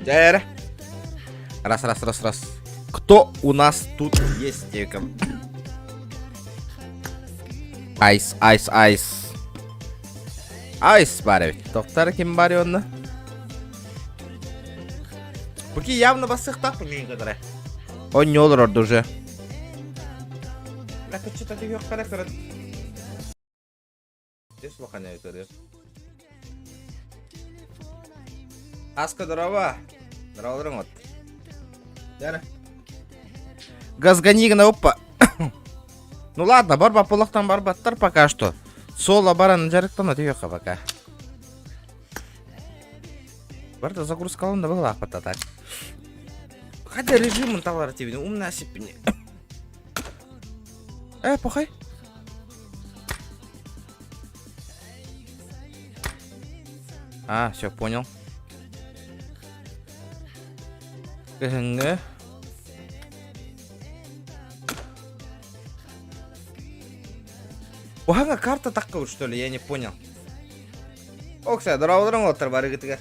Раз. Кто у нас тут есть? Айс. Айс бар. Тоқтар кем бар онда? Бұки явно басықтақ бұнген қадыры. Он не olur orada уже. Бля, тут что-то yok kadar. Здесь лоханя это. Аска дрова. Дрова вот. Яра. Газганигна опа. Ну ладно, бар полохтан бар баттар пока что. Соло баран жарықтан өтеуеқа пока. Барда загрузка алында была апата так. Хотя режимын талар тебе, умная сипни. Похай. Все, понял. Угага карта такая, что ли? Я не понял. Окса, здорово, барыгытыгар.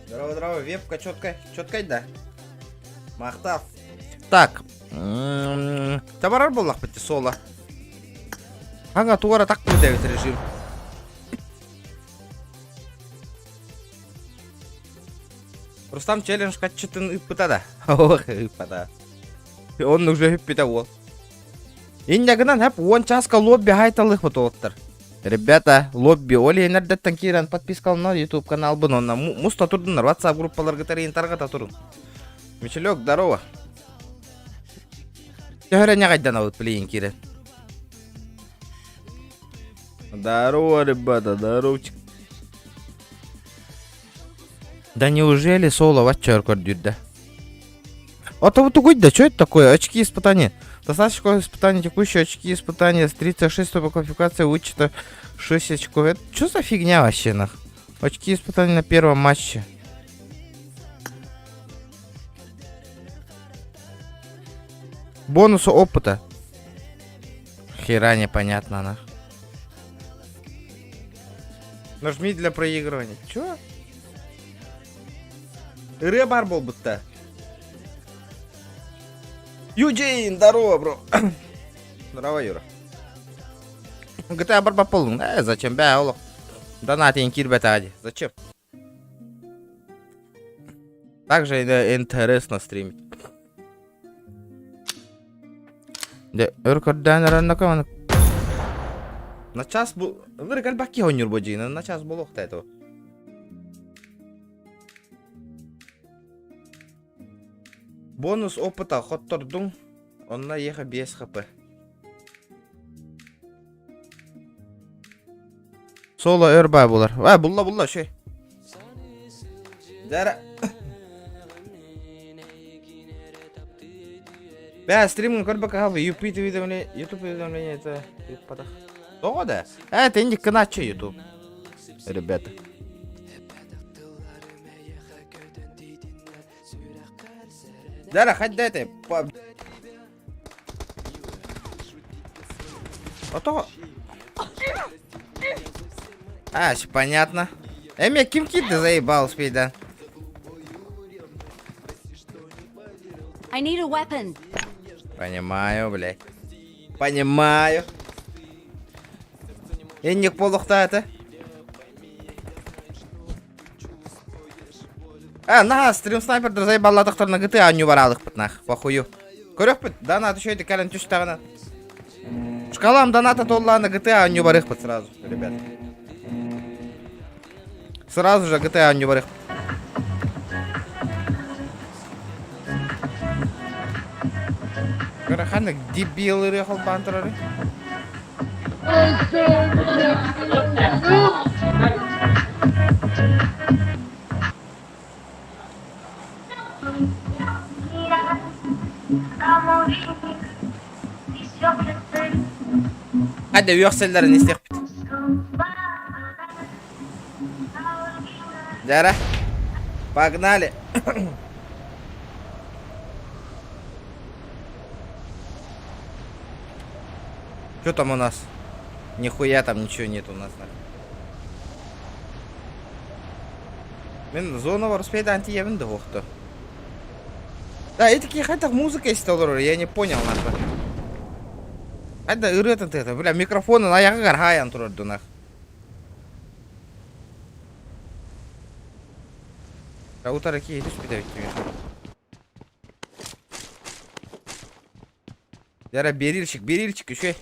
Здорово, вебка четкая, да? Махтав. Так. Табарар боллақ бітті соло. Ага, туара так выдавит режим. Рустам челлендж качетін үппітада. Ох, үппіта. Он уже үппіта ол. Индягынан әп 10 часқа лобби хайталық бұт олыттыр. Ребята, лобби оли енердеттен кейрен подпискалына YouTube канал бұн. Онна мұста тұрдыңдар, WhatsApp группаларға тарайын тарғата тұрын. Мичелек, здорово. Төхірі не қайдан ауыт білейін кейрен. Здорово, ребята, здоровчик. Да неужели соло ватчер көрдюрді? Это вот угодь, что это такое? Очки испытания. Достаточно испытания, текущие очки испытания с 36 по квалификации вычета 6 очков. Это что за фигня вообще, нах? Очки испытания на первом матче. Бонусы опыта. Хера непонятно, нах. Нажми для проигрывания. Чё? Ребар был будто. Юджин, здорово, бро. Здорово, Юра. GTA бар полный. Зачем? Бя, донатин кирбетади. Зачем? Также интересно стримить. Да, рекордер на кого? На час был. Вы гальбаки он юрбоджи, на час был охта этого. Бонус опыта хоттордун. Онна еха 5 хп. Соло өрбай булар. Булла şey. Дара. Бя, стриминг көрбака хабы. YouTube уведомление это подах. Того да? Это индик каначе YouTube. Ребята. Дара, хоть дайте. Ото. Все понятно. Меня ким-кит ты заебал, спида. I need a weapon. Понимаю, блядь. Понимаю. Индик полухта это. На, стрим снайпер заебалладықтар на GTA не баралых пытнах, похую. Көрек пыт, донат еще это кален түш тағына. Шкалам доната толла на GTA не барых пыт сразу, ребят. Сразу же GTA не барых. Караханок дебилы рехал бантеры. Hadi yüksellerin istek bit. Дара. Погнали. Что там у нас? Нихуя там ничего нет у нас. Мен зона ворспейда антиебін де оқты. Да, этики хотя музыка истолор, я не понял нахуй. Хайда ырытын ты, бля, микрофонын аяғы қарғаян тұрырды нах. Утары ки едіш бедавит тебе. Яра, берильчик, еще.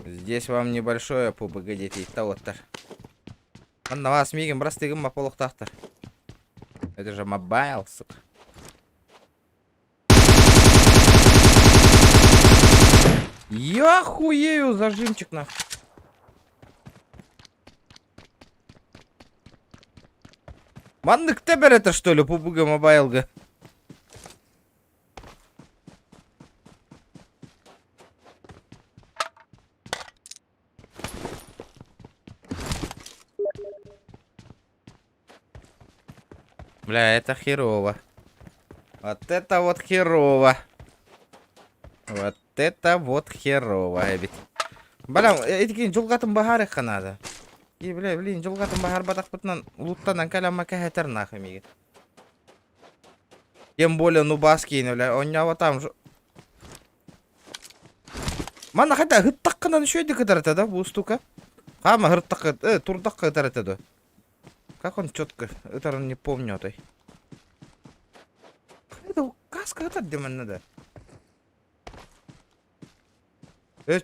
Здесь вам небольшое ПБГ детей, тавоттар. На вас мигом брастыгым маполуқтақтар. Это же мобайл, сука. Я хуею зажимчик нахуй. Маннык тебер это что ли, ПБГ мобайлга? Бля, это херово. Вот это вот херово. Вот это вот херово, ведь. Бля, эти жолгатын бахары ханада. И, бля, блин, жолгатын бахар батак бутнан луттанан каляма кахетер нахуй миги. Тем более нубаский, бля, он него там же. Мана хотя гыттаккынан еще иди кадарата, да, бустука. Хама гыттак, турдак кадарата, да. Как он четко, это не помню, той. Это каска, это где man надо?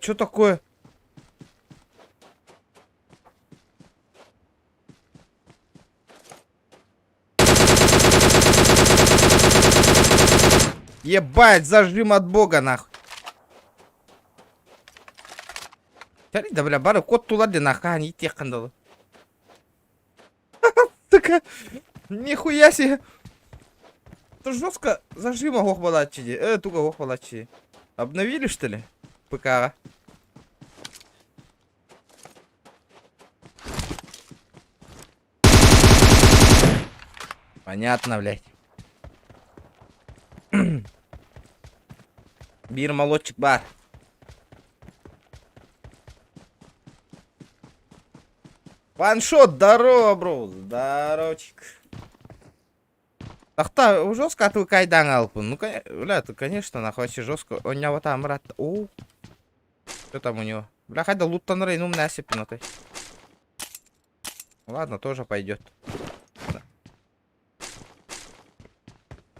Что такое? Ебать, зажим от бога, нахуй. Да, бля, бары кот тулади, нахуй, они тех кандалы. Такая, нихуя себе. Это жестко зажима гохбалачи. Туго гохбалачи. Обновили, что ли? ПК. Понятно, блядь. Бир молодчик бар. Ваншот, здорово, бро. Здоровчик. Ахта, жестко отвыкай алпун. Ну, бля, ты, конечно, нахуй, жестко. У него там, брат. О, что там у него? Бля, хотя луттан рейну насыпнутый. Ладно, тоже пойдет.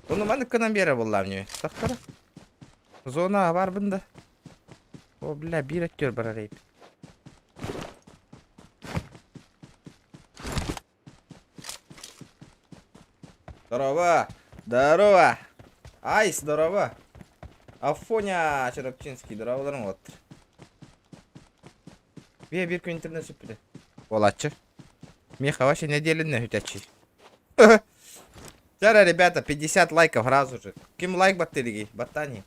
Он у меня канамбера была в ней. Тахтара. Зона бар бында. О, бля, бир актер барарейп. Здорово! Здорово! Ай, здорово! Афоня Черепчинский, здорово, вот. Я бирку интернет супер. Волача. Меха вообще неделенный хутячий. Вчера, ребята, 50 лайков сразу же. Ким лайк батареи? Батани.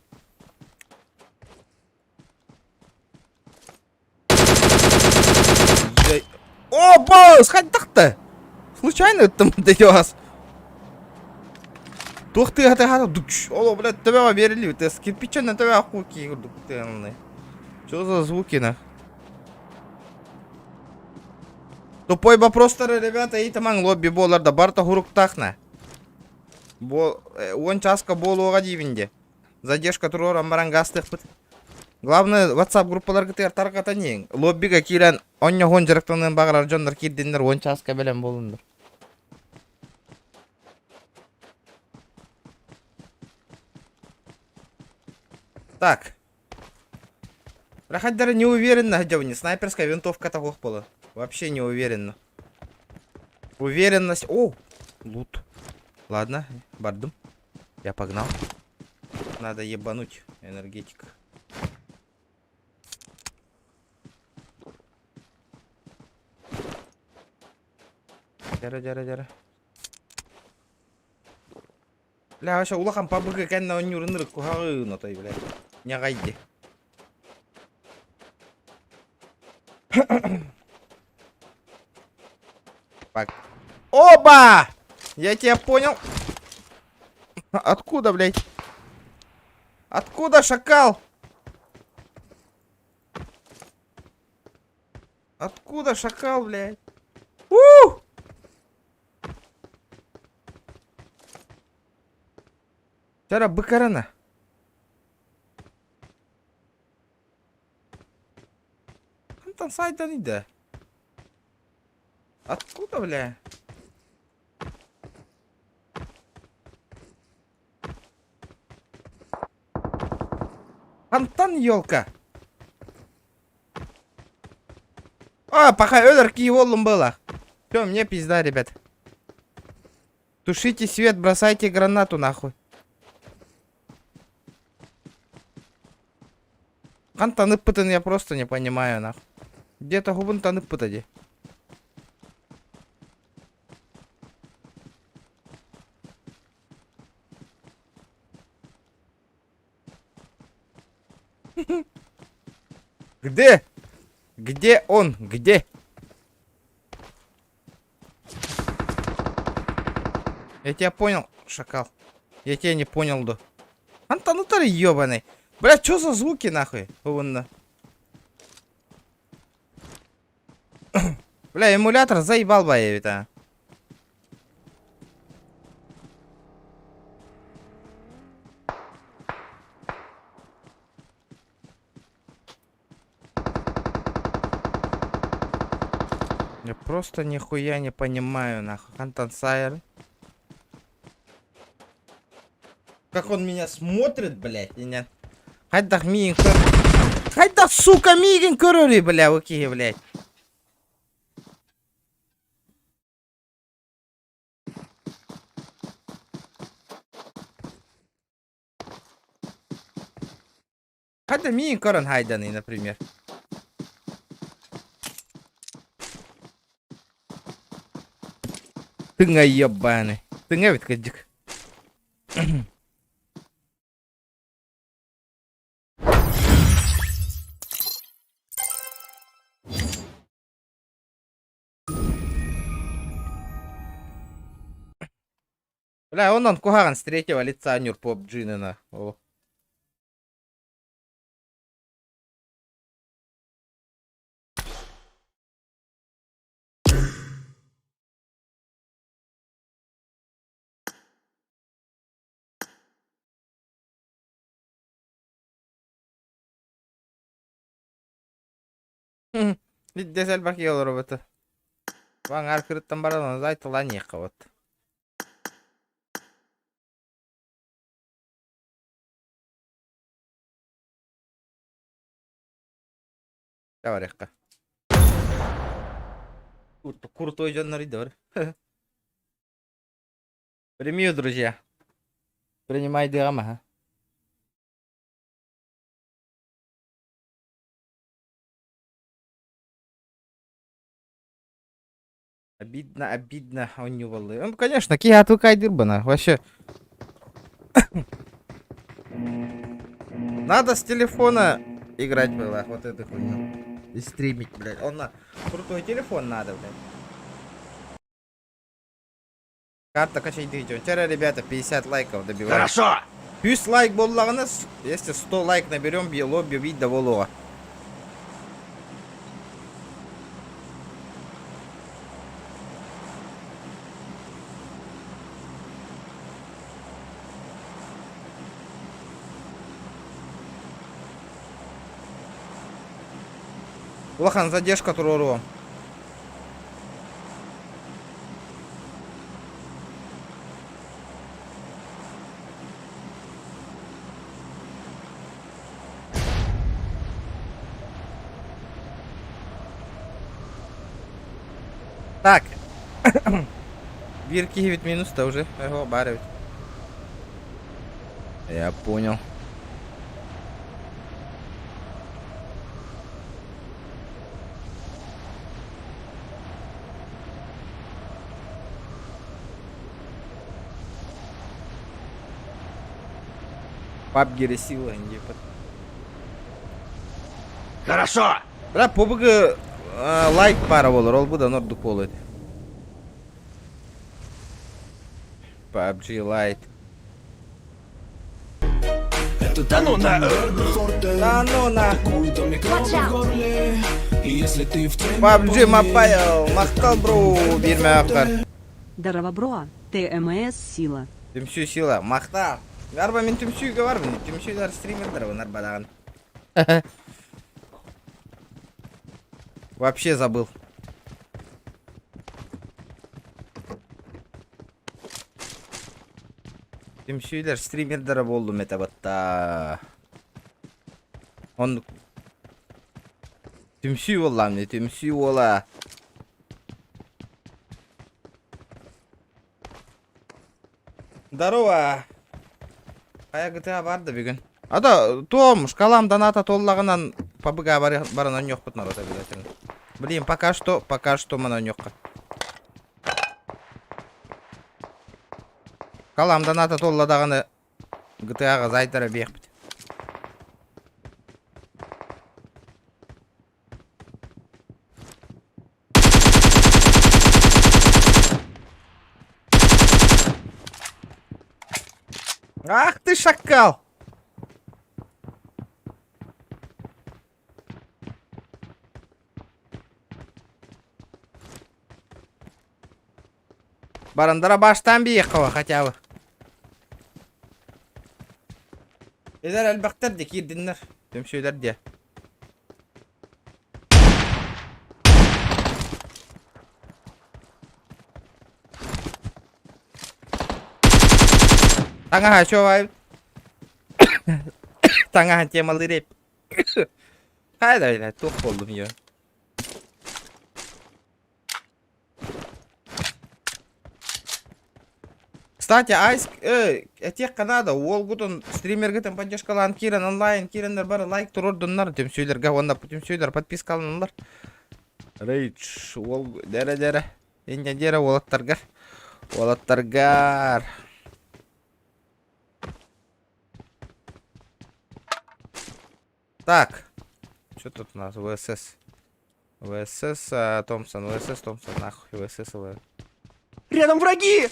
Опа! Сходи так-то! Случайно это даёс? Тух ты, О, блядь, тебя верили, ты с кирпича на тебя хуки. Что за звуки, на? Тупой вопрос, ребята, и там лобби болар да барта хуруктахна. Он часка болу гадивинде. Задержка турора марангастых пыт. Главное, WhatsApp группалар гытыр тарката нең. Лоббига килен оння гон жарыктанын багалар жондар кирдиндер он часка белен болундур. Так. Проходя не уверенно, где не снайперская винтовка того пола. Вообще не уверенно. Уверенность. О, лут. Ладно, бардум. Я погнал. Надо ебануть энергетик. Дяра. Бля, вообще улахан пабыга кенна он юрыныр кухары нотай, бля. Не гайди. Оба! Я тебя понял. Откуда, блядь? Откуда, шакал? Откуда, шакал, блядь? Тара быкарана. Антон сайдан иди. Откуда, бля? Антон, елка. А, пока Эдер Киеволом было. Все, мне пизда, ребят. Тушите свет, бросайте гранату нахуй. Антон Иппытын я просто не понимаю, нахуй. Где-то губын танып пытади. Где? Где он? Где? Я тебя понял, шакал. Я тебя не понял, да. Антон, ну ты ебаный. Бля, что за звуки нахуй? Вон. Бля, эмулятор заебал боевит, а. Я просто нихуя не понимаю, нахуй. Антон Сайер. Как он меня смотрит, блядь, меня. Хайда мигин көр. Хайда, сука, мигин көрөри, бля, окей, блядь. Хайда мигин көрөн хайданы, например. Тыңа ебаный. Тыңа ведь кадик. Бля, он кугаган с третьего лица нюрпоп джинена. О. Видде бак елор бата. Ван аркырыттан баран зайтылан ека вот. Давай ека. Крутой жанр идор. Премию, друзья. Принимай драма. Обидно, обидно, он не волы. Ну, конечно, Кия отвыкай дырбана. Вообще. Надо с телефона играть было. Вот эту хуйню. И стримить, блядь. Он на крутой телефон надо, блядь. Карта качай видео. Вчера, ребята, 50 лайков добиваем. Хорошо! Плюс лайк был нас. Если 100 лайк наберем, лобби вид до волова. Лохан, задержка туруру. Так. Бирки ведь минус-то уже его барывать. Я понял. Пабгери сила, не под. Хорошо! Бля, побыгы лайк пара болар, ол буда норду полыт. PUBG Lite. Да ну на! Да ну на! Watch out! PUBG Mobile, мақтал бро, берме ақар. Дарова бро, ТМС сила. Тем всю сила, мақтал. Арба мен түмсүйгө бармын. Түмсүйлөр стримерлер bunlar badagан. Вообще забыл. Түмсүйлөр стримерлер болду метабатта. Он түмсүй болам, не түмсүй бола. Здорово. Кая GTA барды бүгүн. Ада том шкаламдан ата толлаганан пабга баранан жокпут нарата билетин. Блин, пока что мана жокка. Каламдан ата толладаганы GTA-га зайтара бекпит. Ах ты шакал! Барандара баштан бейқова хотя бы. Эдер әлбақтар де кирдинлер. Төмшөйлер де. Tangah coba. Tangah темалы реп. Қайда elə тоқ болдum yo. Кстати, айс тек қана да ол гутун стримергетен поддержкаланып кирен онлайн кирендер бары лайк турурдуннар төмсөйлөргө онда төмсөйлөр подпискаланылар. Рейдж ол дере энде дере олаттаргар. Так, что тут у нас? ВСС. Томпсон, нахуй, ВСС. Рядом враги!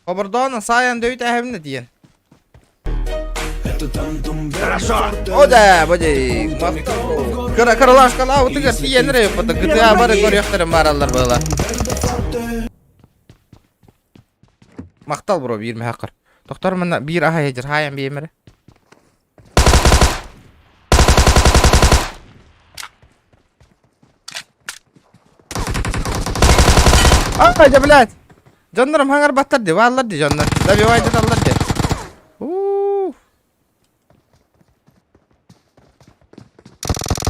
Обордона, Саян, дөйт әхемні дейін. Хорошо! О да, боди. Кыралашкала, утыгар тиенер өппіді. GTA бары көріқтірім баралар бұла. Мақтал, бро, бейірме хақыр. Тоқтар мұнда бейір аға ежір, хаян беймірі. Ай, блядь! Жандарым хаңар баттар де, валлар де жандар. Забивайды даллар де.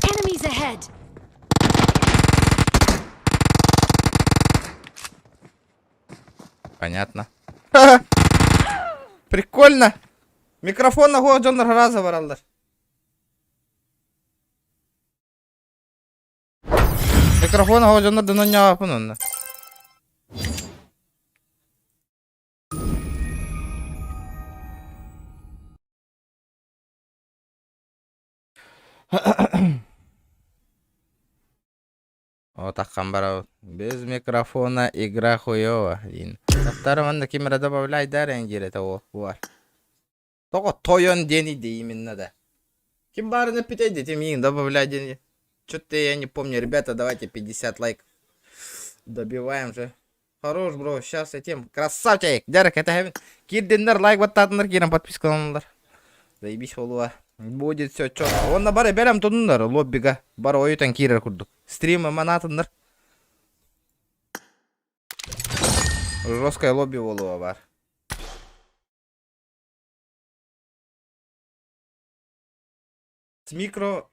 Enemies ahead. Понятно. Прикольно. Микрофон на го жандар раза баралдар. Микрофон на го жандар дынан яапын онда. О, таккан бара. Без микрофона игра хуёва. Тоқтары мында камера добавляй дарен жерете о. Бар. Тоғы тойон дени де именно да. Ким барыны питейди, тем ең добавляй дени. Чё-то я не помню. Ребята, давайте 50 лайков. Добиваем же. Хорош, бро. Сейчас этим. Красавчик. Дярек, это кирдендер лайк баттадындар, кирен подпискаландар. Заебись болуа. Будет все четко. Он на баре берем тудундар лоббига. Бар оютан кирер курдук. Стримы манатындар. Жесткое лобби болуа бар. С микро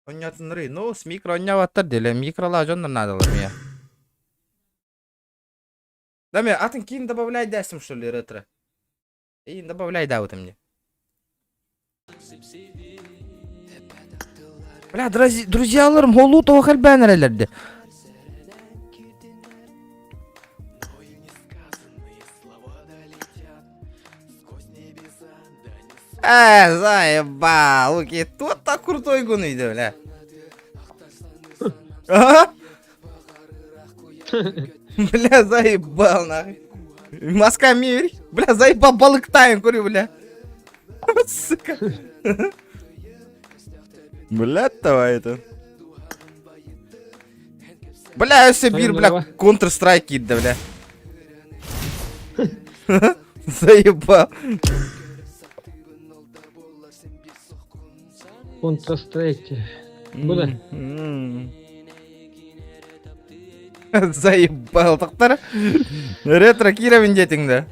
онятынры. Ну, с микро оняваттар деле. Микрола жондар надалар мне. Да мне, а ты кин добавляй десим, что ли, ретро? И добавляй да вот мне. Бля, друзьяларым, голу того хальбэнерлерди. Заебал, окей, тот так крутой гуныйды, бля. Ага. Бля, заебал, нахуй. Маска мир. Бля, заебал, балык таем, курю, бля. Сука. Блядь, давай это. Бля, я себе бир, бля, давай. Counter-Strike кидда, бля. Заебал. Counter-Strike. Буде? Заебал, тоқтар. Ретро кира міндетіңді.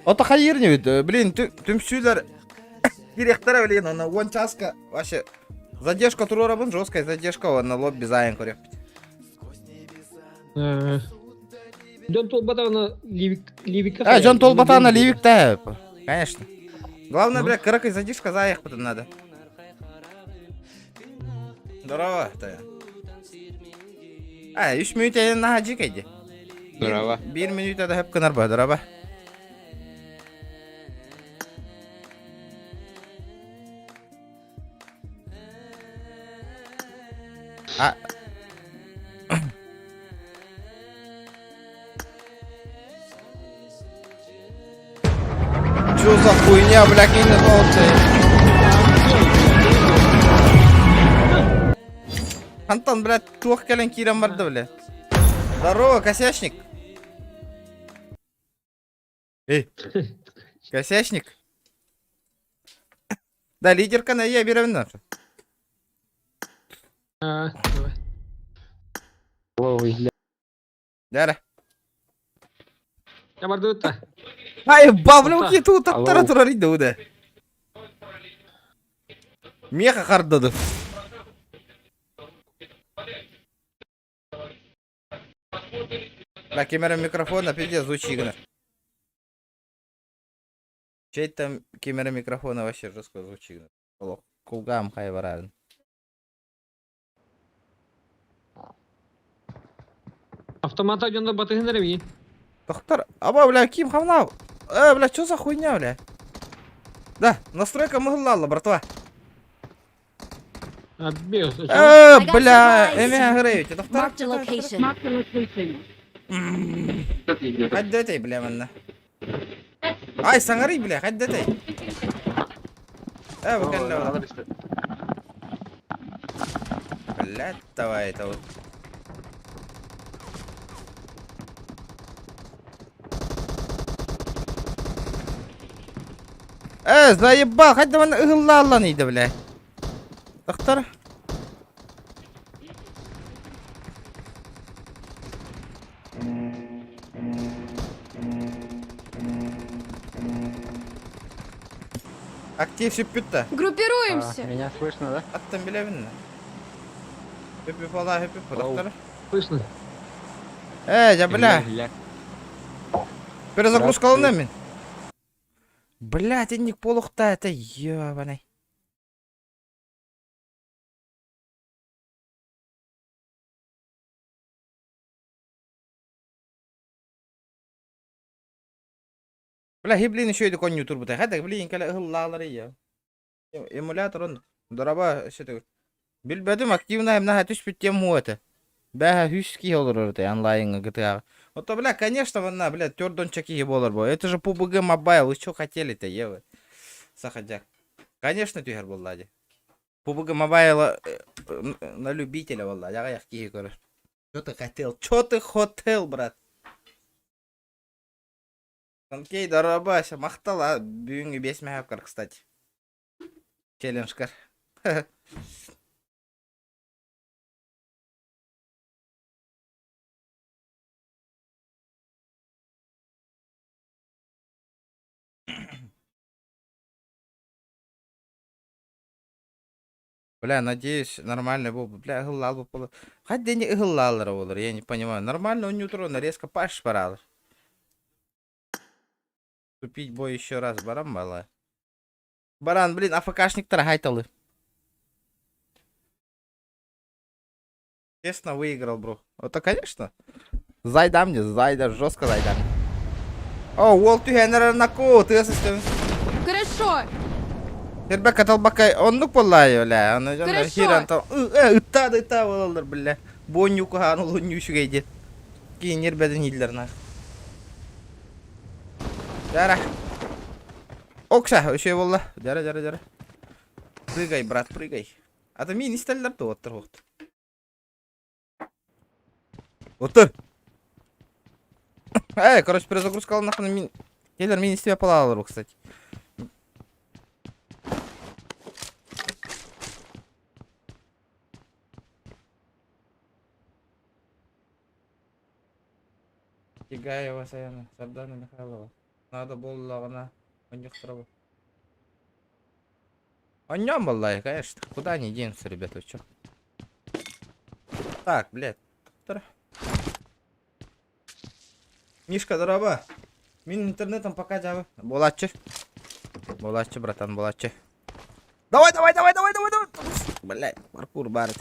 Ота хайырны бит, блин, түмсүйлер директора, блин, она вон часка, вообще, задержка турура бун, жесткая задержка, на лобби зайын көрек. Джон Толбатана Ливика. Джон Толбатана Ливик, да, конечно. Главное, бля, каракай задержка заях потом надо. Здорово, ты. 3 minut elin nahacık edi. Здорово. 1 minut da hep kınar bu, здорово. А. Чё за хуйня, бля, кинет волосы? Антон, блядь, тух келен кирам барды, бля. Здорово, косячник. Эй, косячник. Да, лидерка на я берем. Давай. Ой, Дара. Я барды өтті. Ай, баблю киту Алло. таттара турарыйды уда. Меха хардады. На камера микрофона пиздец звучит. Чей там камера микрофона вообще жестко звучит. Кулгам хайваран. Автомата жонда батыгын дәреми. Доктор, аба, бля, Ким хавнал. Бля, что за хуйня, бля? Да, настройка мыгыллала, братва. Беус. Бля, эмя греете, доктор. Marked a location. Хать детай, бля, манна. Ай, саңарый, бля, хать детай. Бакалла. Бля, давай это вот. Заебал, хоть давай ыгыллала нейді, бля. Доктор. Актив шиппютта. Группируемся. меня слышно, да? Аттан билебинна. Хиппи фала, хиппи фа, доктор. Слышно. Я, бля. Ля. Перезагрузка лунами. Блять, инник полухта, это ёбаный. Бля, блин, еще и конь ютуб бутай. Хадак, блин, каля гыллалары я. Эмулятор он. Дораба, что ты? Билбедим активно, им на тысяч тем это. Бля, хюски olur это онлайн GTA. Вот, бля, конечно, вона, бля, тёрдон чаки болар бо. Это же PUBG Mobile, вы что хотели-то, евы? Сахадяк. Конечно, тюгер был, лади. PUBG Mobile на любителя, валла. Я кихи, короче. Что ты хотел? Что ты хотел, брат? Окей, дорабася, мақтала. Бүгінгі 5 мегапкар, кстати. Челленджкар. Бля, надеюсь, нормально был бы. Бля, ығыллал бы было. Хоть день ығыллалар olur, я не понимаю. Нормально он неутронно, резко паш паралар. Купить бой еще раз, баран мала. Баран, блин, АФКшник таргайталы. Честно выиграл, бро. Это, конечно. Зайда мне, зайда, жестко зайда. О, Уолт Тюхенер на ку, ты ассистент. Хорошо. Тербек аталбакай, он ну полай, бля. Он Хорошо. хиран там. Ыта, волалар, бля. Боню кухан, луню шугайди. Кейнер беден идлер нах. Дара. Окса, еще волла. Жара. Прыгай, брат, прыгай. А то мини стеллар-то вот. Отыр. Короче, перезагрузка нахуй мин. Келер мини себя полал, кстати. Тигаева Саяна, Сардана Михайлова. Надо было у них траву. О нем было, конечно. Куда они денутся, ребята, вы чё? Так, блядь. Мишка, дорога. Мин интернетом пока дявы. Булатчы, братан, булатчы. Давай. Блядь, паркур барит.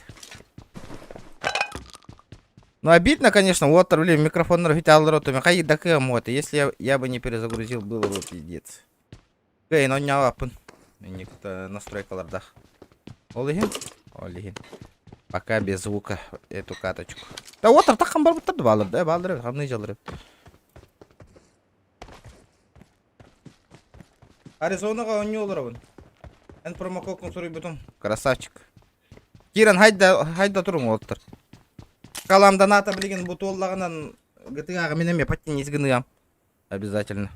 Ну обидно, конечно, вот, блин, микрофон рвитал ротами. Хай да кем-то. Если я бы не перезагрузил, было бы пиздец. Кей, но не апын. Никто настройкалардах. Олигин. Пока без звука эту каточку. Да вот, так хамбар бутар балыр, да, балыр, хамны жалыр. Аризонаға он не олырабын. Эн промокодын сұрай бутым. Красавчик. Киран, хайда тұрың олыптыр. Каламдан ата білген бұты олағынан GTA-ға менеме паттен езгіні обязательно.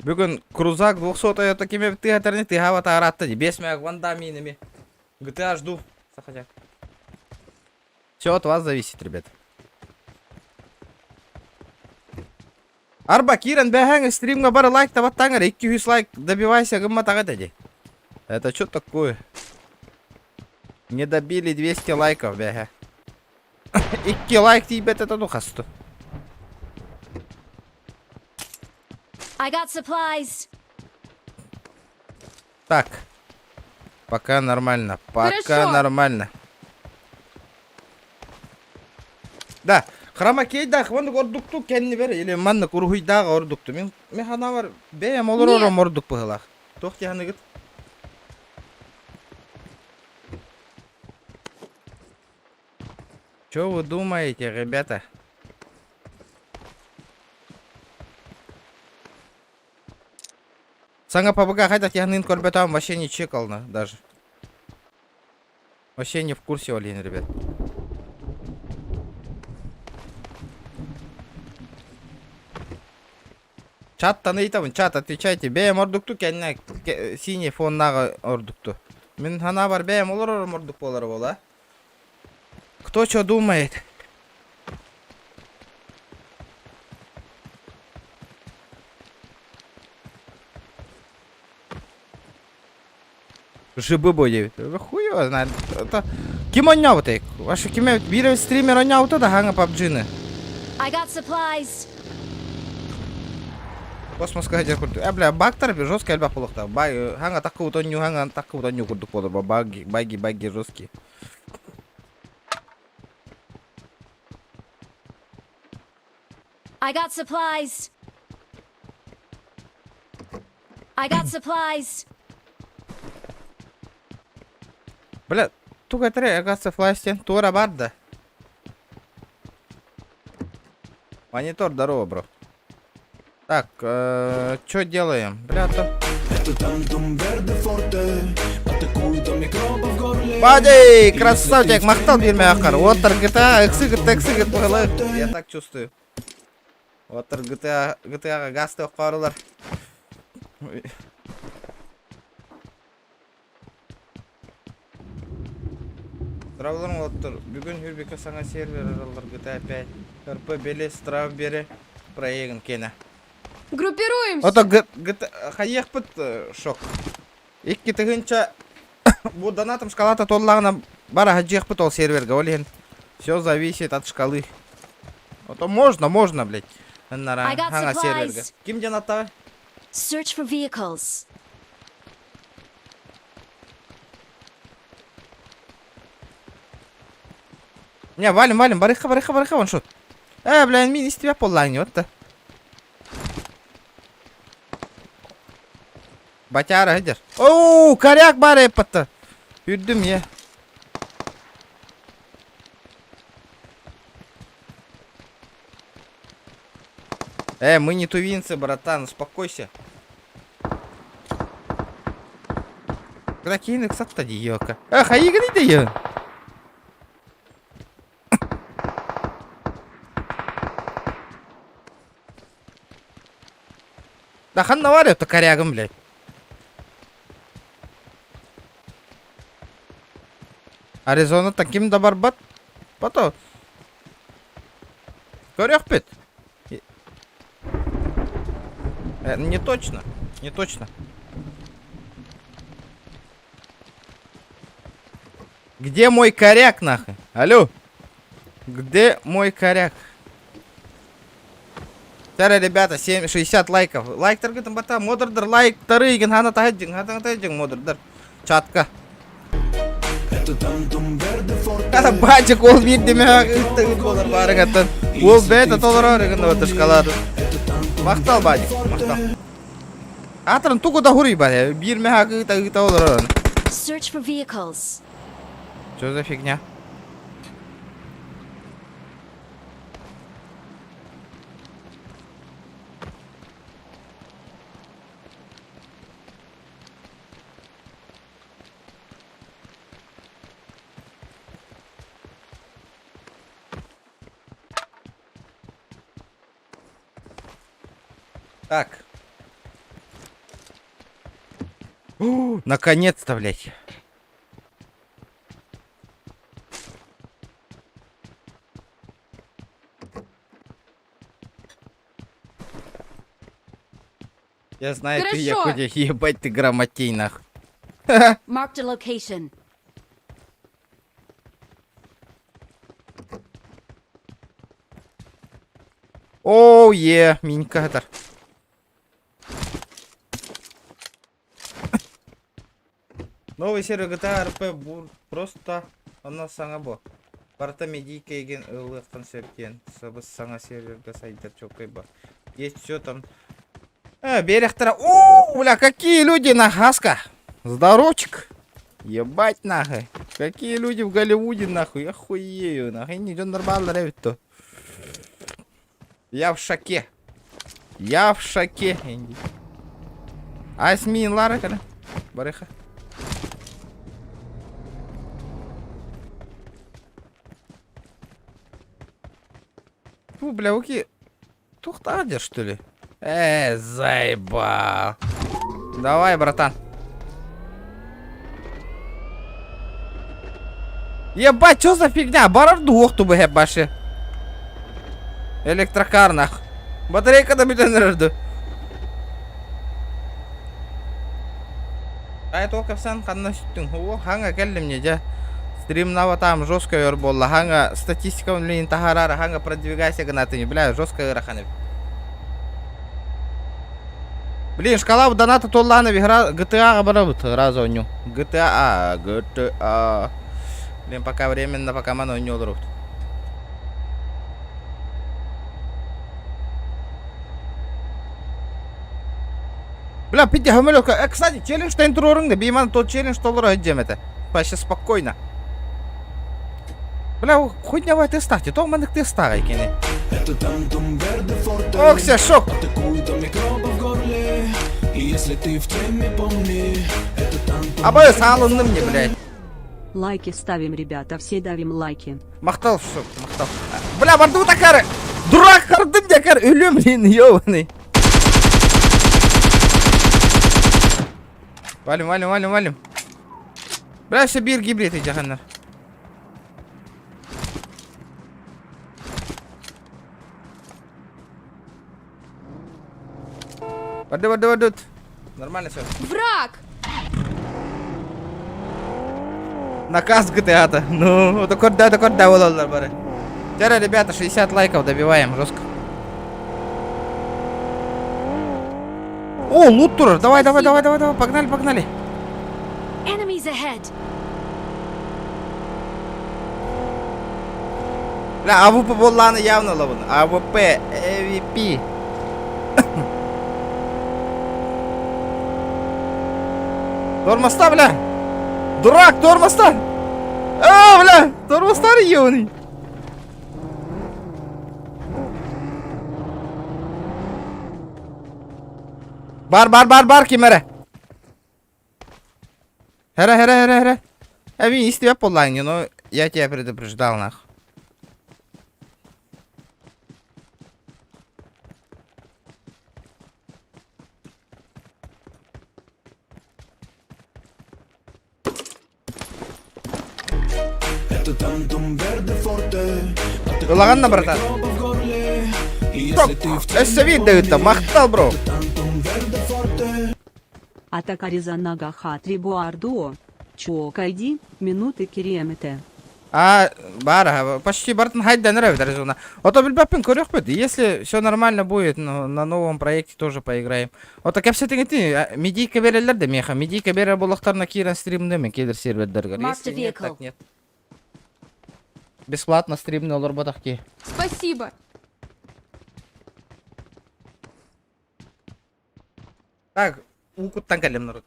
Бүгін крузак 200 Toyota кеме бітті ғатарны тыға бата аратты. 5 мәк ванда менеме. GTA жду. Сахача. Все от вас зависит, ребят. Арба, Киран, бәхәң стримға бары лайк табаттаңыр. 200 лайк добивайся гымма тағы дәде. Это что такое? Не добили 200 лайков, бәхә. 2 лайк тибет это духасту. I got supplies. Так. Пока нормально. Хорошо. Нормально. Да. Храма кейда хванды ордукту кенни бер или манны курхуйдага ордукту. Мен хана бар бем олорором ордук быгылак. Тохти ханыгыт. Что вы думаете, ребята? Саңа пабыга хайда тяхнын корбетам вообще не чекал даже. Вообще не в курсе, олин, ребят. Чат танытамын, чат отвечайте. Бем ордукту кенне синий фоннага ордукту. Мен хана бар бем олорором ордук болар бола. Кто что думает? Жибы будет. Хуй его знает. Это ким оняутый. Вашу киме бирев стример оняуты да ханга пабджины. I got supplies. Космоска хадер курду. Бля, бактар жесткий альба полохта. Бай, ханга такую тоню, ханга такую тоню курду подор. Баги жесткие. I got supplies. I got supplies. Бля, туга тре, агаса фластен, тура барда. Монитор, здорово, бро. Так, что делаем? Бля, то... Бадей, красавчик, мақтал бермей ақар. Отыр GTA, эксигіт, бағылы. Я так чувствую. Отыр GTA-ға гасты оқарылар. Травларың отыр. Бүгін үрбекі саңа сервер аралар GTA 5. РП белес трав бере проегін кені. Группируемся. Ото хаяқ бұт шок. Икки тігінші бұл донатым шкалата толлағына бара хаджиқ бұт ол серверге олен. Все зависит от шкалы. Ото можно, блядь. Ханга серверге. Ким донаттағы? Search for vehicles. Не, валим, барыха, вон шут. Бля, мин из тебя поллайни, вот-то. Батяра, гидер. Оу, коряк бары патта. Юрдым я. Мы не тувинцы, братан, успокойся. Когда кейны, кстати, дьёка. Хаигали дьё. Да хан наварил то корягом, блядь. Аризона таким да барбат. Пото. Корях пит. Не точно. Не точно. Где мой коряк, нахуй? Алло. Где мой коряк? Тара, ребята, 60 лайков. Лайк таргетом бата, модердер, лайк, тарыгин, хана тахаджин, модердер. Чатка. Када бачик ол бир деме болар барыгатын. Ол бета толорорыгын өтүшкалады. Мактал бачик, мактал. Атрын тугу да хури бар. Бир мехагы тагыта олорон. Search for vehicles. Что за фигня? Так. Наконец-то, блядь. Я знаю, ты Хорошо. якудя, ебать ты грамотей, нахуй. Marked a location. Оу, е, минькатор. Новый сервер GTA RP просто она саңа бо. Парта медийка еген ылыктан сөптен. Сабыз саңа серверга сайдер чокай ба. Есть все там. Берехтара. О, бля, какие люди на Хаска. Здоровчик. Ебать нахуй. Какие люди в Голливуде нахуй. Охуею нахуй. Ничего нормально ревит-то. Я в шоке. Я в шоке. Асмин Лара, когда? Барыха. Фу, бля, уки. Тухтадер, что ли? Заебал. Давай, братан. Ебать, что за фигня? Барардух тубы ебаши. Электрокар, нахуй. Батарейка да битен рырды. Ай, только сан ханна сүттің. О, ханга келдім не жа. Стримнава там жестко ер болла. Ханга статистика лин тахарара. Ханга продвигайся гнатыни. Бля, жестко ераханып. Блин, шкала в доната толланови GTA барабыт разу ню. GTA. Блин, пока временно, пока мано не удруг. Бля, пиди хамелёка. Кстати, челлендж-то интрорынды. Бейман тот челлендж толлары отдем это. Вообще спокойно. Бля, хоть не ты ставьте. То манок ты ставай, кини. Окся, шок. Обои салонны мне, блядь. Лайки ставим, ребята, все давим лайки. Махтал, шок, махтал. Бля, барду такары. Дурак, хардым дякар. Үлüm, блин, ёбаный. Валим, валим, валим, валим. Бля, все бир гибрид, иди, ханнар. Вадут. Нормально все. Враг! Наказ GTA-то. Ну, это корда, вололар, бары. Вчера, ребята, 60 лайков добиваем, жестко. О, лут турер. Давай, погнали. Enemies ahead. Бля, АВП болланы явно ловын. АВП, AVP. Тормозта, бля. Дурак, тормозта. Бля, тормозтар ебаный. Бар кемере. Хера. Вин, если тебя полайни, но я тебя предупреждал, нах. Улаганна, братан. Эссе видно, махтал, бро. Атакариза нага трибуардуо. Чуокайди, минуты кириемете. Бара, почти бартын хайда нравится резона. Вот обильбапин корёх пойди. Если все нормально будет, на новом проекте тоже поиграем. Вот так я все таки медийка берелер де меха. Медийка бере булактарна кирен стримдеме кедер сервердерге. Если нет, так нет. Бесплатно стримный олар батахки. Спасибо. Так, укуттан калем народ.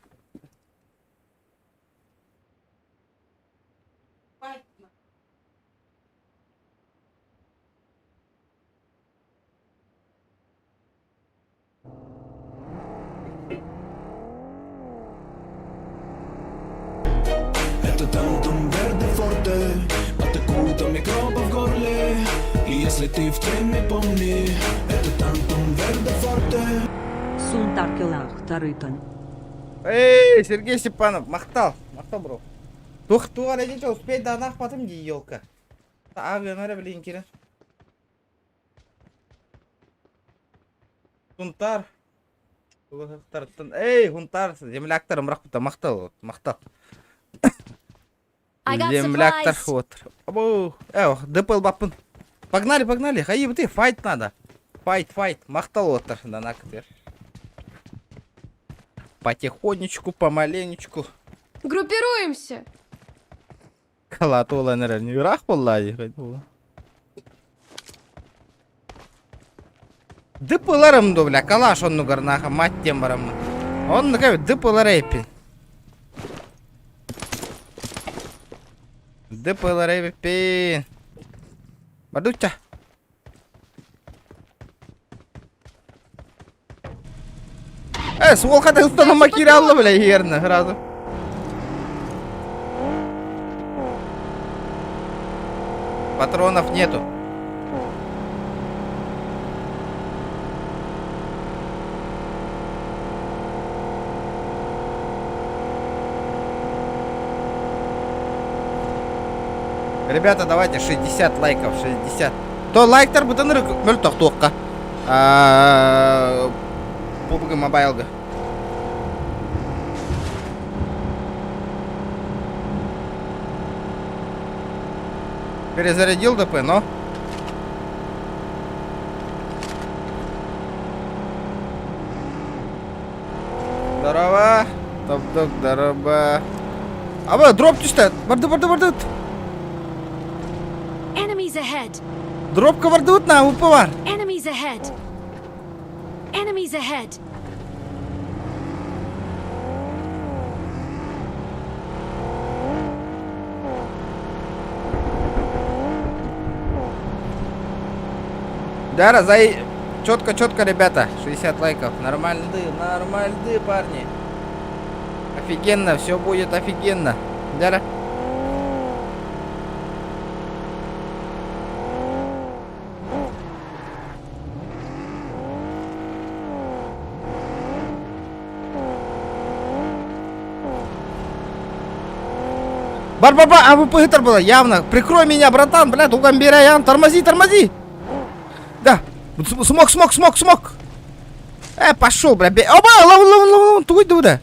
Это тантум верде форте, атакует микроба в горле. И если ты в теме, помни, это тантум верде форте. Сунтаркелах тарытан. Эй, Сергей Степанов, махтал, бро. Тухту алейдича успеть до нах потом елка. Агенара блин кирен. Хунтар. Эй, Хунтар, земляктар мрахпута махтал. I got Земляктар supplies. вот. Абу, ДПЛ бапын. Погнали, хаи ты, файт надо. Файт, махтал отыр, да нактер. Потихонечку, помаленечку. Группируемся. Калатула, наверное, не рах поллади. Дыпыларым ду, бля, калаш он нугарнаха, мать тембарам. Он накавит дыпыларейпи. Дыпыларейпи. Бадуча. Сволка ты что намакиряла, бля, ерно, сразу. Патронов нету. Ребята, давайте 60 лайков, 60. То лайктар бутын мөл тоқтуққа. PUBG Mobile. Перезарядил ДП, но... Здорово. Топ-док, здорово. Аба, дроп чисто. Барды. Enemies ahead. Дропка вардут на упавар. Enemies ahead. Enemies ahead. Дара, четко, ребята. 60 лайков. Нормальные, парни. Офигенно, все будет офигенно. Дара. Бар, АВП хитр было, явно. Прикрой меня, братан, блядь, угамбиряян. Тормози. Да. Смок. Пошел, блядь. Оба, лову, туй, да.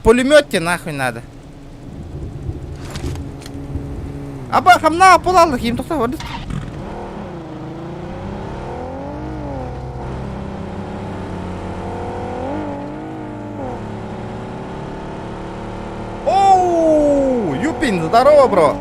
Пулемет тебе нахуй надо. Аба, хамна, пулалых, им тухта, варды. Оу, Юпин, здорово, бро.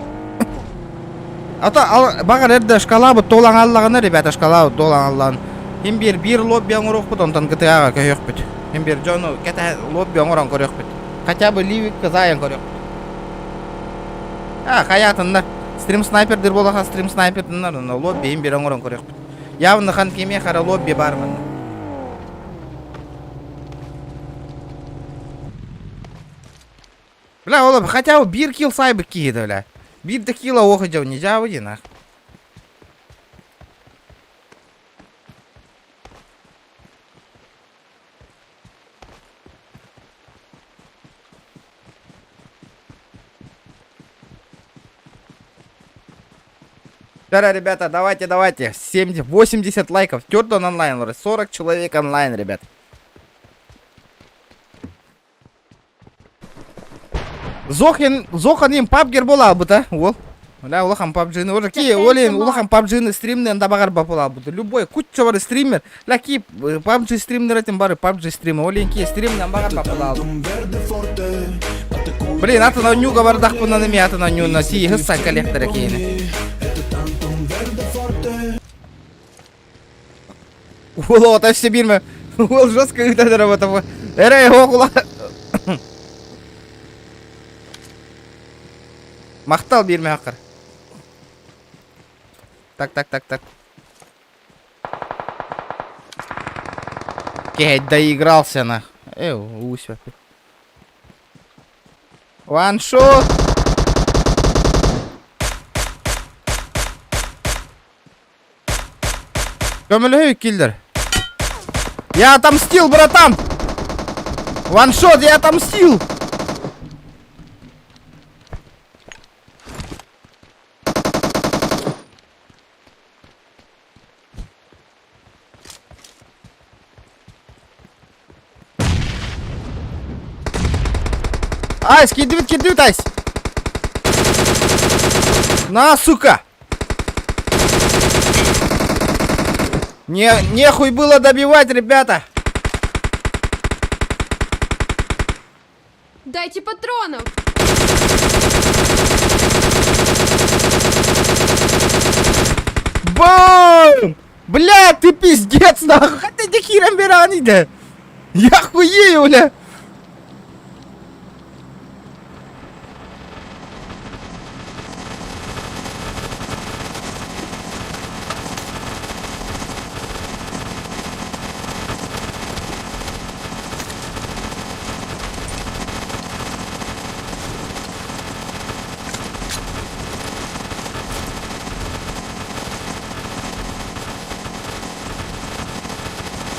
Багар эрде шкалабы толаң аллаганы, ребята, шкалабы толаң аллагын. Хим бир лобби оңырық бұд, онтан ГТА-ға көйек бұд. Хим бир жону кәті лобби оңыран көрек бұд. Хотя бы ливикка заян көрек бұд. Хаятындар. Стрим снайпердер болаға стрим снайпердер, лобби хим бир оңыран көрек бұд. Явны хан кеме қара лобби бармын. Бля, oğlum, хотя бы bir kill say kiydi bля. Bir de kill okuyacağım, ne cevabı yine. Давай, ребята, давайте. 80 лайков. Тёрдон онлайн, 40 человек онлайн, ребят. Зохан им пабгер бола бута. Ол. Бля, улахан пабжины уже. Ки, олин, улахан пабжины стримный андабагар бапула бута. Любой, куча бар стример. Ля, ки, пабжи стример этим бары, пабжи стример. Олин, ки, стримный андабагар бапула. Блин, аты на нюга бардах пуна нами, аты на ню на ти хыссан коллектора кейни. Ол, ота все бирме. Ол жестко үйдәді работа. Эрей, оғыла. Мақтал берме ақыр. Так. Кей, доигрался на. Усь опять. Ваншот. Көмілі киллер. Я отомстил, братан. Ваншот, я отомстил. Айс, кидывает, Айс. На, сука. Нехуй было добивать, ребята. Дайте патронов. Бам! Бля, ты пиздец, нахуй. Хотя дикирам берани, да. Я хуею, бля.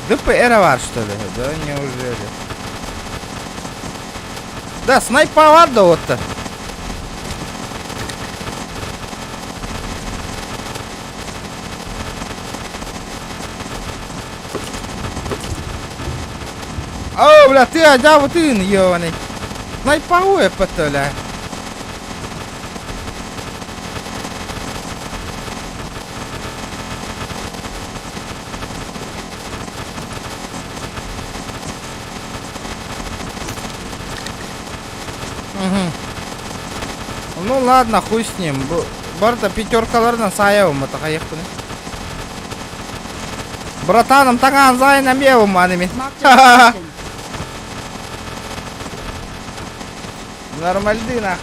ДПР var, что ли? Да неужели? Да, снайпа var da вот-то. О, бля, ты вот ты, ёбаный. Снайпауе, бля. Ну ладно, хуй с ним. Барда пятеркалардан саябым это каяктын. Братаным таган зайнам ебым анымен. Нормальды нах.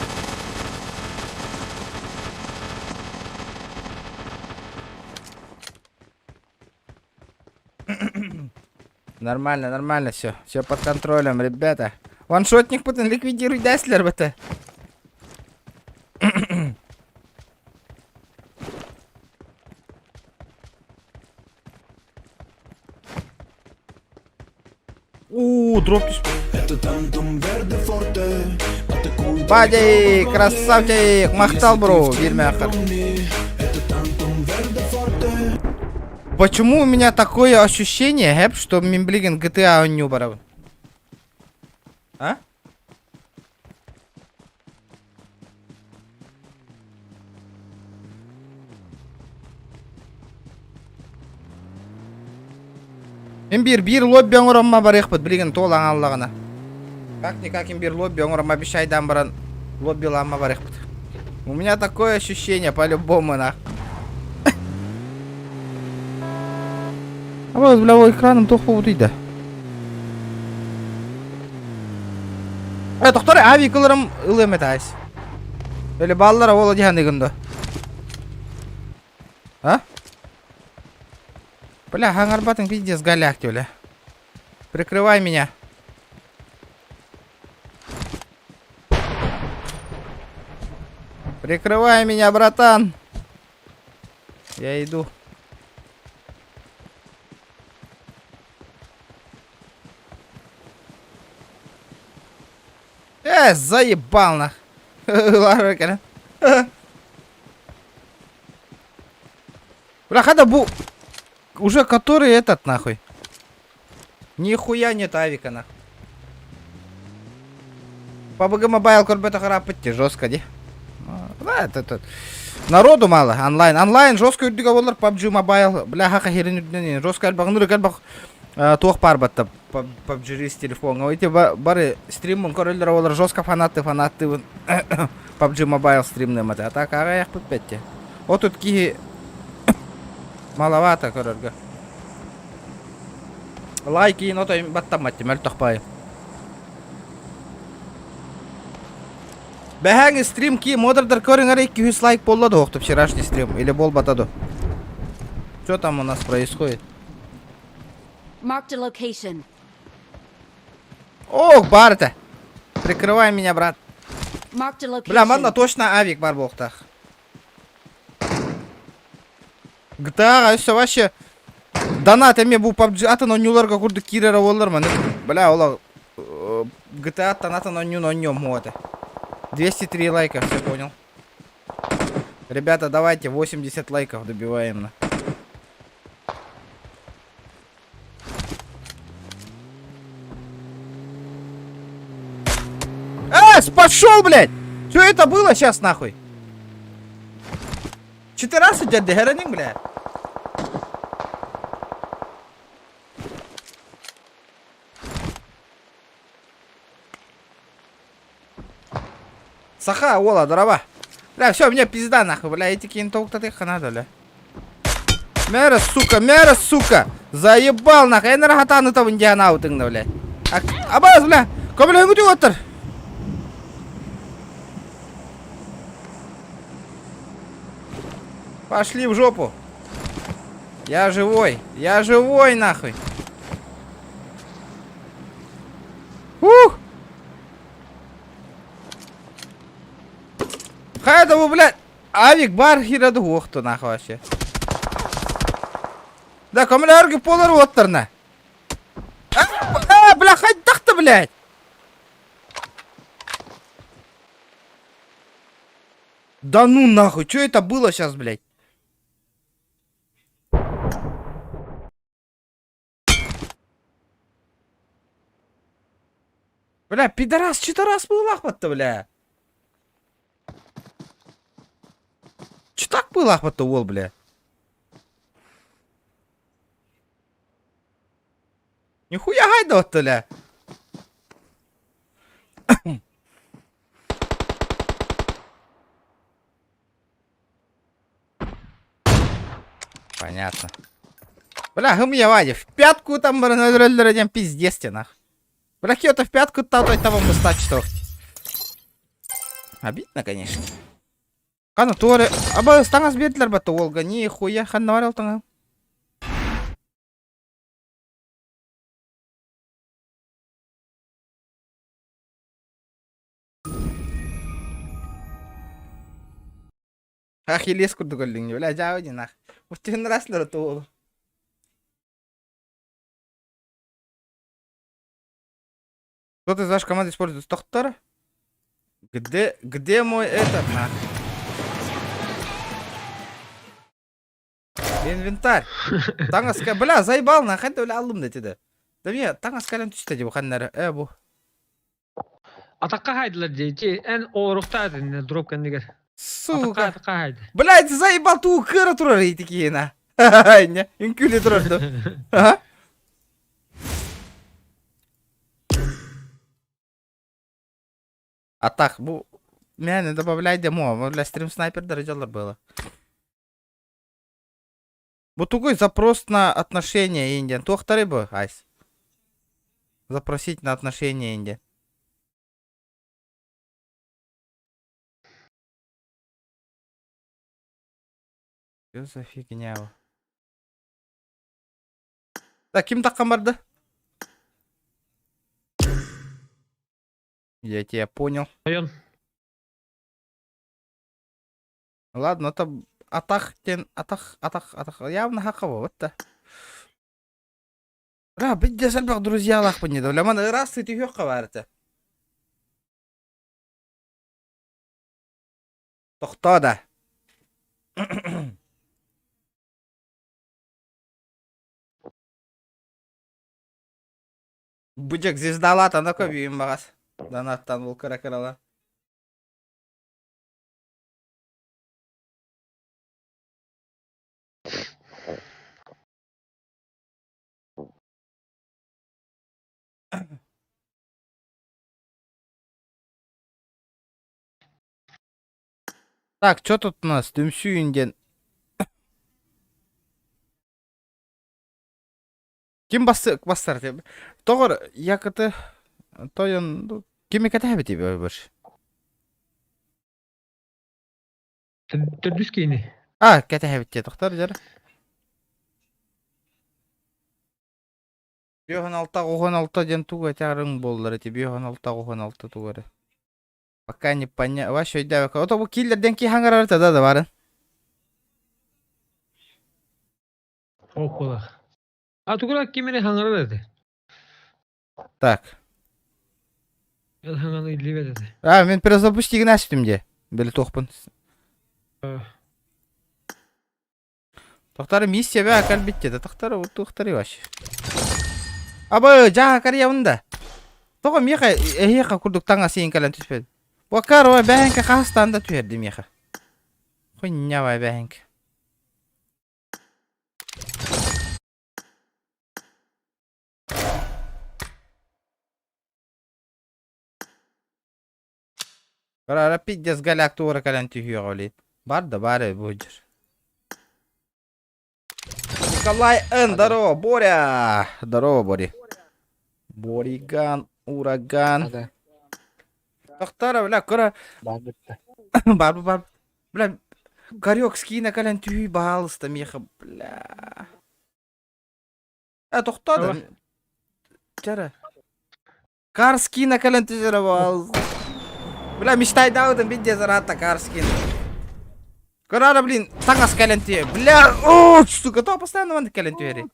Нормально, все под контролем, ребята. Ваншотник потом ликвидируй Дайслер бата. Дропишь. Бади, красавчик, махтал, бро, бирмяхар. Почему у меня такое ощущение, хэп, что Мимблиген GTA не убрал? А? Bir lobby оңырама бар екпіт, білген толаң аллағына. Как-никак бір лобби оңырама 5 айдан баран лобби лама бар екпіт. У меня такое ощущение, по-любому, нах. А вот, бля, экраном тоқ болып дейді. Тоқтары, авикаларым ылым әті айс. Или баллара олы диян дегінді. А? Бля, хангарбатын пиздец голяк, бля. Прикрывай меня. Прикрывай меня, братан. Я иду. Заебал нах. Бля, хада бу... Уже который этот нахуй. Нихуя нет авика нахуй. PUBG Mobile корбета харапетти жестко, де. Да, это. Народу мало, онлайн. Онлайн жестко үрдігі олар PUBG Mobile. Бля, хақа херін үрдінен. Жестко әлбақ, нұры кәлбақ. Туық бар батта PUBG с телефона. Өйте бары стриммын көрілдер олар жестко фанатты. PUBG Mobile стримны маты. А так аға яқ бұтпетте. О тут ки... Маловато көріргі. Лайки, но то баттам матти, мәл тоқпай. Бәһәң стрим ки модердер көріңер 200 лайк болады оқты вчерашний стрим. Или бол батаду. Что там у нас происходит? Marked a location. Ох, бар-то. Прикрывай меня, брат. Marked a location. Бля, манда точно авик бар болтах. GTA все вообще. Донат эме бу PUBG атын онюларга курды кирера олар ма. Бля, ола GTA аттан онюм моты. 203 лайка, все понял. Ребята, давайте 80 лайков добиваем на. Пошел, блядь! Что это было сейчас, нахуй? 4 раза дядя Героним, блядь. Саха, ола, дрова. Бля, все, мне пизда, нахуй, бля, эти кинтоу-то ты надо, бля. Мера, сука. Заебал, нахуй. Я на рахатану там индианау тыңда, бля. Абаз, бля. Кобля, ему отыр. Пошли в жопу. Я живой, нахуй. Ух! Хайда вы, блядь, авик бар хираду охту, нахуй, вообще. Да, коммунарги полар оттерна. Бля, хать так-то, блядь. Да ну нахуй, что это было сейчас, блядь? Бля, пидорас, что-то раз был лахмат-то, бля. Че так был лахмат-то, вол, бля? Нихуя гайда вот-то, бля. Понятно. Бля, я Вадя, в пятку там пиздец тебе, нах. Бля, то в пятку того мы стать что. Обидно, конечно. Кана торе. Аба стаңас берділер бәтті олға. Нихуя ханна варел таңа. Ахиллес курды көлдің, бля, жау дейін ақ. Өттен раслары тоғылы. Кто-то из вашей команды использует стохтора? Где мой этот, нах? Инвентарь. Таңаска, бля, заебал, нах, это, бля, алым да тебе. Да мне, таңаскален түсті деп, қаннары, бұ. Атаққа хайдылар дейті, ән оғырықта әдін, дроп кәндігер. Сука. Атаққа хайды. Блядь, заебал, ту кыры тұрар ей такие, на. Не, инкюли тұрар, да. А так, бу, меня добавляй демо, бля, стрим снайпер дорожалар было. Вот такой запрос на отношения Индия. То второй бы, айс. Запросить на отношения Индия. Что за фигня? Так, кем так камарда? Я тебя понял. Район. Ладно, это атах. Явно хақы вот да. Бидде сәлбақ друзья лақ бұнне да. Ламан ырас ты түйек қабарыты. Тоқта да. Бұжек звездалат, ана көбейін бағас. Донаттан бұл кіра-кірала. Так, что тут у нас? Дүмсүйінден. Ким бастар деп? Тоғыр, якыты тойын кеме кәтәбі деп бір. Түрдүс кейіні. Кәтәбі деп тоқтар жары. Бүйоған алта ден туға тәрің болдыр еті. Бүйоған алта туғары. Пока не понятно. Вашу идею. Ото бұл киллерден ки хаңар арыта да барын. Оқылақ. Атуғырақ кемені хаңырар еді. Так. Ел хаңаны идлеп еді. Мен перезапустигін әсіптім де. Білі тоқпын. Тоқтары миссия бә әкәл біттеді. Тоқтары ұттықтары башы. Абы, жаңа қария ұнда. Тоғы меха әйеқа күрдік таңа сейін кәлін түспеді. Бакар ой бәһенке хастанда түерді меха. Хуйня вай бәһенке. Qarara piddes gaляк тура кәлін түйе ғолейд. Барды бары бұжыр. Николай Н. Здорово, Боря. Здорово, Бори. Бориган, ураган. Тоқтары, бля, көра... Бар. Бля, Гарек скина кәлін түйі бағалысты меха, бля. Тоқтады. Жара. Кар скина кәлін түйі бағалысты. Бля, мечтай даудым, бидде зарата кар скина. Көрара, блин, таңас кәлін түйі. Бля, сука, то постоянно ванды кәлін түйері.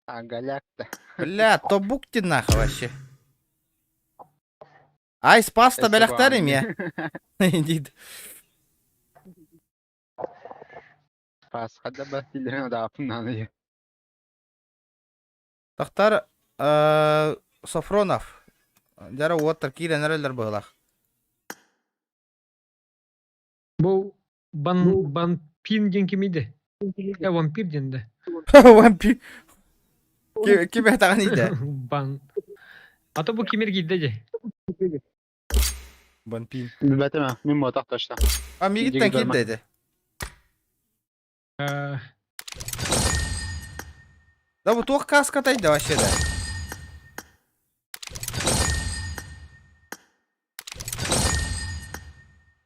Галяк-то. Бля, то букти нахуй вообще. Ай, спас-то бәләқтарым я. Индид. Спас, хада бастилерін дапынан үй. Тоқтар Софронов. Жара уоттар кейлен әрелер бұғылақ. Бұл вампир ден кемейді. Вампир денді. Вампир. Кем әтаған еді? Ата бұл кемер кейді же. Вампир. Білбәтіме, мен мотақ ташта. Мегіттен келді еді. Да бұл тоқ каскатайды вообще да.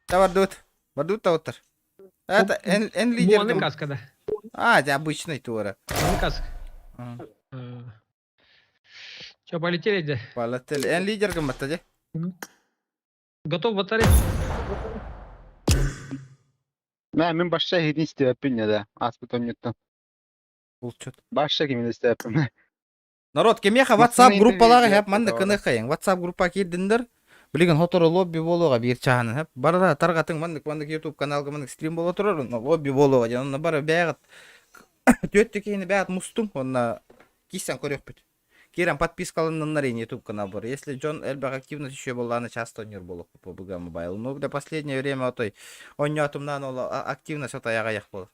Да бардут та отыр. Это эн лидер. Бұл аны каскада. Это обычный тура. Аны каск. Че, полетели де? Полетели. Эн лидер гымбатта де? Готов батаре? Мен башша хедin isteyapim ya da. Аспытон ньюттон. Бұл чөт. Башша кемен isteyapim. Народ, кемеха WhatsApp группалағы хәп манды кынықайын. WhatsApp группа келдіндір. Білген хоторы лобби болуға бір чағаны хәп. Барда тарғатын мандық YouTube каналға мандық стрим болу тұрар. Лобби болуға. Онна бары бәғыт. Төтті кейіні бәғыт мұстың. Онна кейсен көрек бүт. Керем подпискалының нарин YouTube канал бар. Если Джон Эльбек активность еще была, она часто не было по PUBG Mobile. Но для последнее время отой он не атомнан активность от аяғаяқ болды.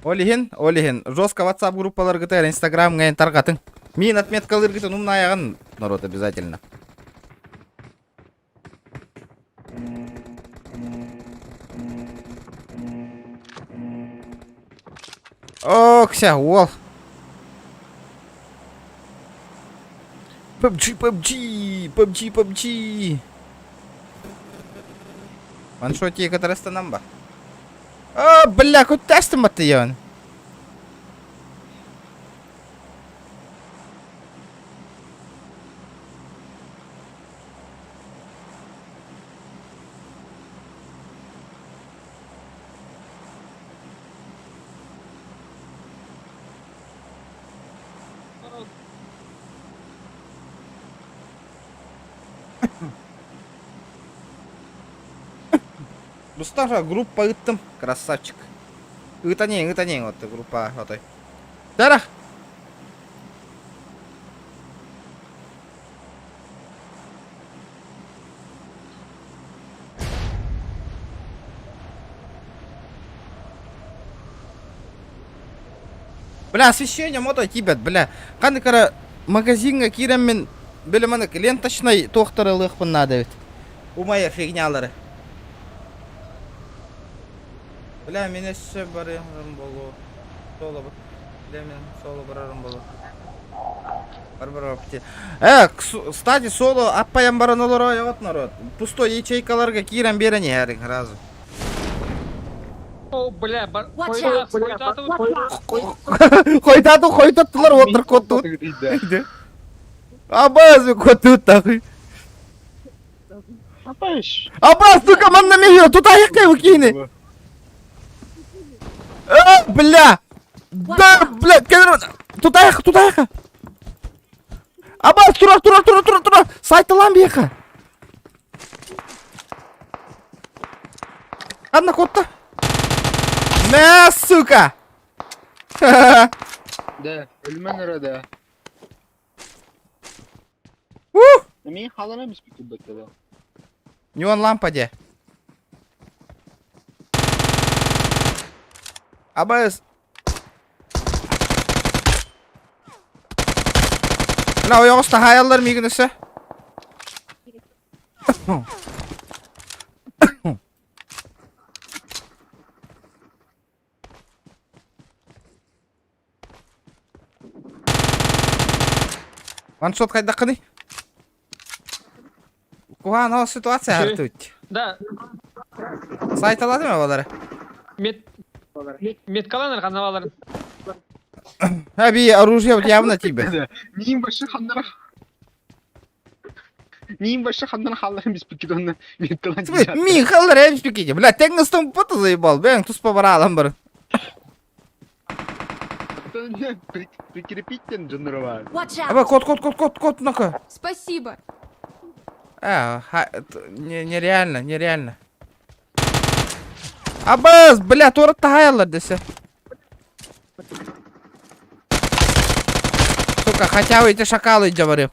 Олихин. Жестко WhatsApp группалар гитар, Instagram гайын тарқатын. Мен отметкалар гитар, умна аяғын, народ, обязательно. О, кся, ол. PUBG. Ваншотик это Растанамба. О, бля, хоть тестом отъён. Русташа группа ыттым, красавчик. Ытанең, вот группа отой. Дарах. Бля, освещение мото тибет, бля. Каны кара магазинга кирем мен белеманы ленточной тохтарылык надо ведь. У моей фигнялары. Бля, мен еще барым болу. Соло бар. Бля, мен соло барарым болу. Бар апте. Кстати, соло аппаям бараналар вот народ. Пустой ячейкаларга кирем берени ярин разу. О, бля, Watch out. Хойтатулар отыр кот тут. Абаз кот тут такой. Апаш. Абаз, ты команда мега, тут аяққа выкини. Бля! Да, бля, тут аяққа. Абаз, тура. Сайтылам бияқа. Одна котта. Мә, сука! Да, ölmen arada. Мен халана емес пе күлбекті? Не он лампа де. Абаз. Бля, ояғы ұста хаялар мегінісі. Ваншот қайда қыны? Куған ол ситуация артуть. Да, Сайт алады ма балары? меткаланар канаваларын. Әби, оружие вот явно тебе. Нейін башы хандара халларын біз бүкет оны меткалан Мен қалар әбіс бекеде. Бля, тегністің бұты заебал. Бәң тұспа бара алам бір. Прикрепиттен жындыры бар. Watch out. Аба, кот, ну-ка. Спасибо. Нереально. Абаз, бля, торытта хаялар десе. Сука, хотя бы эти шакалы говорю.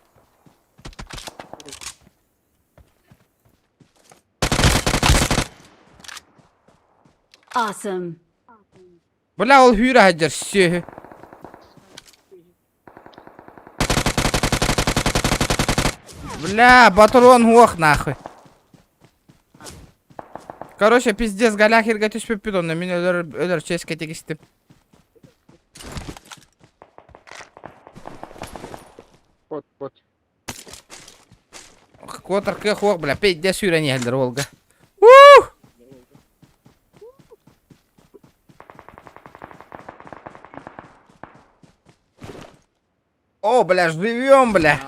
Awesome. Бля, ол хүйрі хаджар, все. Бля, батурон ох нахуй. Короче, пиздец, галяхерга түспеп пидон, мен өлөр ческе тегістіп. Кот. Котыр кых ох, бля, пейде сүйрен елдер олга. О, бля, живем, бля.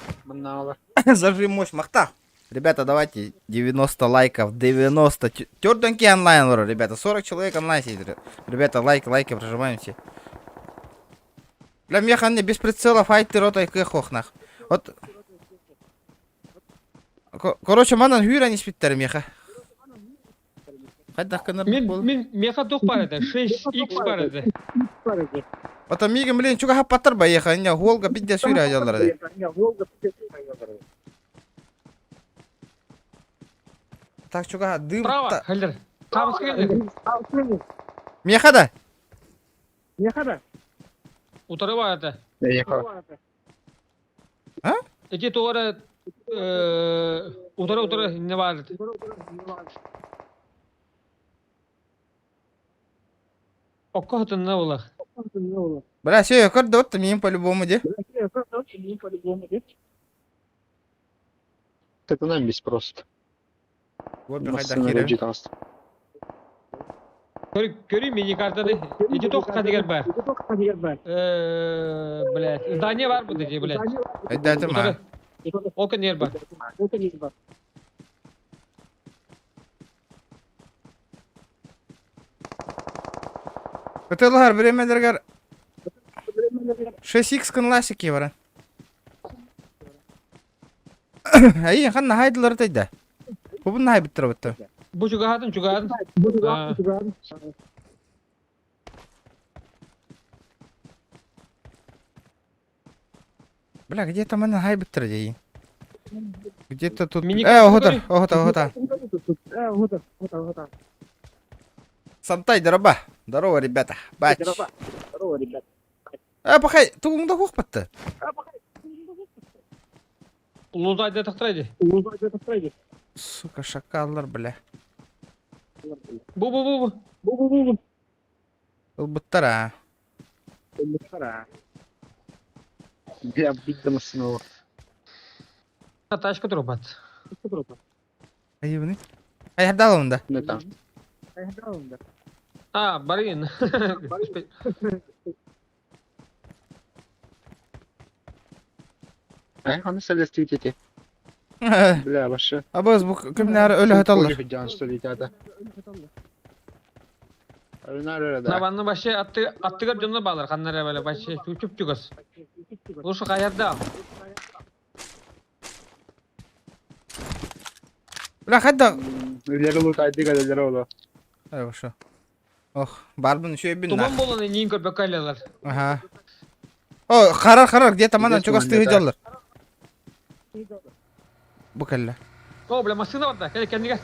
Зажим мощь махта. Ребята, давайте 90 лайков, 90. Тёрденький онлайн, ребята, 40 человек онлайн сидит. Ребята, лайки, прожимаем все. Бля, меха не без прицела файтер ротай кых нах. Вот. Короче, манан хюра не спиттер меха. Хайда канар бол. Мен меха тоқ бар еді, 6x бар еді. Потом мигем, блин, чуга хаппатар баеха, не голга пиздец хюра жалар. Так, чуга дым. Право, хәлдер. Табыс келді. Меха да? Утары бар еді. А? Эти тоғары утары не бар еді. Оққа хытынна болақ. Бля, все, я көрді отты мен по-любому де. Это нам без просто. Лобби қайда Массаны хері. рөджет аңыз. Көрейін мен екі артады. Иди тоққа дегер бар. Блядь, здание бар бұды де, блядь. Қайда атырма. Ол көн ер бар. Бұтылғар біремедергер 6x кынласики барын. Әйін қан нахайдылар тайда. Бұбын нахай біттір бұтты. Бұ жүгадын. Бля, где-то мы нахай біттір дейін. Где-то тут... Мини- Охота. Сантай, дороба. Здорово, ребята. Бач. Пахай, туғыңда қоқ бітті. Лузайды тақтырайды. Сука, шакаллар, бля. Бұ. Бұл бұттар, а. Я биддім снова. Ташка тұрып бат. Ай, бұны. Ай, хардалы мұнда. Не там. Барин. Қаны сәлестік ете. А Бля, башы. біз бұл кімнәрі өлі хаталар. Жан что летят. Ölünler öyle. Nabanın başı attıgar canına bağlar kanlara böyle başı çuçup çukas. Ulusu kayarda. Бля, қайда. Ölüleri lutaydı gazeleri oldu. Ай, башы. Ох, бар бұны шөй бін Tuman bolаны нең көрпек кайлалар. Ага. О, қарар, где-то манан чугасты видеолар. Бұл кәлі. О, бля, машина бар да. Кәлі кәндіге.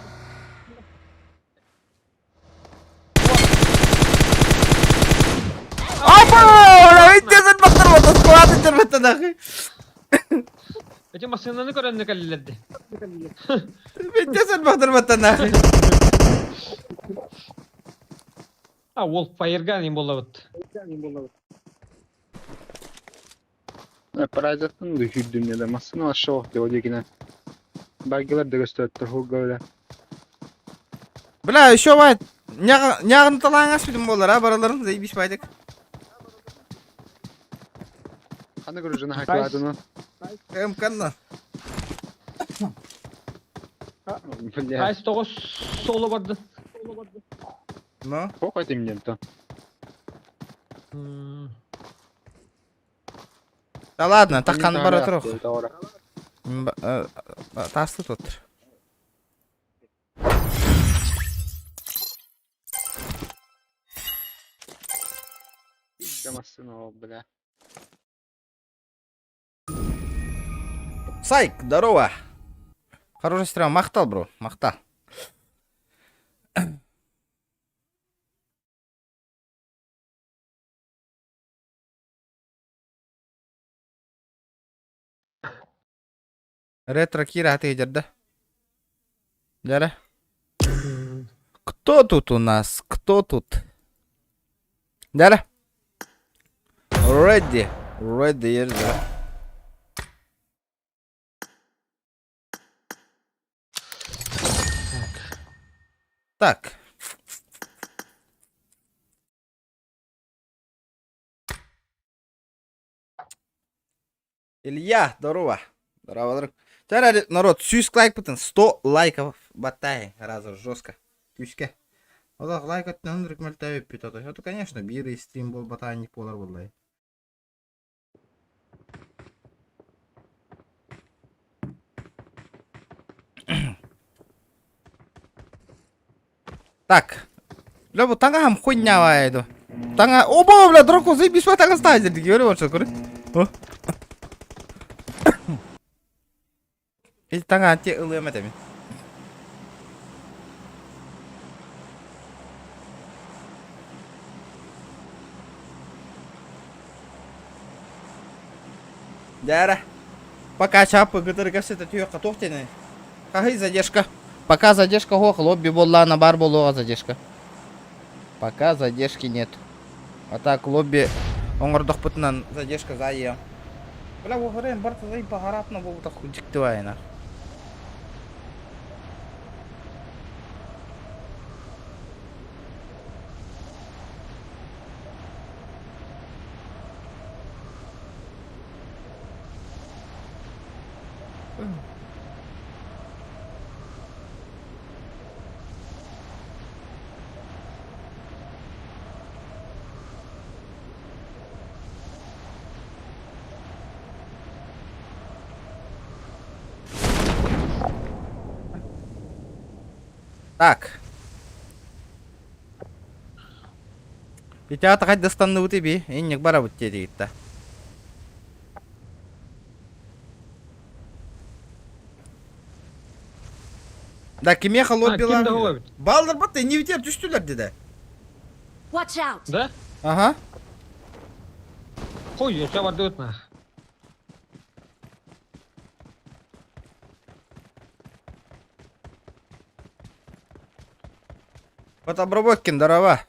Апа! Өйтесін бақтыр болды, скуаты жүрбеттен ақы. Өте машинаны көрінді кәлілерді. Өйтесін бақтыр болды ақы. Ол фаерға нең болы бұд. Паразитın da hürdüm ya da masını aşağı oldu o dikine. Belgeler de gösterdi o böyle. Бля, еще бай. Няғын талаң ашпидім болар, а, бараларым, заебись байдық. Hani görücünü hakladığını. Кәнна. Бля. Қайсы тоғыз солы барды. Ну? Сколько это мне то? Да ладно, таққан бара тұрық. Doğru. Тасты тұттыр. Demezsin o bля. Сайк, здорово. Хороший стрел, мақтал, бро, мақтал. Ретро Кира, ты идешь, да? Кто тут у нас? Кто тут? Дара? Ready, да. Так. Илья, здорово. Здорово, друг. Теперь, народ, 100 лайк бутын, 100 лайков батай, раза жестко. Күшке. Ода лайк аттан рекмелтәй өппет ата. Это, конечно, биры стрим бол батай не полар болай. Так. Бля, bu таңа хам хуйня вайды. Таңа, оба, бля, дроку заебись ба таңа ставить, деди, görüyor musun көрі? О. Таңа анте ылыйым әтемен. Дара. Пока чапы гыдырга сеті түйеққа тоқтені. Қағай задержка. Пока задержка хоқ, лобби боллана бар болуға задержка. Пока задержки нет. А так, лобби оңырдық бұтынан задержка зайы. Бля, оғырайын, барты зай бағаратына бұл бұта құдикті вайына. Так. Петя қайда станды өте бе? Еннек бара бұтте дегітті. Да, кеме лоббилар. кімді олай бит? Балдар бітті, не бітер түстілер деді. Watch out! Да? Ага. Қой, я барды өтма. Вот обработкин, здорово.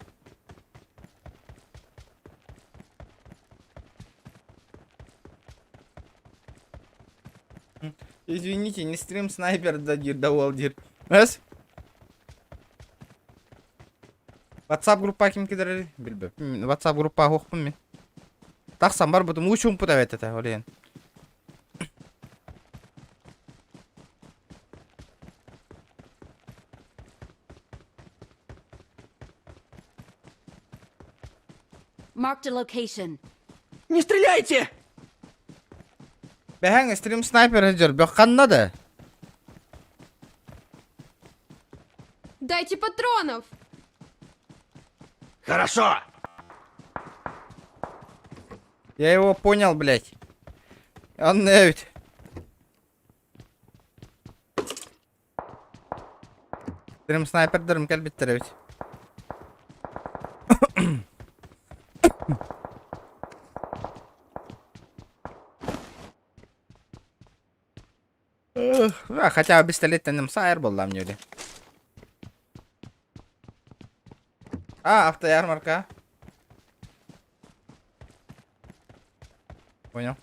Извините, не стрим снайпер дадир, давалдир. Эс? WhatsApp группа ким кидер билбеп. WhatsApp группа оқпын мен. Тақсам бар бұтым, учуң пұта бәтті, олейін. Marked a location. Не стреляйте! Бәһәң стрим снайпер жүр, бәқ қаннады. Дайте патронов! Хорошо! Я его понял, блядь. Он навіть. Стрим снайпер дырым кәлбеттер өт. Хотя бы пистолеттен сайыр болдам неле. Автоярмарка. Понял.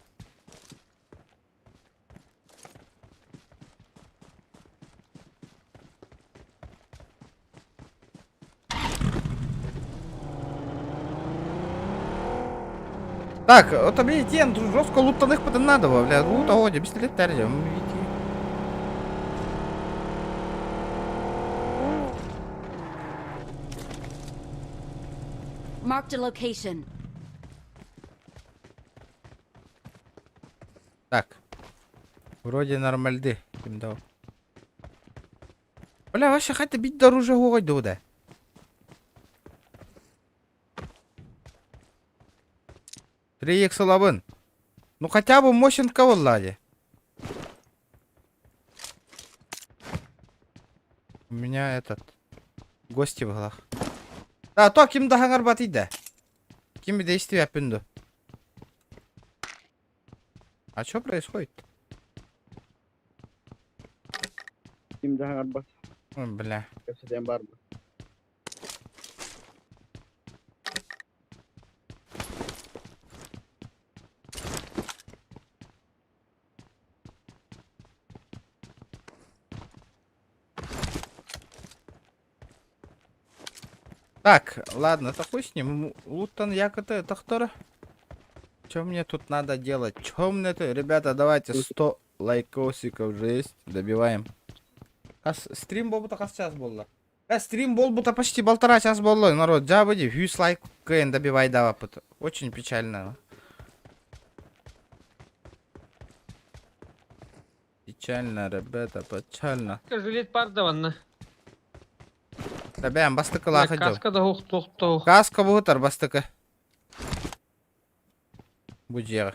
Так, от обійти, жорстко лутаних потім надо, бля, лута годі, пістолет тердя, Marked a location. Так. Вроде нормальды. Ким дал. Бля, вообще хотя бить дороже гой да. Три икс лабын. Ну хотя бы мощенка влади. У меня этот гости в глах. А то ким да хангар батида. Ким действия пинду. А что происходит? Kim daha araba Ой, бля. köşeden var mı? Так, ладно, это хуй с ним. Лутан якоты, это кто? Что мне тут надо делать? Что мне тут? Ребята, давайте 100 лайкосиков же есть. Добиваем. Стрим был бы час было. Стрим был бы почти 1,5 часа было. Народ, джабади, 100 лайк КН добивай, давай. Очень печально. Печально, ребята, печально. Жилет бар да ванна. Ребят, бастыка лаха жол. Каска да хоқтоқты. Каска бұғытар бастыка. Будь жері.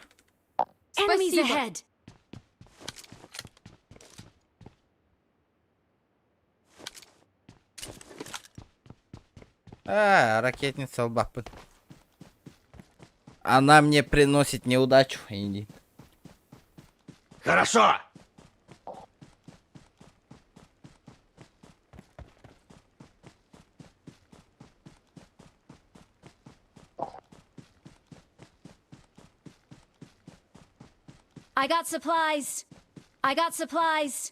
Enemies Спасибо. ahead. Ракетница лбапы. Она мне приносит неудачу. Иди. Хорошо! I got supplies. I got supplies.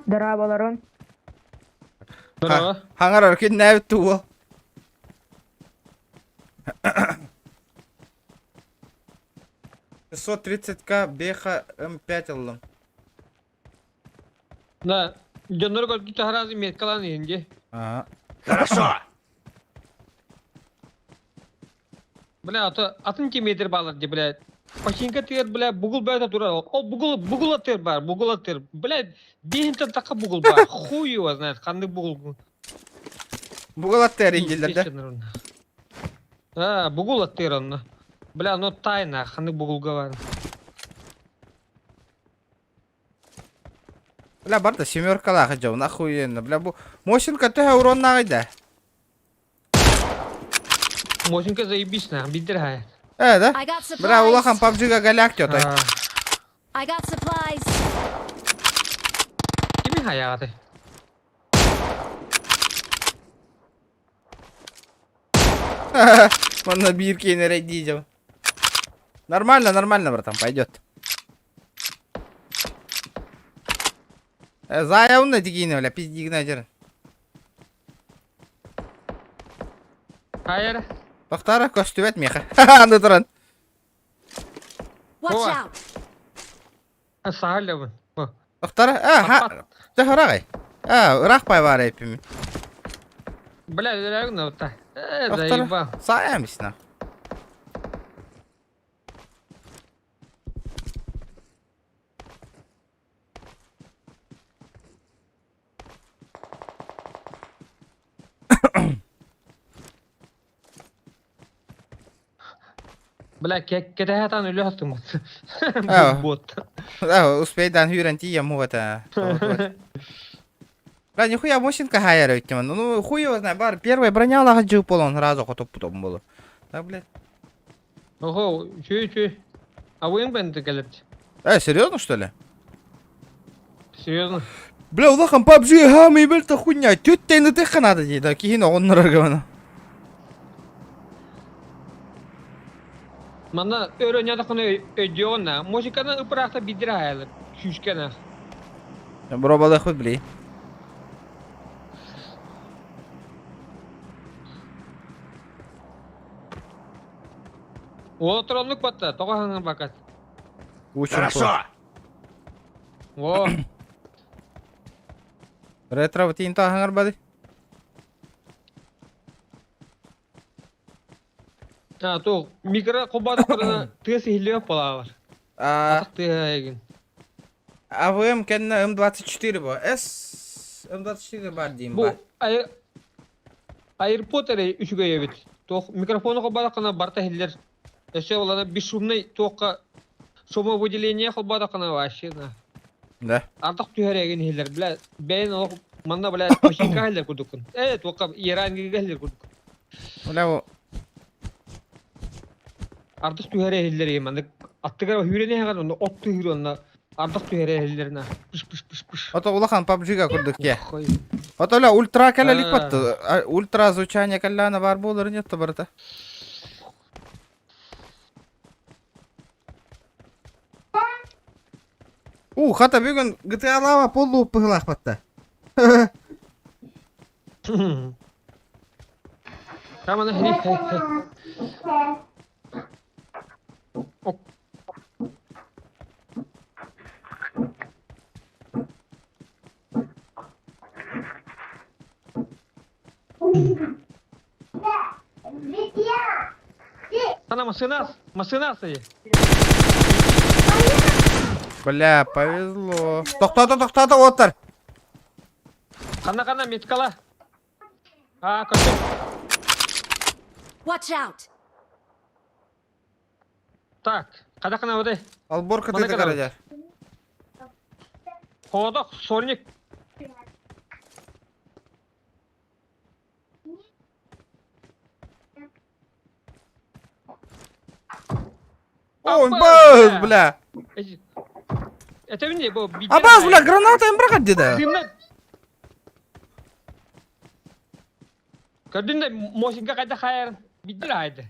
Дырабаларын. Bravo. Hangar hareket ne tuğu? к Беха М5 aldım. Да. Жаннар гол тахраз меткалан инде. Ага. Хорошо. Бля, атын метр балар ди, бля. Пачинка тер, бля, бугул байда тура. О, бугул тер бар, бугул тер. Бля, бейнтен така бугул бар. Хуй его знает, кандай бугул. Бугул attı İngilizler'de. А, бугул тер он. Бля, ну тайна, кандай бугул говорит. Бля, бар да семеркалах жау, охуенно. Бля, bu Мощенко төхе уронна қайда. Мощенко заебись на, бидер Да? I got Бля, supplies. улахан PUBG'ga галак тётай. I got supplies. Kimi hayatı? Можно бирки нарядить. Нормально, нормально, братан, пойдет. Заявно дигейне, бля, пиздик надер. Hayır. Тоқтары көстүбет меха. Аны тұрын. Watch Ова. out. Sahil bu. Тоқтары, төхірағай. Ұрақ бай бар әпімі. Бля, реально вот так. Тоқтары, Заебал. саямысына. Бля, кетахатан ölü attım. Ава. Бот. Успейдан хюрен тием это. Бля, нихуя Мощенко хайер өттім. Ну, хуй его знаю, бар. Первая броня лаға жив болон, разу қотып бұтым болу. Так, блядь. Ого, чё. А вы им бенды келет? Серьезно, что ли? Серьезно? Бля, улахан PUBG хамы бельта хуйня. Тюттейні тихо надо дейді. Кейін оғыннар ғана. Мана öğrenci konu ödüyor na. Muşikana ıpırakta bidir hayalı. Şüşkena. Бробалы хуй, блей. O tronluk batta. Toğa hangi bakat. Учим. Хорошо. O. Ретро тиін тағыңар бады. Ha, to mikro kubada kurana tığ sihirliyor palavar. Atak tığ haygın. АВМ kendine M24 bu. M24 var diyeyim Bu bak. Airpot'ere üçüge yevit. Toq mikrofonu kubada kana barta hiller. Eşe olana bir şumnay toqqa Сома выделение хоббада кана вообще на. Да. Артык түйәрәген хиллер белә. Бәйн ул манда белә пашинка хиллер кудукын. Тоққа Иранга хиллер кудук. Бля, Артык түйәрә хиллер манда аттыгар хүрәне хаган от түйрәнна. Артык түйәрә хиллерна. Пиш. ото улахан PUBG-га курдук ке. Хой. Ото бля ультра калалик батты. Ультра звучание каллана бар болыр нет барта. Хата бүгін GTA лава полу пыгылақ батты. Tamam hey. Ok. Ana машина стоит. Бля, повезло. Тоқтады, отыр. Қана меткала. Көшіп. Watch out. Так, қана өдай. Алборка Мана деді кадar? қарадар. Ходок, сорник. Ой, баз, бля. Это мне был. Абаз, бля, граната им бракат деді. Көрдің де Мошинка қайда қайыр бидір айды.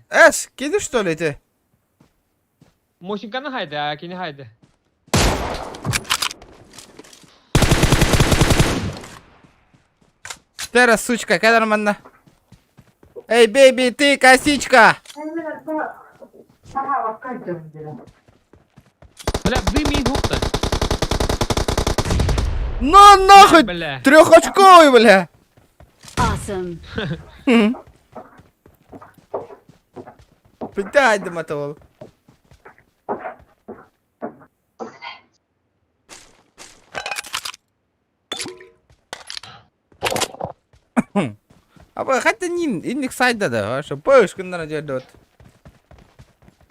Кеді что ли ти? Мошинканы хайды, акини хайды. Тера, сучка, кадар манна. Эй, бейби, ты, косичка! Бля, дыми хукта. Ну нахуй! Бля. Трехочковый, бля! Awesome. Блядь, домотовал. Абы, хотя нин, инник сайда да, аша, пыш, кыннара жердет.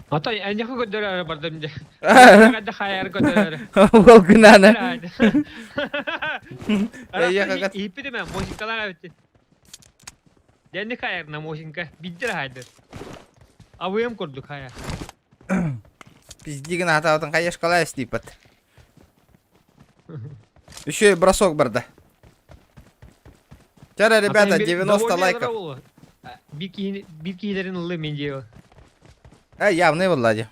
Ата, әнеқі көдері бардым де. Әнеқі хайар көдері. Ол күнәні. Арақта ипі де мен, мошинкалар әбітті. Дәнді хайарына мошинка, биддер хайды. Авыем көрдік хайар. Пиздигін атаудың қайеш қалай істейпіт. Еще и бросок барда. Чара, ребята, 90 лайков. Бикилерин ұлы мен деу. Явный Влади.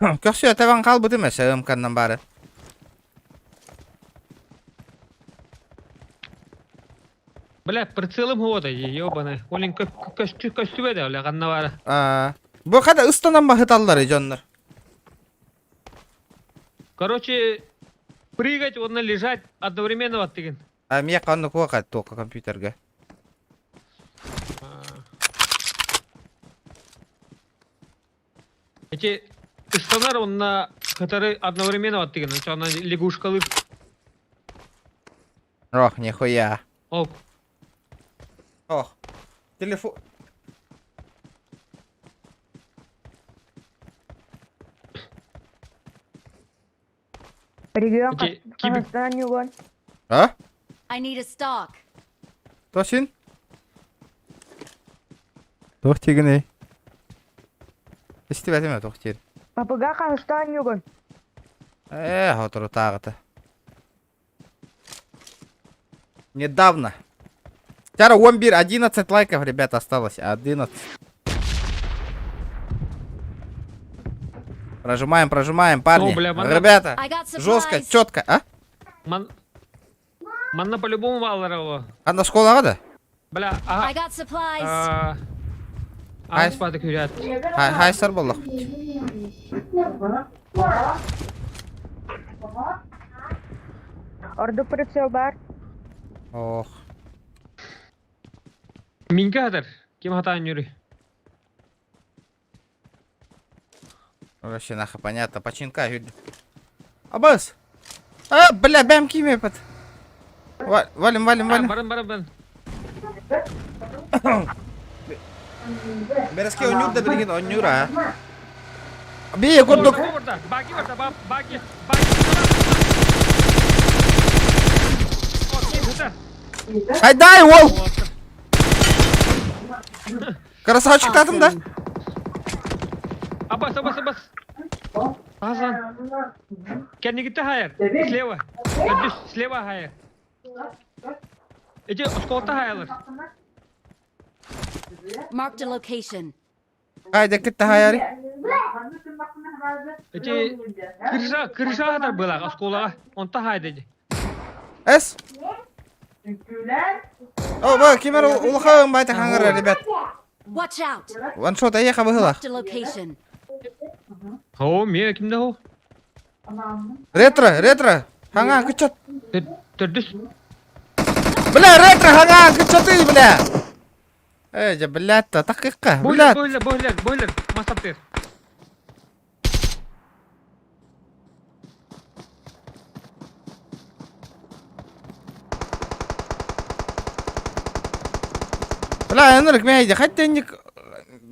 Көксі өтеван қалбыт емес, ұмканнан бары. Бля, прицелым хода, ебаны. Олин көстүбе де, оля, қанна бары. Бұл қада ұстанан ба хыталлары, жонлар. Короче, прыгать, он лежать одновременно вот тыгин. Мия қанны қуақат тоқа компьютерге. Эти станар, он на которые одновременно вот тыгин. Она лягушкалы. Ох, нихуя. Ок. Ох, телефон. Эти кибик. А? I need a stock. Тосын? Тоқ тегін ей. Істеп әтеме тоқ тегін. Папыға қаныстан югын. Отыру тағыты. Недавно. Тяра 11 лайков, ребята, осталось. 11. Прожимаем, парни. О, бля, Ребята, I got supplies. жестко, четко. А? Манна по-любому валларова. Анда школаға да? Бля, I got supplies. Ай, спады көрят. Хайсар болдық. Орды прицел бар. Ох. Минге хатар. Кем хатан юрі? Вообще нахуй понятно. Починка. Абас. Бля, бәм киме пат. Валим. Барын. Береске онюр да білген онюр, а? Бие, көрдік. Баги барда, баги. Хайдай, ол! Красавчик татым да? Абас. Азан. Кәнне кетті хайыр. Слева. Өдіс, слева хайыр. Эти осколта хайылыр. Marked a location. Хайда кетті хайари. Эти крыша хатар была осколаға. Онта хайды. Эс? Ба, кемер улықауын байта қаңғыры, ребят. Watch out. Ваншот аяқа бұғыла. Marked a location. О, ме кімді о? Ретро. Хаңа күтчат. Түрдіс. Бля, ретро, хаңа күтчаты, бля. Жа, блядь, тақиққа, блядь. Бойлер. Масаптер. Бля, энерик мейді, хоть энник...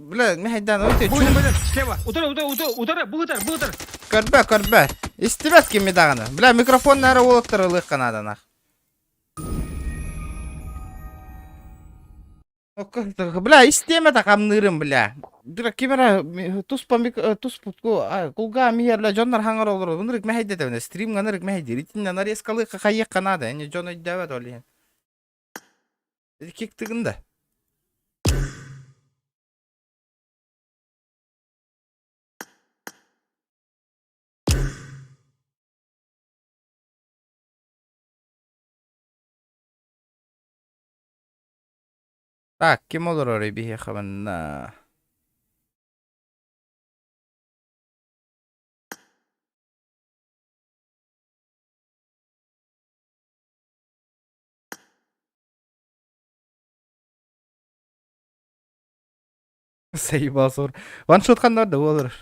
Бля, мейддан өте чүн. Бойлер, слева. Удара, бұғытар. Көрбе. Истебет кем медағаны. Бля, микрофон нәрі олықтыр ұлық қанады, нақ. Бля, истеме тақам нырым, бля. Дыра кемера кулга мейер, бля, жоннар хаңар олыр. Үнірік мейді дәуіне, стримға нырік мейді. Ритінна нарезкалы қайық қанады, әне жон өйді дәует олейін. Кектігінде. Так, kim olur oraya bir yakınına? Сейба сор. Ваншот қандар да olur.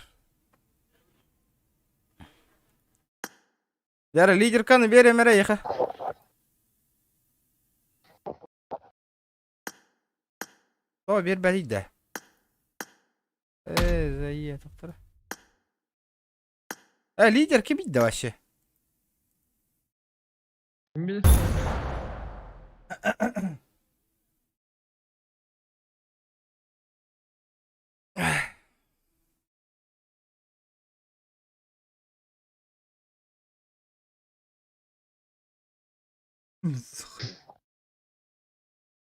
Яры лидер kanı беремере яха. О, бер бәлиді. Зайе, тоқтар. Лидер kim идді вообще? Kim bilir?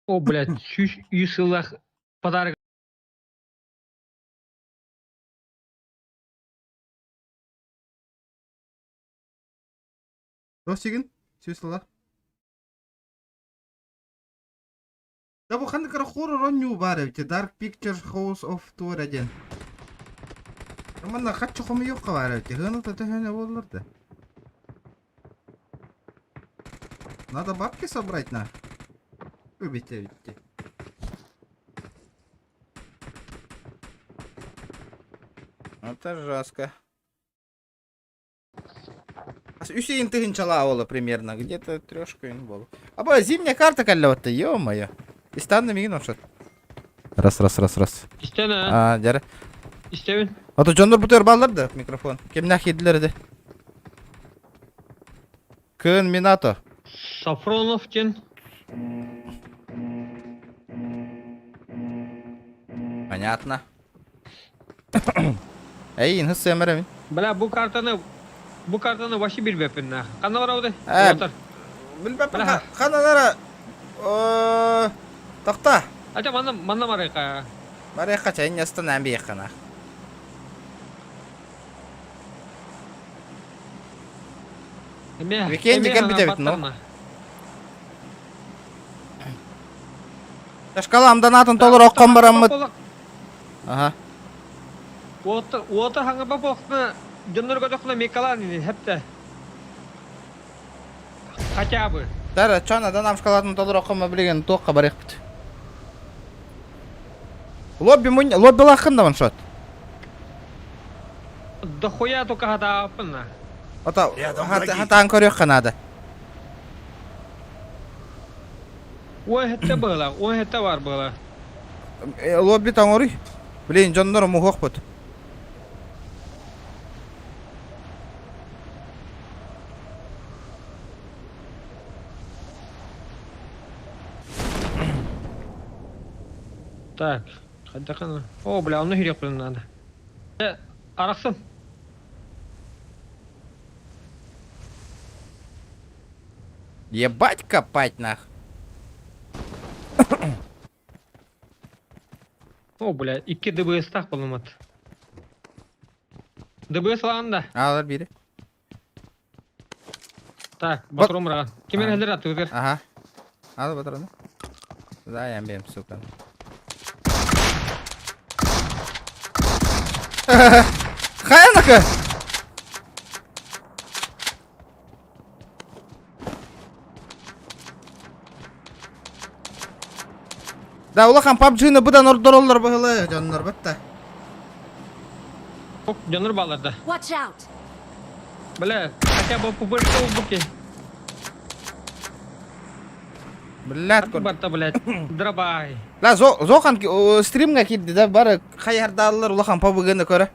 О, блядь, 100 yıllık pодарок. Росигин, сюсла. Да bu kanı kara horror oynuyor bari. Dark Pictures House of Torregen. Ama kaç çok mu yok var öyle. Hını da tehane olurdu. Надо бабки собрать на. Bitti. Это жестко. Үсейін тыгын чала олы примерно. Где-то трешка ин болу. Аба зимняя карта каллаватта, ё-моё. Истанны мигин ошот. Раз. İstene. Жары. İstevin. Ото жондор бутер балдырды микрофон. Кемнах едилерди. Кын Минато. Safronov gen. Понятно. Эй, хыз эмеремин. Бля, bu kartını başı bir bepinne. Kanı var avde. Otur. Билбеп, Бля. каналара. Токта. Ача манда марайка. Барай качайын ястан әмбе якана. Weekend gel bir de bit, no? Шкаламдан атын толыр оққан бараммыт. Ага. Otur hangi bap okna. Jönür gödökna mekalan ini hepte. Хотя бы. Дара, чанадан ам шкаладан толыр оққанма білеген тоққа барайық бит. Лобби лақында ваншот. Дохуя только хата апына. Ата, хатаан көрек қанады. Ой хетте была, ой хетте var была. Лобби таңырый. Блин, жоннор мухоқ бұд. Так, хотя кана. О, бля, он нахерек блин надо. Араксын. Ебать копать нах. О, бля, 2 ДБС так bulunmadı. ДБС alanda. Алар бири. Так, батырым раған. Кемен әлдер атты өзгер. Ага. Ал батыраны. Заям бем, сука. Хайнака. Да, улахан PUBG-ны бұдан ордороллар бұғылы, жанлар бұтта. Çok canır bağlarda. Watch out! Бля, хотя бы побольше улбуки. Блядь, кор. Барта, блядь, драбай. Ла, зохан стримға келді да, бары қайардалылар улахан PUBG-ны көрі.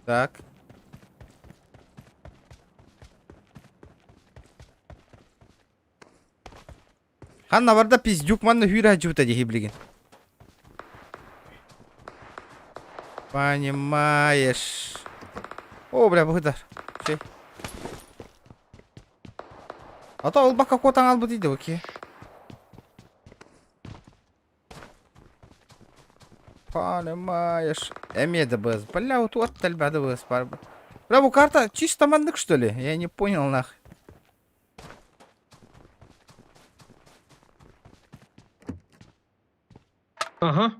Так. Ханна барда пиздюк манны хүйрі жүбіта дехи білген. Понимаешь. О, бля, бұғыдар. Şey. Ата ол баққа котан албы дейді өке. Понимаешь. Эмеді біз. Бля, вот тәлбәді біз бар. Бля, бұл карта чисто мандык, что ли? Я не понял, нахуй. Ага.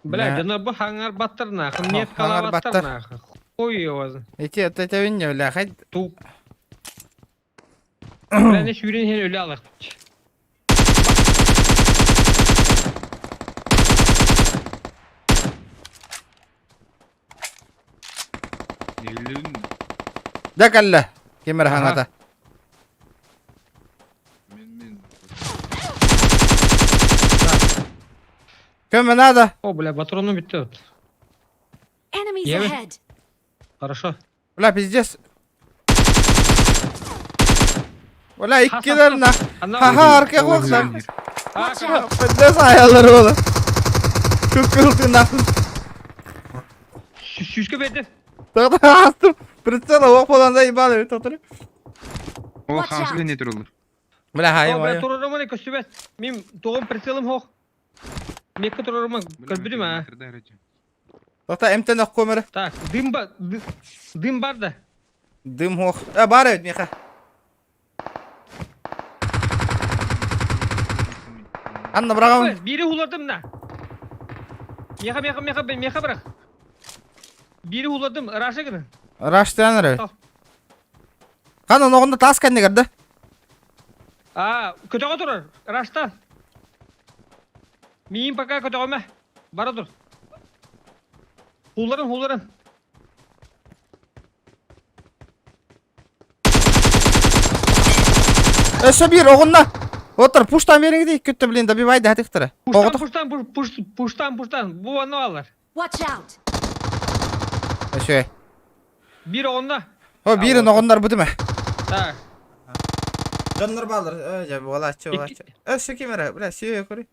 Бля, Да. жана бу хаңар баттырна, Ха, нет хаңар кала баттыр. баттырна. Хуй его. Это винне, бля, хай. Туп. Бля, не шүрен хен ölе алак. Да калла. Кемер хаңата. Кем надо? О, бля, патроны битти. Enemies Yeah. ahead. Хорошо. Бля, пиздец. Бля, иккилер на. Ха-ха, арка қоқса. Watch out. Пиздец аялар ола. Күккілді нахын. Шүшкө берди. Тағда астым. Прицела оқ боланда ебалы өт отыр. О, Watch out. хамсылы не турулur. Бля, О, хайым бля, айым. турарым не көстүбет. Мен тоғым прицелым хок. Мекке турарым көрбүдүм а. Тоқта МТ нақ көмірі. Так, дым бар да. Дым оқ. Бар өт, меха. Анна брағам. Бири хуладым да. Меха бирак. Бири хуладым, раша гына. Раштан рөт. Ал. Қаны ноғында тас кәнде кірді. Көтөгө турар, рашта. Мейін пока көтөгөмө. Бара тур. Хуларын. Шабир оғынна. Отыр, пуштан беріңі дейік күтті білін, добивайды әтіктірі. Пуштан. Бу аны алар. Watch out. Шөй. Бир оғында. О, бірін оғындар бұды ме? Так. Жаннар балыр. Өй, болачы. Өші кемері, біля, сүйе көрі.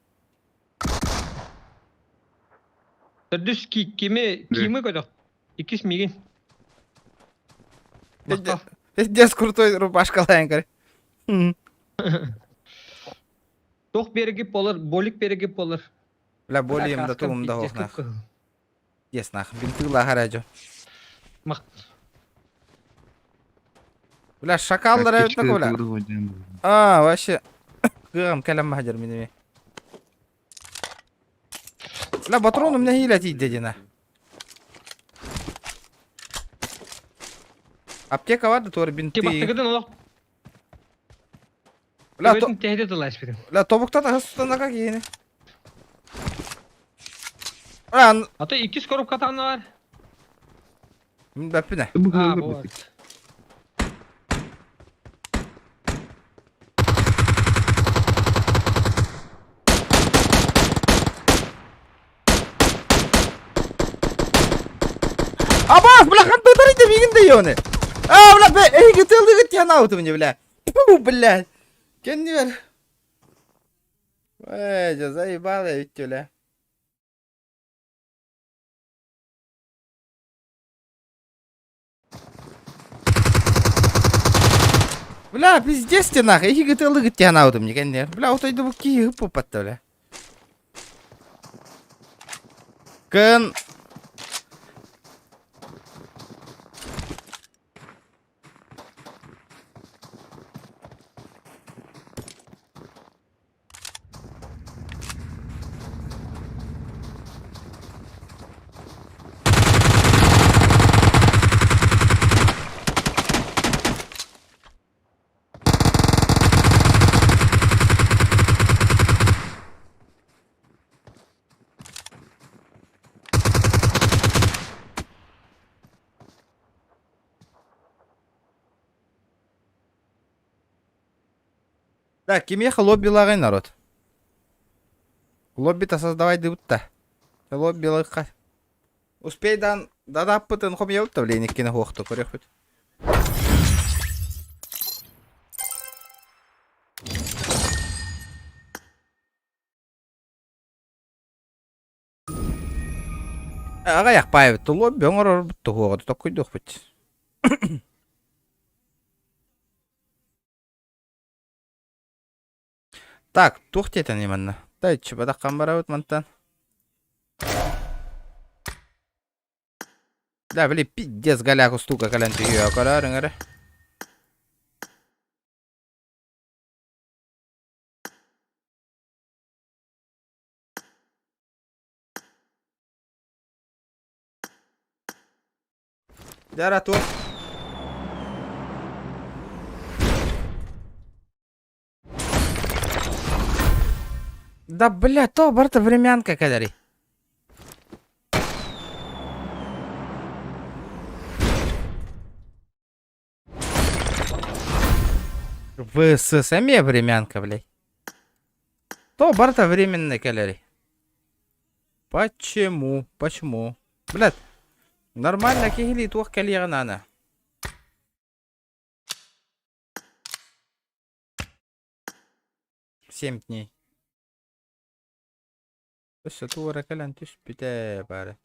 Дүс киме көтөк. 200 миген. Дес крутой рубашкалайын көрі. Тоқ берегіп болар, болик берегіп болар. Біля, болиымда туымда оғнақ. Еснақ, бинтығла қаражу. Мақ. Біля, шакалдар әуітті көбіля. Вообще. Қығам кәлем мағажар менеме. Біля, батрону мне хилә тейді дедіна. Аптека варды, торы бинты. Кебақтығыдың олақ. Біля, Өтін тәйді дылайш бедім. тобуктан ағыстандаға кейіні. Біля, Ата 200 көріп қатаны бар. бәппіне. Бұл бар. Абас, бля, қандай тарайды мегінде еуіне. Бля, әйгі тылды күтті яна ауты мне, бля. Пу, бля. Кенді бер. Жа, заебалы өтті, бля. Бля, пиздец те нахуй, әйгі тылды күтті яна ауты мне, кенді. Бля, отайды бұл кейі ғып опатты, бля. Кын. Так, кемеха лобби лагай, народ. Лобби-то создавай дыбытта. Лобби лагай. Успей дадап бытын хом еутта, блин, еккені хоқты көрек бүт. Аға яқпай бітті, лобби оңыр ор бітті хоғады, так көйдіқ бүт. Так, тухтетен именно. Дайте, бадаққан бара өт мантан. Да, бли, пиздец, галяку стука калянты ее окарарын, әрі. Жара тур. Да, бля, то барта времянка кадари. В ССМе времянка, блядь. То барта временная калорий. Почему? Почему? Блядь. Нормально кигли тух калиранана. Семь дней. Все, тура калян тюс пите бары.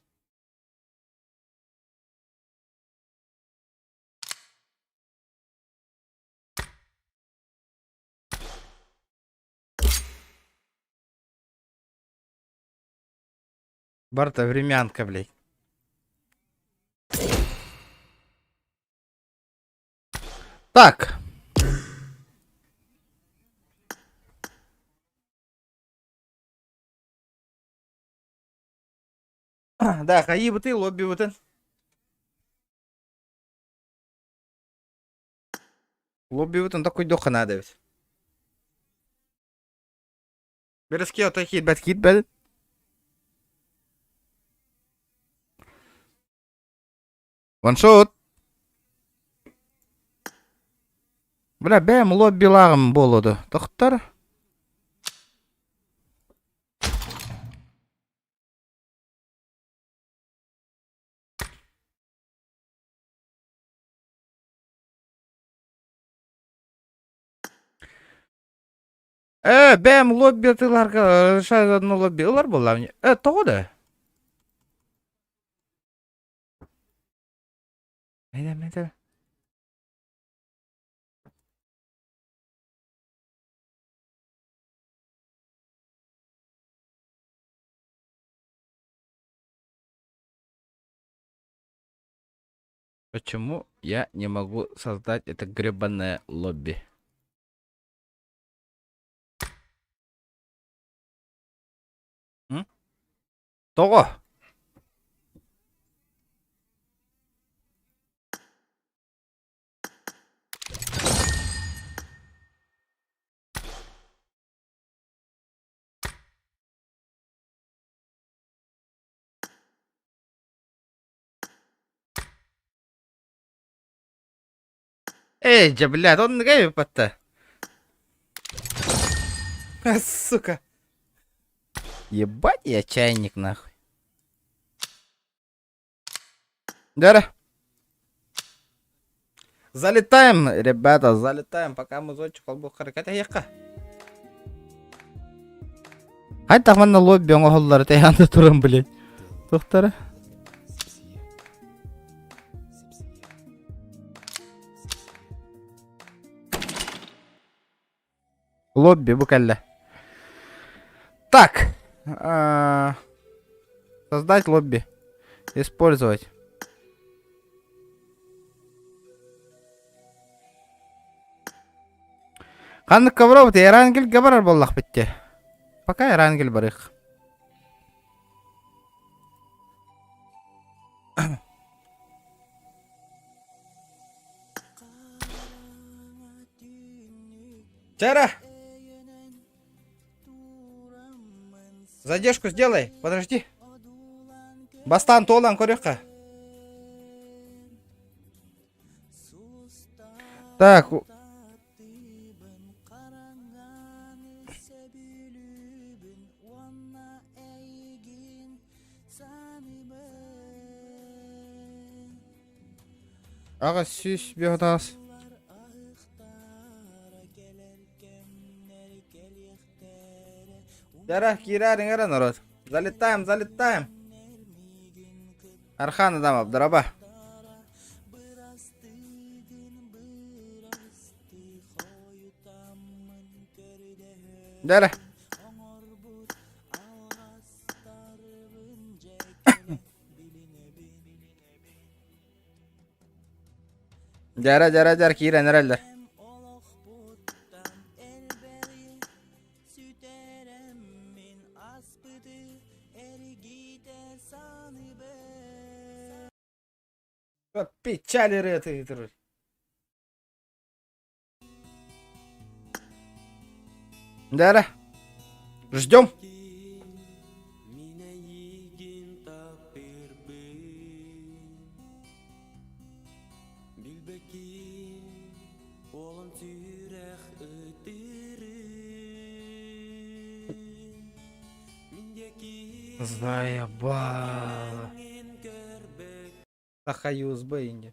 Барта времянка, блядь. Так. Да, хаи бутын, лобби бутын. Лобби бутын такой доха надо ведь. Берески ото хит бәт. Ваншот. Бля, бәм лобби лагым болуду. Тоқтар. Бәм лобби тыларга шайданы лобби ылар болам. Тоғыды. Мәйдә. Почему я не могу создать это гребаное лобби? Того. Эй, блядь, он нагай пата. Сука. Ебать, я чайник нахуй. Дара. Залетаем, ребята, залетаем, пока мы зончик колбу харакат яққа. Хай тахманна лобби оңғоллары тайғанда турам, блядь. Тоқтары. Лобби букалля. Так. Создать лобби. Использовать. Қанды ковровты Эрангел габарар боллақ бітті. Пока Эрангел барық. Чара! Задержку сделай, подожди. Бастан толан корюха. Так. Аға сүйіс беғдас. Жара, кирарин ара, народ. Залетаем. Архан адам Абдраба. Жара. Жара, кирен аралдар. Печали это. Да. Ждем. Заебало. Тахаюз бейни.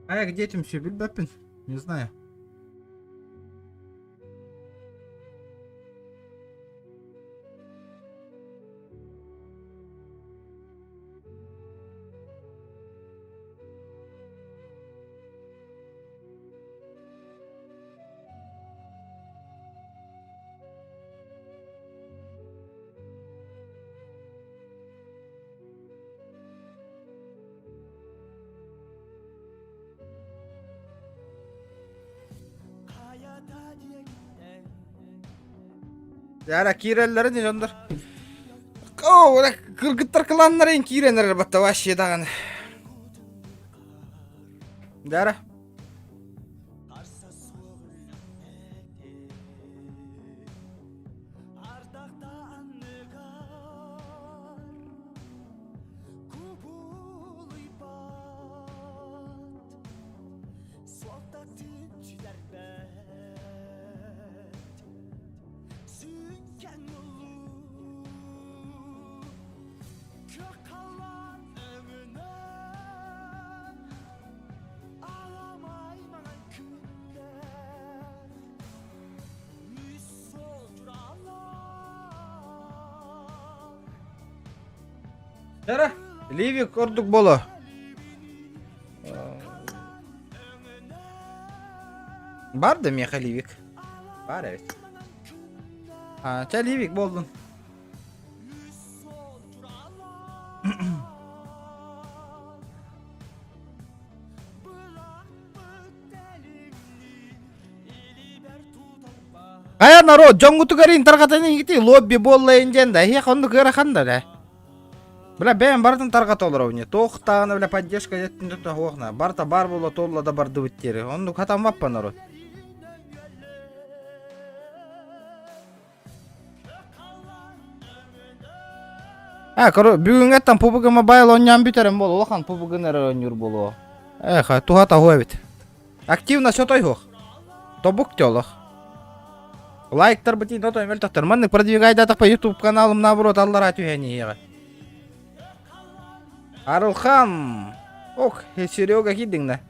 А я к детям все бильбапин? Не знаю. Яра киреллери не жондар. О, кыргыттар кыланнарын киренер батта вообще даган. Яра. Яра, Ливик ордук боло. Бар да меха Ливик. Бар evet. Та Ливик болдун. Ая народ, жоңгуту гарин таргатаны гити лобби болла инженда. Хе конду кыра ханда да. Бля, бәм бардын таргат олар не. Тоқтағаны бля поддержка еттін түтті оғна. Барта бар боло толла да барды бүттері. Онду катам баппа народ. Бүгін әттен PUBG Mobile оннян бүтерім бол. Олақан PUBG нәрі өнер болу. Тухата хуавит. Активно сөтой хоқ. Тобук телох. Лайктар бітейін отой мөлтақтар. Манны продвигайда тақпа YouTube каналым наоборот аллара түйәне еға. Арылхан. Ох, Серега киддің да.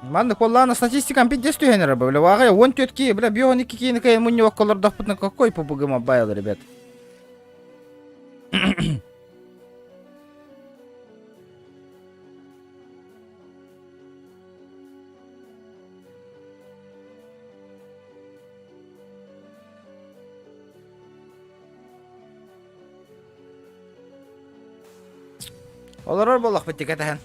Манды колланы статистикам пиддес түйенері, бля. Вағай 14 ки, бля, бионики кейіні кайын мұнне ваққалар дақпытны какой PUBG Mobile, ребят. Олар болақ бітті кәтіген.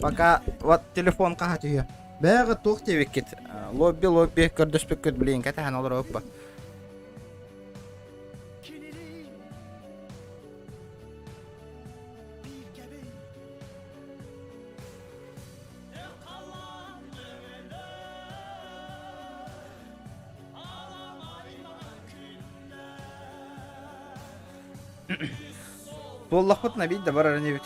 Пока вот телефон қағат үйе. Бәғі тоқ тевек кет. Лобби көрдөспек көт білейін кәтіген олар өппа. Толлақ бұтына бейді барар не бет.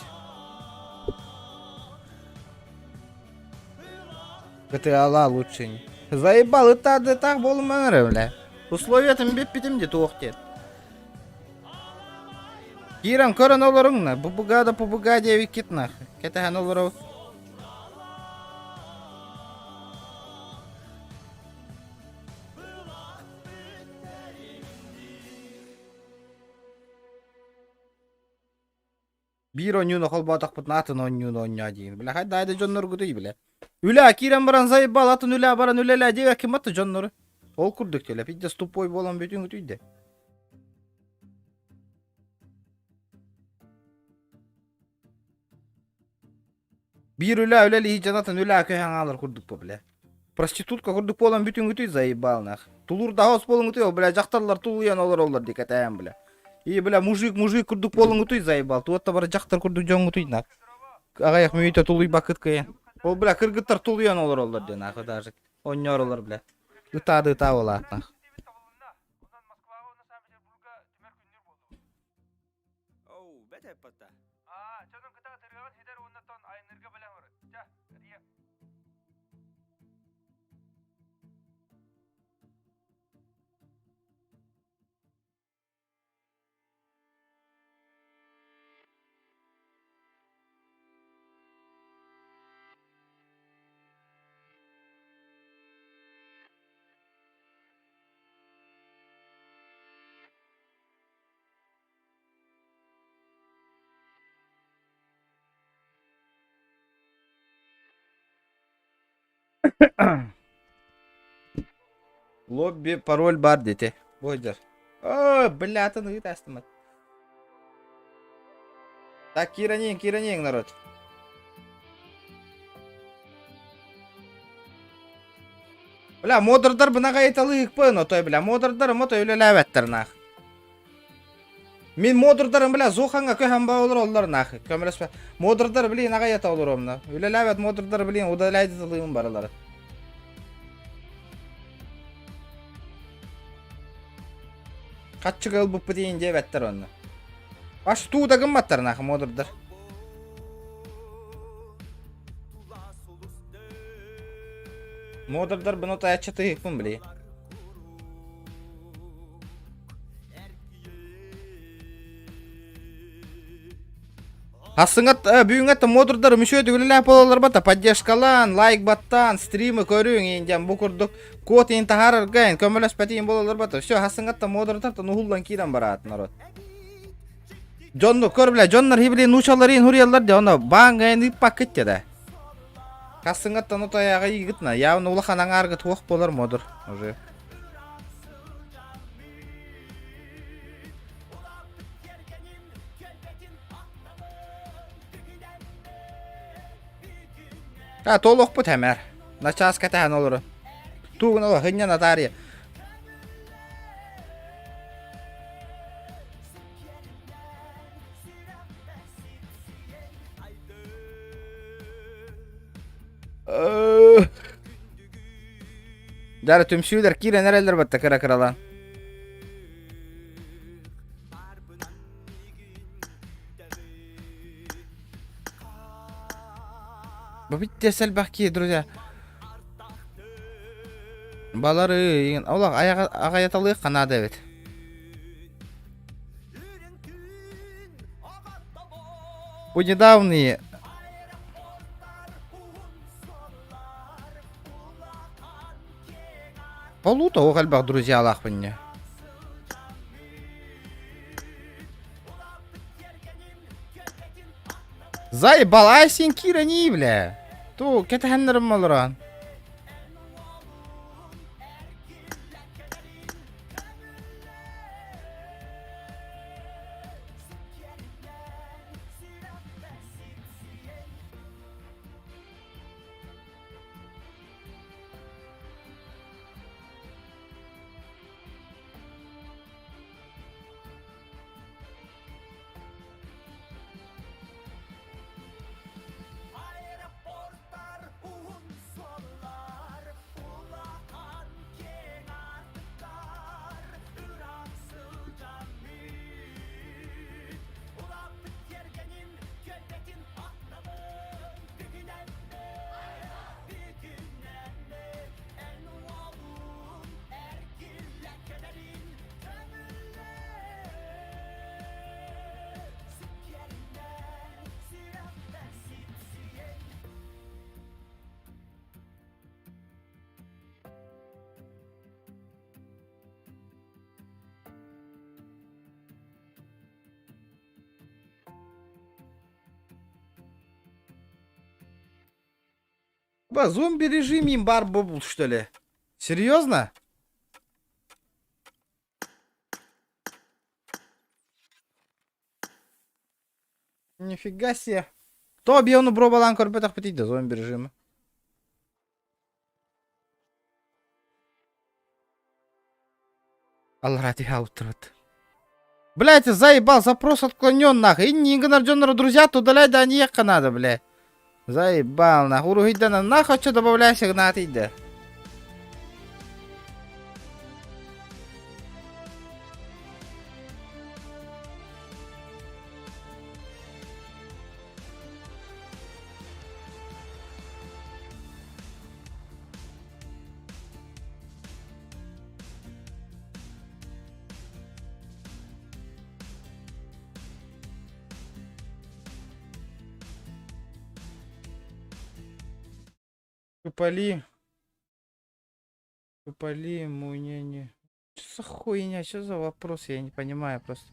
GTA лучше не. Заебал, это так было манера, бля. Условия там беппетим де тоқтет. Кирам көрін оларыңна. Бұбыға девик кетнақ. Кетеген оларау. Bir oyunu kolbatak put natın oyunu oynuyor deyin. Bile haydi haydi jonlar güdüy bile. Üle kiren baran zayıf bal atın üle baran üleler diye kim attı jonları. Ol kurduk öyle. Bir de stop boy bolan bütün güdüydü. Bir üle hiç atın üle köhen alır kurduk bu bile. Prostitutka kurduk bolan bütün güdüy zayıf balnak. Tulur da hos bolun güdüy bile jaktarlar tuluyan olur dikkat ayam bile. İyi bile mujik kurduk bolun güdüy zayıf bal. Tuatta bara jaktar kurduk jon güdüy nak. Agayak müyte tuluy bakıt kıyın. O bile kırgıtlar tuluyan olur diye nak kadar. Oynuyor olur bile. Gıta ola nak. Lobby parol бар dedi. Boydur. О, блятын ыт астымат. Так, киранең, народ. Бля, модердар бынаға айталык пын, отой, бля, модердар мото өлі ләвәттір, нах. Мен модердарым, бля, зоханға көйхан ба olur олар, нах. Көміріспе. Модердар, блин, аға ета olur омна. Өлі ләвәт модердар, блин, удалайды талыгым баралары. Kaççı kıl bu deyince vetter onu. Baş tuğda gımmatlar nakı modurdur. Modurdur bunu da açıtı yıkmın bile. Hasıngat büyüngat da modurdur müşöydü gülüler polalar bata поддержкалан, лайк баттан, стримы көрüň ендем bu kurduk. Kod intihar argayn, kömüles patiyin bolalar bata. Şö hasıngat da modurdur da nuhullan kiran barat narod. Jonnu kör bile, jonlar hibli nuçaların huriyallar de ona bangayn ip paket de. Hasıngat da nota yağı yigitna. Ya onu ulaxanan argı tuğuk bolar modur. Уже. Ha tolok bu temer. Naças katahan olur. Tuğun o hınyan atari. Dara tüm şuylar kire nereler batta kıra kıralan. Bu bitti selbaki друзья. Балары, Allah ayağa yatalıyıq kanadı evet. Bu недавние Полута о гальбах друзья Аллах мне. Заебал, ай сен кира не бля. Ту кетехеннерим малыран. Ба, зомби режим им бар был, что ли? Серьезно? Нифига себе. То объявну бро балан корпетах петиде зомби режима. Ал ради аутрот. Блять, заебал, запрос отклонен нахуй. И не игнордённые друзья, то удаляй, да не ехать надо, блядь. Заебал, нахуй. Уругидана, нахуй что добавляй сигнат, иди. Тупали. Тупали ему, не. Что за хуйня? Что за вопрос? Я не понимаю просто.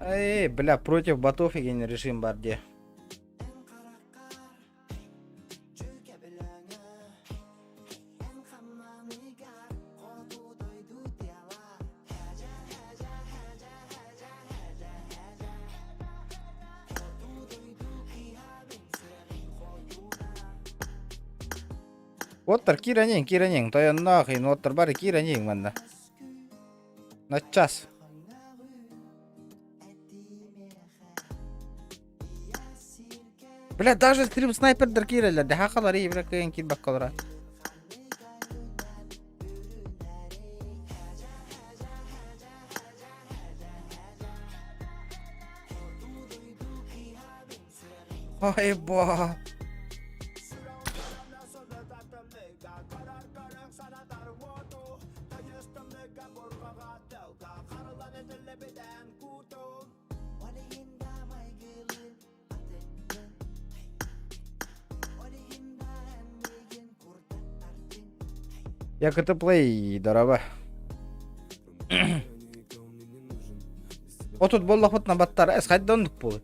Эй, бля, против ботов и не режим барде. Оттар киранең, таян нахуй, оттар бары киранең манда. На час. Бля, даже стрим снайпердер кирелер, де хакалар ей бля кыйын кир баккалара. Ой, ба. Як это плей, дорога. О тут боллах вот на баттар, хать дондук болы.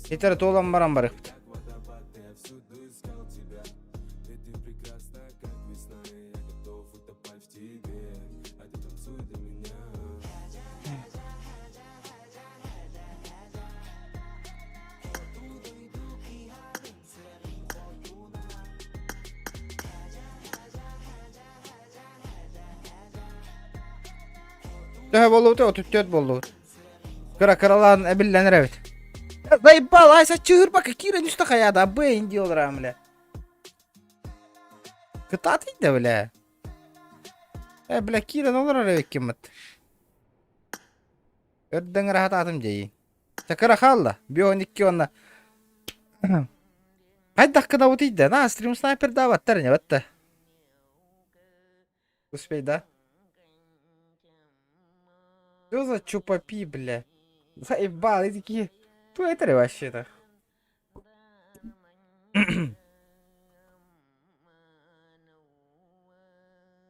Етер толам барам барых. Да болу то тут тет болу. Каралан әбілленер әбет. Заебал, айса чығыр бака кирен үсті қаяда, бэйн делдірам, бля. Кытат иді, бля. Бля, кирен олар әбет кемет. Өрдің рахат атым жейін. Чакыра қалда, бион икки онна. Қайдақ кыда өт иді, на, стрим снайпер да баттар, не батты. Успей, да? Что за чупапи, бля? Заебал, эти такие... Туэтеры вообще-то.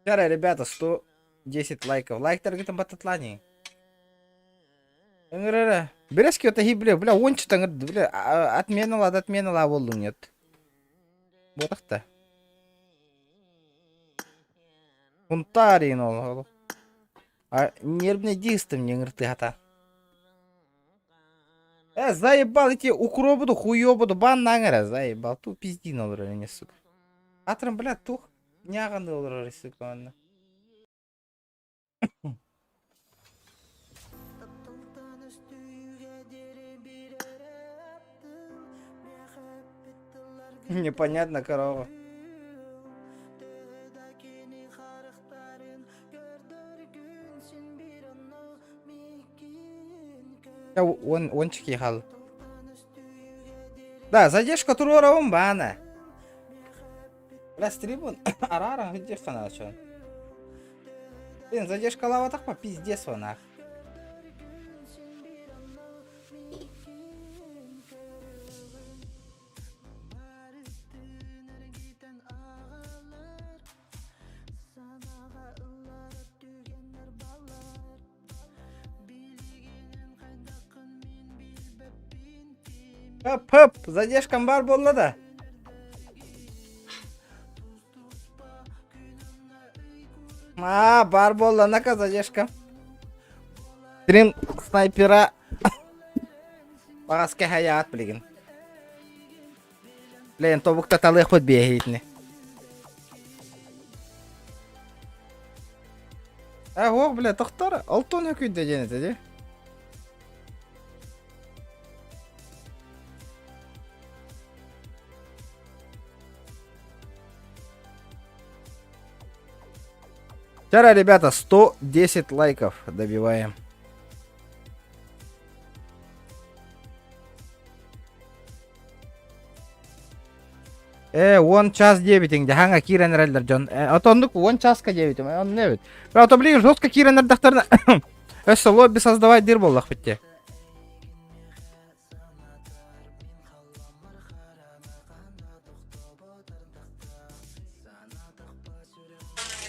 Вчера, ребята, 110 лайков. Лайк таргетом бататлани. Берески вот такие, бля, он что-то, бля, отменила, волну нет. Вот так-то. Фунтарий, ну. А нервный дистом не говорит, гата. Заебал эти укробуду, хуёбуду, бан нагара, заебал. Ту пизди нолры не, сука. Атрам, бля, тух няган нолры, сука, анна. Непонятно, корова. Он чихал. Да, задержка турора он бана. Бля, стрибун. Арара, где канал, чё? Блин, задержка лава так по пиздец вона. Höp, задержкам бар болла да. Бар болла, нака задержка. Стрим снайпера. Багаска хаят билген. Лен тобукта талы ход бейхитни. Ох, бля, тоқтар, алтон өкүйді женеті де. Вчера, ребята, 110 лайков добиваем. Он час 9 ханга киренерлер жон. Отондук 1 часка 9. Он не бит. Правда, блин, жестко киренердахтарна. Өсө лобби создавать дир боллах битте.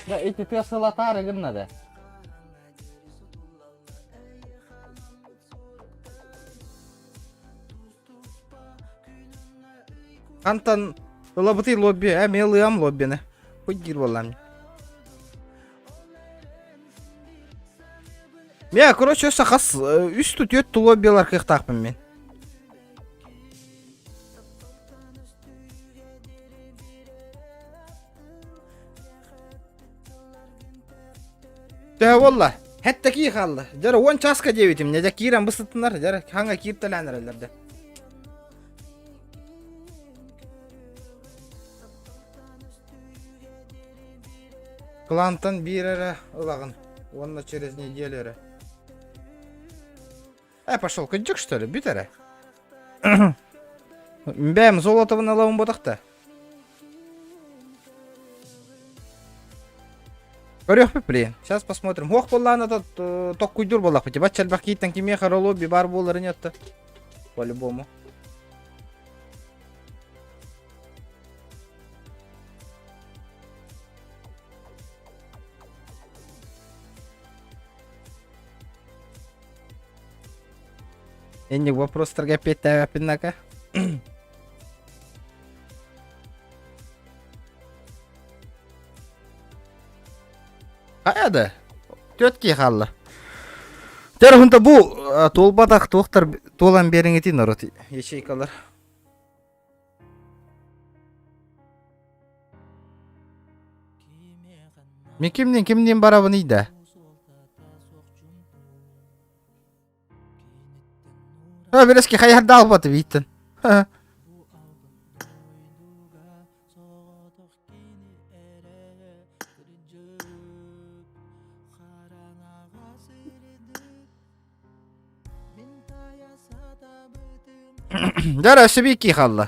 Да, эти тесылатары гынна да. Антон лоббити лобби, мелыам лоббини. Хоть гир боллам. Мен, короче, өсө қас үстү төттү лоббилар кыктакпын мен. Да, волла, хетте ки қалды. Жара 10 часка жебетим, не жа кирен бысытынар, жара ханга киртеләнерлерде. Клантан бирері ылагын. Онна через неделю. Пошел, кыджик, что ли? Битері. Бәм, золотовын алауын бодақта. Көрек пе, блин. Сейчас посмотрим. Ох, болланы тут ток куйдур болақ бите. Бат чәлбақ кейттен кеме қаролу бар боларын етті. По-любому. Энник вопростарға петті әпіннака. Қаяды? Төтке қалды. Дәрі бұл толбадақ тоқтар толан беріңеті народ ешейкалар. Мен кімден барабын ейді? Береске хаярда албаты бейттін. Жара өсі бейкі қалды.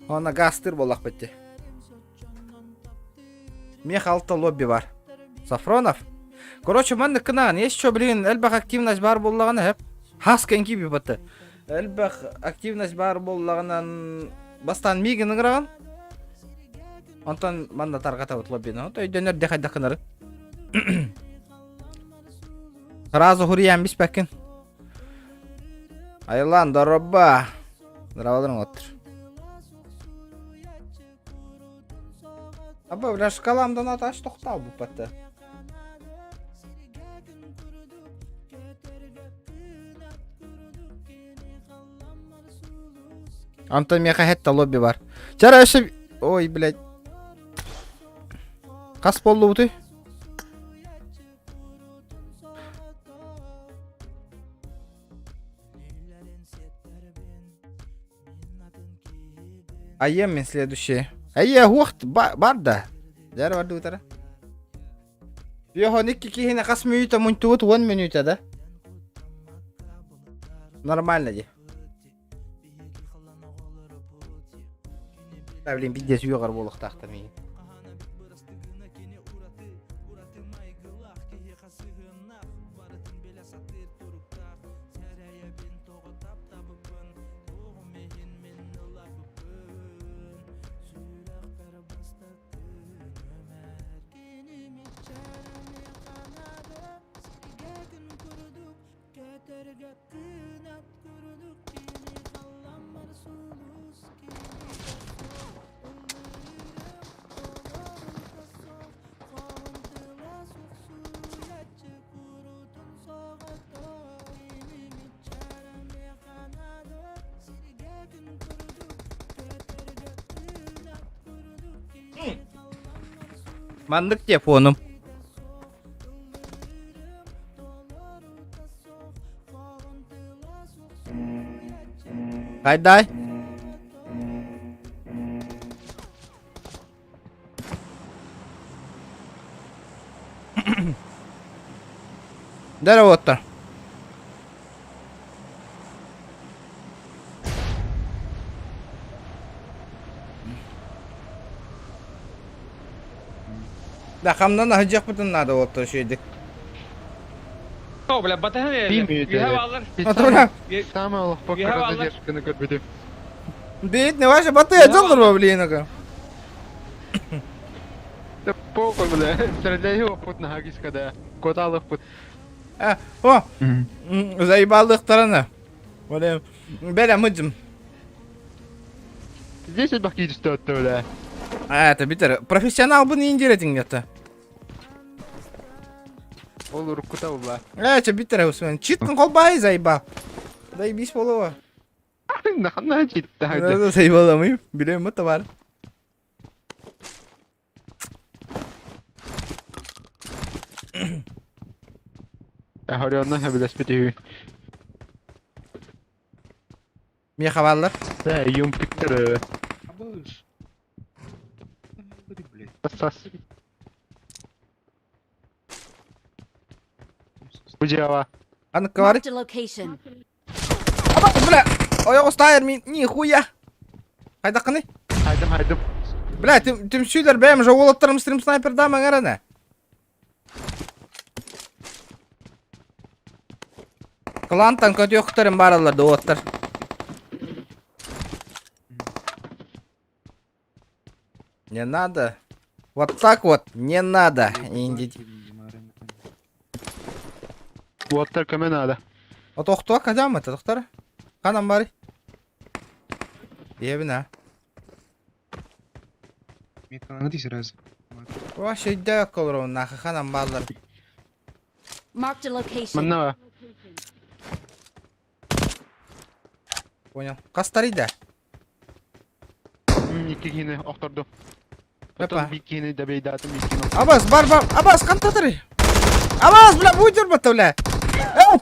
Она гастыр болақ бітті. Мен қалты лобби бар. Сафронов. Короче, манды кынаған. Ес шо, блин, әлбақ активность бар болағаны әп. Хаскен киби баты. Әлбақ активность бар болағынан бастан миген ұңыраған. Онтан манда тарғата өт лоббені. Онтан өйденер дехайда қынары. Сразу хуриян біз бәкін. Айлан, дороба. Здраваларың отыр. Аба, бля, шкаламдан аташ тоқтау бұл бәтті. Антон меха хетта лобби бар. Жара өсі... Ой, блядь. Қас болу бұты? Айем мен следующее. Уақыт бар да. Жара барды бұтара. Йохо, некке кейіне қас минута мұнты бұты 10 минута да. Нормально де. Блин, пиздец, уйғар болық тақта мен. Mandık telefonum. Kayday. Дерево отта. Да, хамнан хажак бутун надо отта şeydik. Oh, бля, батарея не. Bilmiyor You have tabii. other. Otur. Самое Allah You have покажет other. задержку görmedim. Бит не ваша батарея доллар мı блин aka? Да похуй, бля. Стреляю опыт на хагис когда. Коталов пут. О. Заебалдыктарына. Böyle böyle mıcım. Здесь вот бахки стоит, бля. Это битер. Профессионал bunu indiretin yata. Olur kuta bla. Это битер Усман. Читкин колбай заебал. Заебись полова. Нахана читта. Да заебаламый. Билем это var. Я говорю, она бля спитию. Мне хавалlar. Да, юм пиктер. Сас. Бujava. Анна говорит. Marked a location. Бля. Ой, остайр ми нихуя. Hayda kını. Haydım. Бля, тим süler benim жолоттарым стрим снайперда маңарана. Клантан көтөктөрүм баралар доттар. Не надо. Вот так вот не надо. Инди. Вот только мне надо. Вот охто кадам это доктор. Ханам бari. Ебина. Метканы дейсіз раз. Вообще да колро нахы ханам балдар. Marked a location. Манна. Понял. Кастарида. Никигини окторду. Опа. Потом бикини да бейдатым бикини. Абас, бар. Абас, кантатыры. Абас, бля, будер бата, бля.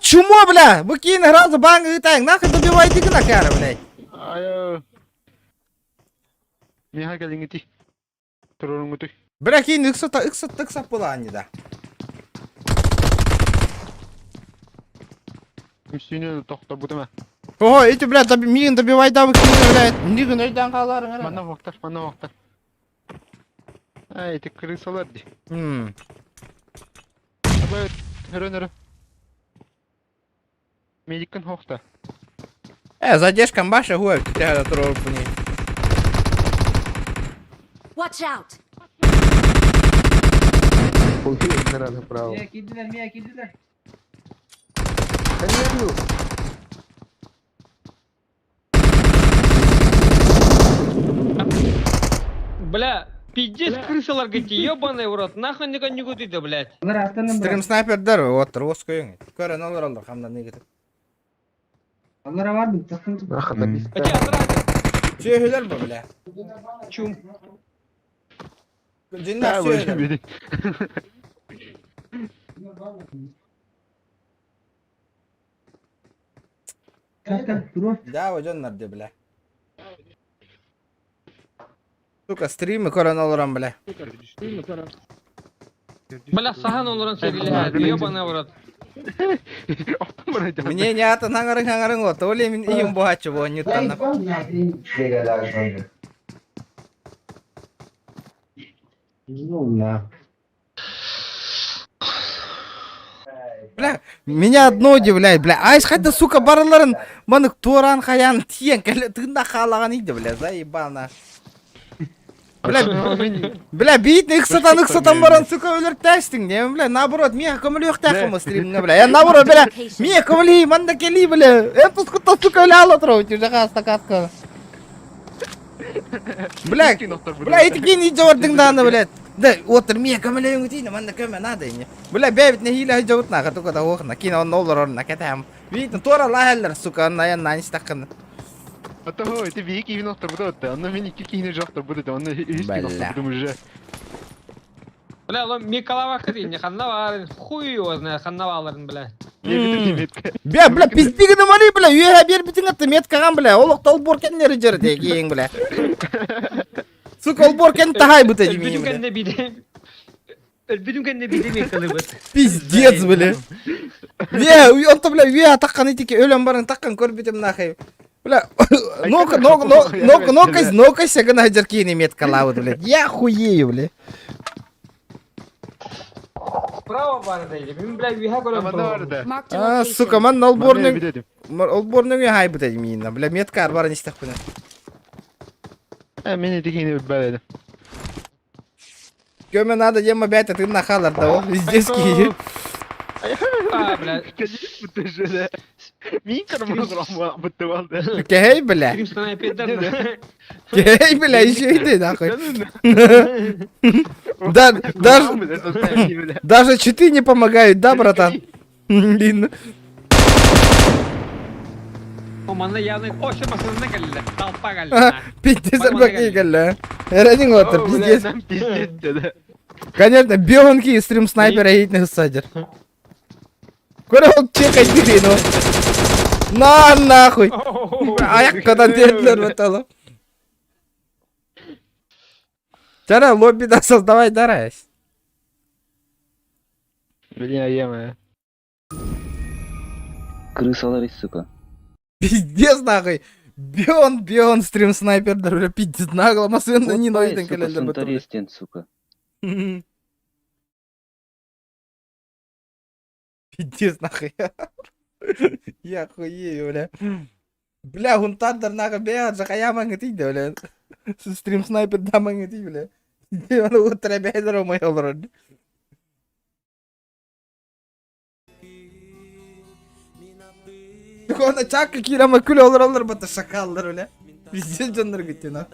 Чумо, бля. Быкин раза банга гитаң. Нахы добивай дигна кара, бля. Айо. Миха келингити. Турурунгуту. Бля, кейін ықсат боланы да. Үстіне тоқтар бұдыма. Ого, эти, бля, миын добивай да быкин, бля. Нигін өйден қаларың, ара. Мана вақтар. Ай, эти крысалар ди. Абай, өрөнөрө. Медикін хоқта. Задержкам баша, хуя, кітәді тұрор бұны. Watch out. Мия кидилер. Бля, пиздец крысалар гати, ёбаный в рот. Нахуй никого не гудит, блядь. Стрим снайпердер, отыр, осы көйің. Көрін олар алдар, қамдан не кетіп. Ача, атырады. Сөйлер бі, бля. Чум. Жиннақ сөйлер. Да, өжонлар де, бля. Сука, стримі көрін оларам, бля. Бля, сахан оларын сөйлелер, ёбаный в рот. Мне не аты наңарың оты, оле мен үйім бұғачы бұға ньютаннап. Бля, меня одно удивляет, бля. Айс қайда, сука, барыларын, мұны туран қаян тиен, кәлі тыңда қалаған еді, бля, заебана. Бля, бейтін ықсатан баран, сука, өлір тәстің, не, бля, наоборот, меха көмілі өқтәқымы стриміне, бля. Я наоборот, бля, меха көмілі, манда келі, бля. Это, сука, өлі ала тұрау, жақа стакатқа. Бля, эти кейін ид жауырдың даны, бля. Да, отыр, меха көмілі өңітейді, манда көмі нады, не. Бля, бәбітіне хилі жауыртына, қатуға да оқына, кейін оның олар орына кәтәм. Бейтін, тора лахәллер, сука, аян нанис таққыны. Атого, это веки виноқтар бұды өтті. Анна мен екі кейіне жақтар бұды, анна ешкі ноқтар бұдым уже. Бля, лом Миколава кырин, ханна бар. Хуй его знает, ханна баларын, бля. Бля, пиздигini мали, бля, үйе бер битин атты меткаган, бля, олық толборкенлері жерде кейін, бля. Сука, олборкен тахай бұта демейін, бля. Ölbüdüm kendine bir demek kalıbı. Пиздец, бля. Не, он-то, бля, үйе атаққан етеке, өлен барын таққан көрбетім нахай. Бля, ну-ка, сәгін ажар кейіне меткалауды, бля. Я хуею, бля. Справа бар дейді. Мен, бля, үйе көрем справа. Marked a А, location. сука, мен олборның үйе хай бұта демейін, бля, меткар барын істек бұна. Meni dikini beledim. Göme надо ема бәті тын нахалар да, о, здесь кейі. А, бля. Bıttı şöyle. Min kırmızı kıramı bıttı valdı. Кей, бля, Крим снайпердер. кей, бля, еще иди, нахуй. Даже читы не помогают, да, братан? Блин. Команда явно koşmasına geldiler. Talpa geldiler. Пиздец, баки, гля. Эранин отыр, пиздец. Pizdet dedi. Конечно, бионки стрим снайпера ейтін садер. Көрі ол чекай дирейін, о. На, нахуй. Аяққадан терділер біталы. Жара, лоббида создавай, дарайс. Блин, ема. Крысалар, сука. Пиздец, нахуй. Бион, стрим снайпер, бля, пиздец, нагло, масында не нойтын кәлелдер біталі. Сантарестен, сука. Пиздец, нахуй. Я хуею, бля. Бля, гунтандер, нахуй, бля, жақая маңытыйды, бля. Стрим снайпер да маңытый, бля. Оны утра бәйдір омай олыр. Оны чакы кирама күл олыр бата шакалдар, бля. Пиздец жандар күттен, а.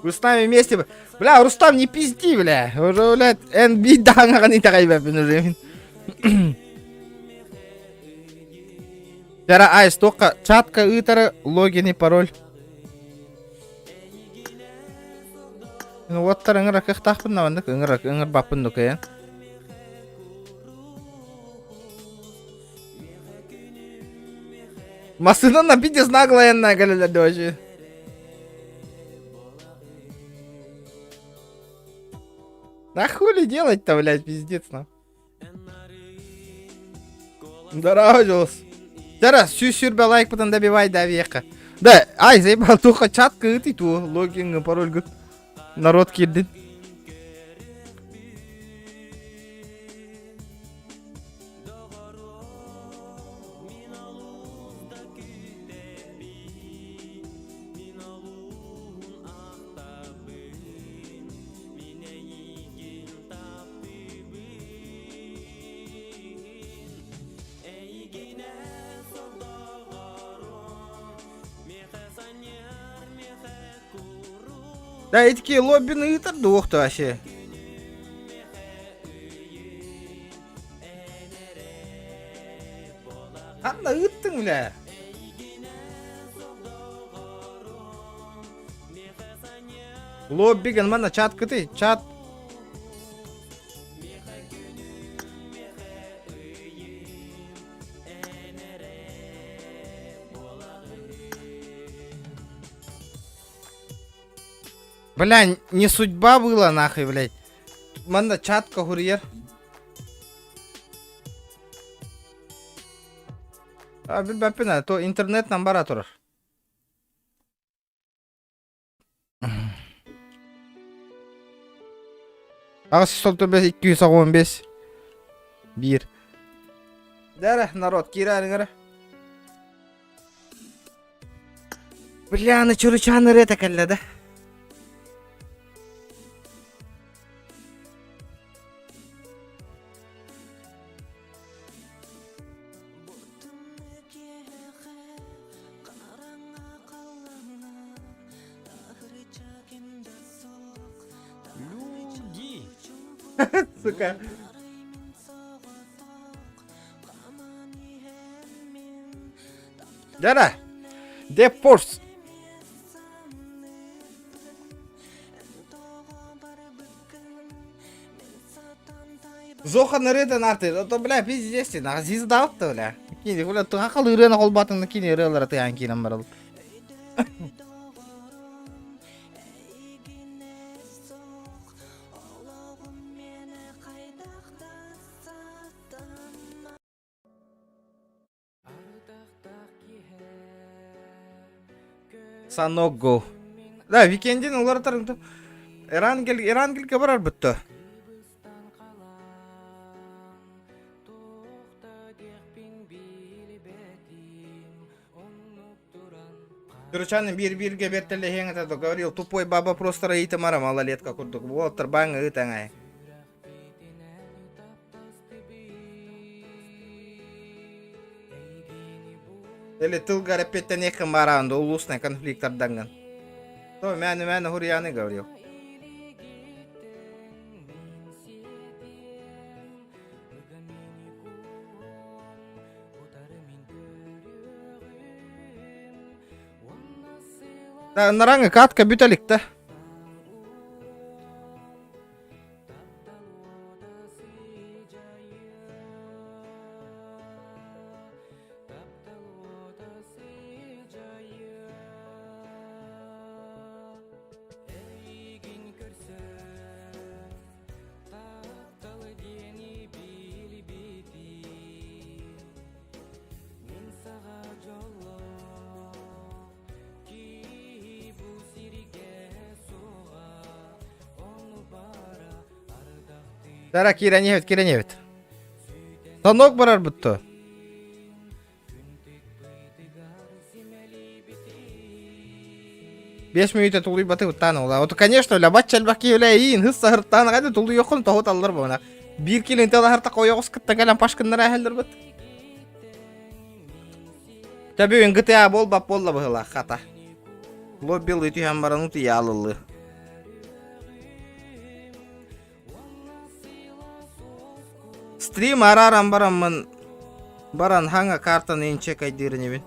Рустам вместе, бля, Рустам не пизди, бля, уже, блядь, NB даңаған итағай бәпін уже мен. Жара, айс, тоққа чатқа ұйтары, логин и пароль. Оттар ыңырақ ұқтақпын навандық, ыңыр бапын нүкі, я. Масынан на пиздец наглаянна кәлелерді вообще. Да хули делать-то, блядь, пиздец, на. Здорово, Джос. Жара, сүйсүрбе лайк бұтын добивай да веқа. Да, ай, заебал, тоқа чатқа ұты ту, логин, пароль гүт. Народ кирдин. Да, и такие лоббины ытырды оқты вообще. Анда ыттың, бля. Лоббиген мана чат кыты, чат. Бля, не судьба была нахуй, блядь. Манда чатка курьер. А, бәппина, то интернет нам бара тұрыр. Ағысы сол түрбес 215. Бір. Дәрі, народ, кері әріңірі. Бля, аны чурычаны рет әкәлі, да? Сука. Жара, Деп Force. Зохан ырыдан арты. То, бля, пиздец, на звезда вот, бля. Кини, бля, ты акыл ырына колбатың кини ырылар ты анкинам барал. Саногго. Да, викендин олар тарыңды. Эрангелге барар бүтті. Дурчанын бир-бирге бертеле хеңетеді. Говорил, тупой баба просто роиты мара малолетка курдук. Вот, тарбаңы ытаңай. Или тылга репеттен екін баранды, улусный конфликттарданган. То, мәні хурияны говорил. Да, нараңы катка бүтелік та. Дара киреневет. Станок барар бүтті. Беш минутта тулуй баты уттаны ола. Ото, конечно, лабат чалбаки бля иин хыс сахырттаны қайды тулуй yoqын тоғыт алылар бұна. Bir kilin tela harta koyuyoruz kıtta gelen paşkınlara heldir bit. Tabi ön GTA bol bap bolla bıhıla hata. Lobbil ütü hem baran utu yağlılı. Stream araram baran baran hanga kartanı inçe kaydirini bin.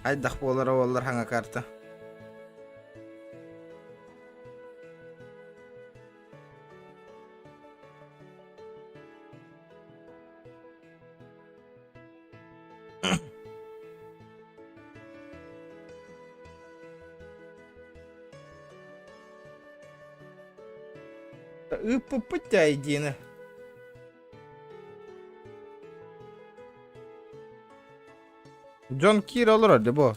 Айдах болар олар ханга карта. Путя едины. Джон Кир olur hadi bu.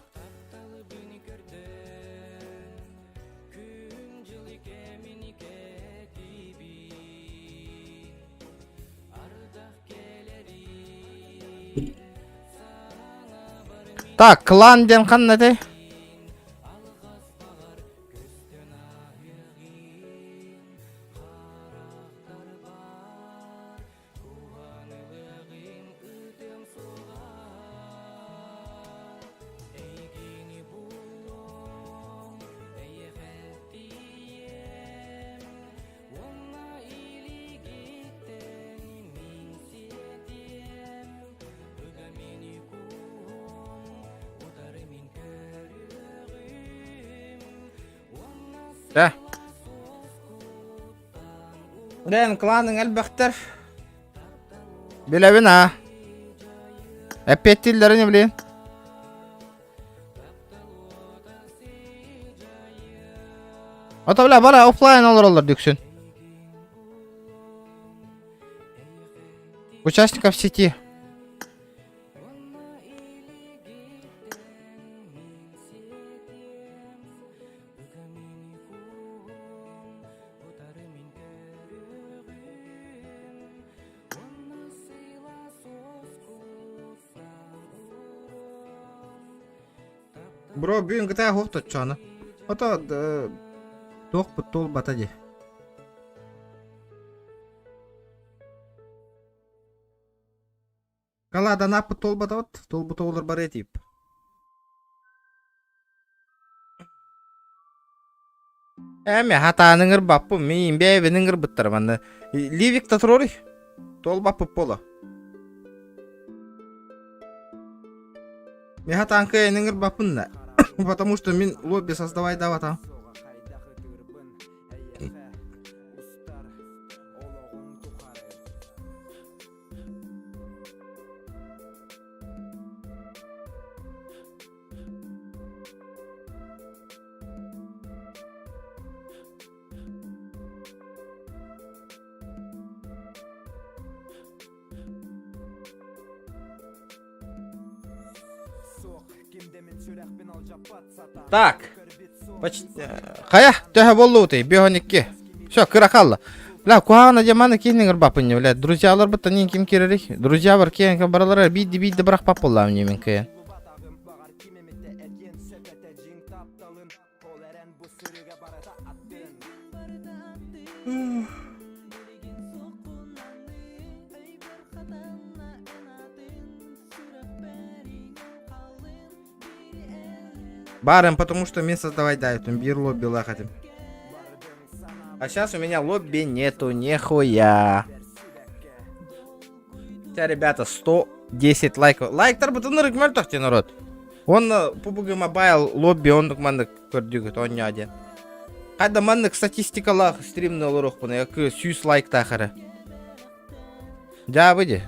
Так, клан ден қаннады? Да. Ден кланның әлбәқтір. Біләбін а. Әпет тілдері не білейін? Ата білә бара офлайн олар дүксін. Участников сети. Бро, бүгін GTA хоқты чаны. Ата тоқ бұт тол бата де. Калада напы тол бата от, тол бұт олар бар етіп. Әме хатаныңыр баппы, мен бәйбеніңір бұттыр манны. Ливикта тұрорый. Тол баппы пола. Мен хатанка әніңір баппынна. Потому что мен лобби создавай даватам. Так. Қая, төһә болу ұтай, беғаникке. Все, кыра қалла. Бля, куағына жаманы кейніңір бапын не, бля, друзьялар бұтта нен кем керерек. Друзья бар кейінгі баралары бейді бірақ бап болам немен кейін. Барым, потому что мне создавать дают, бир лобби лахатим. А сейчас у меня лобби нету, нихуя. Хотя, ребята, 110 лайков. Лайктар бутын рыкмер тахте, народ. Он PUBG Mobile лобби, он маннык көрдігіт, он не один. Қайда маннык статистикалах стримны олырық бұны, яқы 100 лайк тахары. Ja, выйди.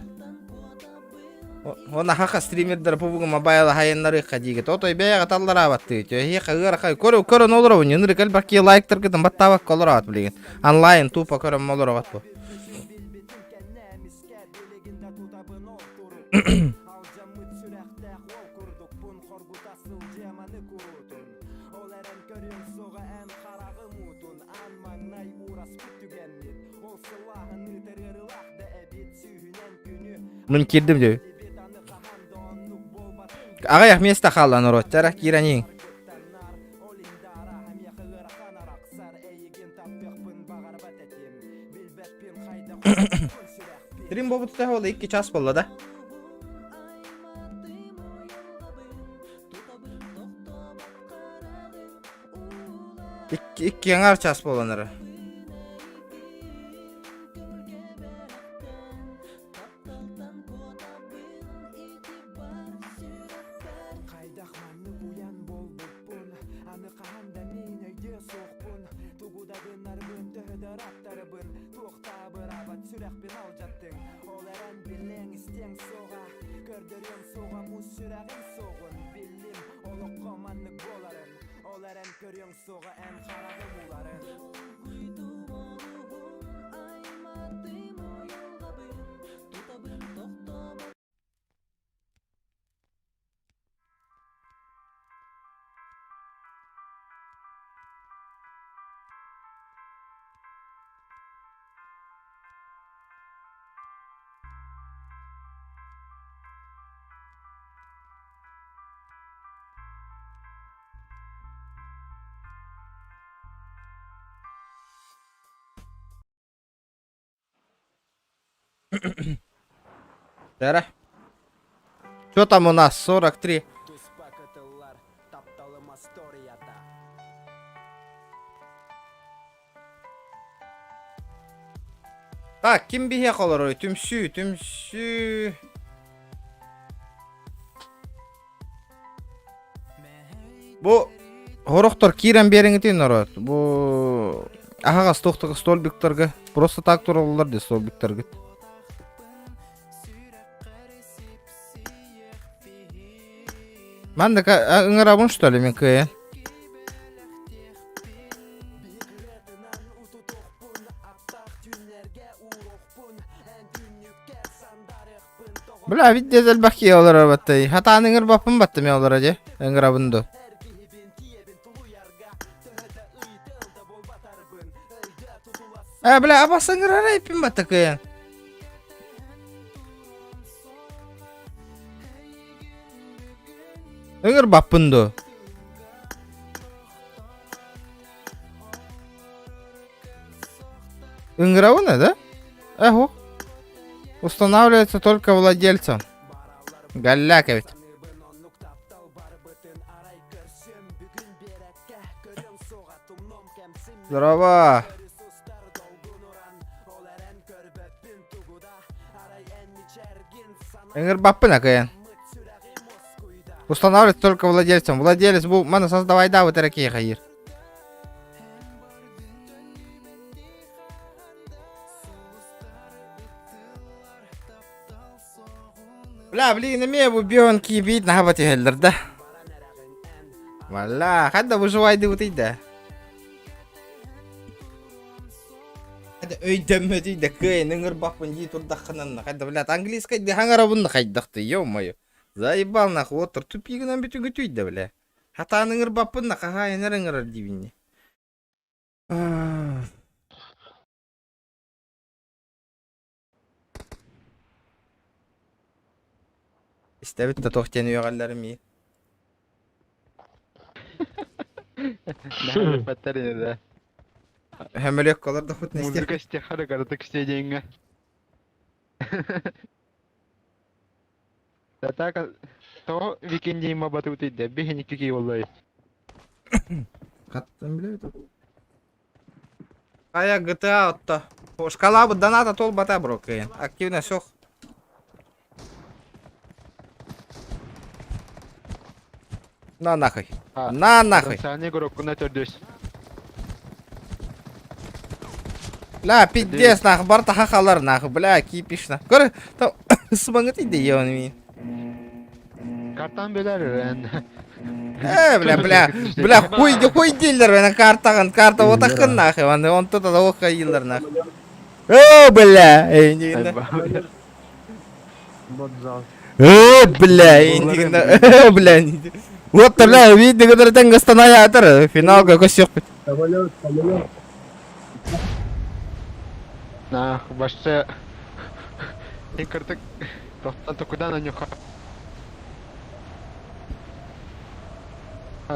Ona haqa streamerдар PUBG Mobile хайыннары қадигі. Тотой бәйіға таллара батты. Көрі нолыр ауын. Енірі кәл бақи лайктар кітін баттавақ қолыр ат білеген. Онлайн тупа көрім олыр ат бұл. Мұн кердім деу. Ағаяқ места қалан ұрот, жарақ керанең. Стрим бобы тұтай олы 2 час болды да? 2 аңар час боланыры. Жарах. Что там у нас? 43. Так, ким бихе қалар ой? Түмсі. Бұ ғорықтар кейрен беріңітен народ. Бұ ағаға стоқтығы столбиктарға. Просто так тұралылар де столбиктарға. Манда ыңырабын что ли мен кайын? Бля, вид дезел бақи олар баттай. Хатан ыңыр бапын батты мен олар аде. Ыңырабынды. Бля, абас ыңырара епін батты кайын. Ыңыр баппынды. Ыңыравына, да? Ого. Устанавливается только владельцам. Галяка ведь. Здорово. Эңір баппын акаян. Устанавливать только владельцам. Владелец был, мана создавай да, вот такие хайыр. Бля, блин, имею убьён кибит на хабати хеллер, да? Вала, хадда выживай да вот и да. Хадда өйдәмме дейді, кайын үңір баппын дей турдаққынан. Хадда, блядь, английский де хаңарабын қайдақты, ё-моё. Заебал нахуй, отыр, тупигінен бүтін күтүйді, бля. Хатан үңір баппын нақаға енер дейбіне. İstebit de tohteni yoğallarım iyi. Нахуй батарея, да. Hem öyle yok kalır da hut ne ister. Музыка стихара городок стеденга. Да так, то викенде има батути да бехни кики vallahi. Kattım bile öyle. Kaya GTA отта. Шкала bu доната тол бата бро кайын. Активно сох. На нахуй. На нахуй. Сане городку на төрдөс. Ла, пиздец нахуй. Барта хахалар нахуй. Бля, кипиш нахуй. Көрі, там смаңыт иде еуін мен. Картан бөлер рен. Бля, хуй дейлер бәні картаған. Карта отақын нахуй. Он тут да оққа елдер нахуй. Бля, ендегенде. Бля, ендегенде. Бля, вот, бля, видно, который там останавливает. Финал какой сёк. На, башча. Ты картак. Тоқтан куда на нюха?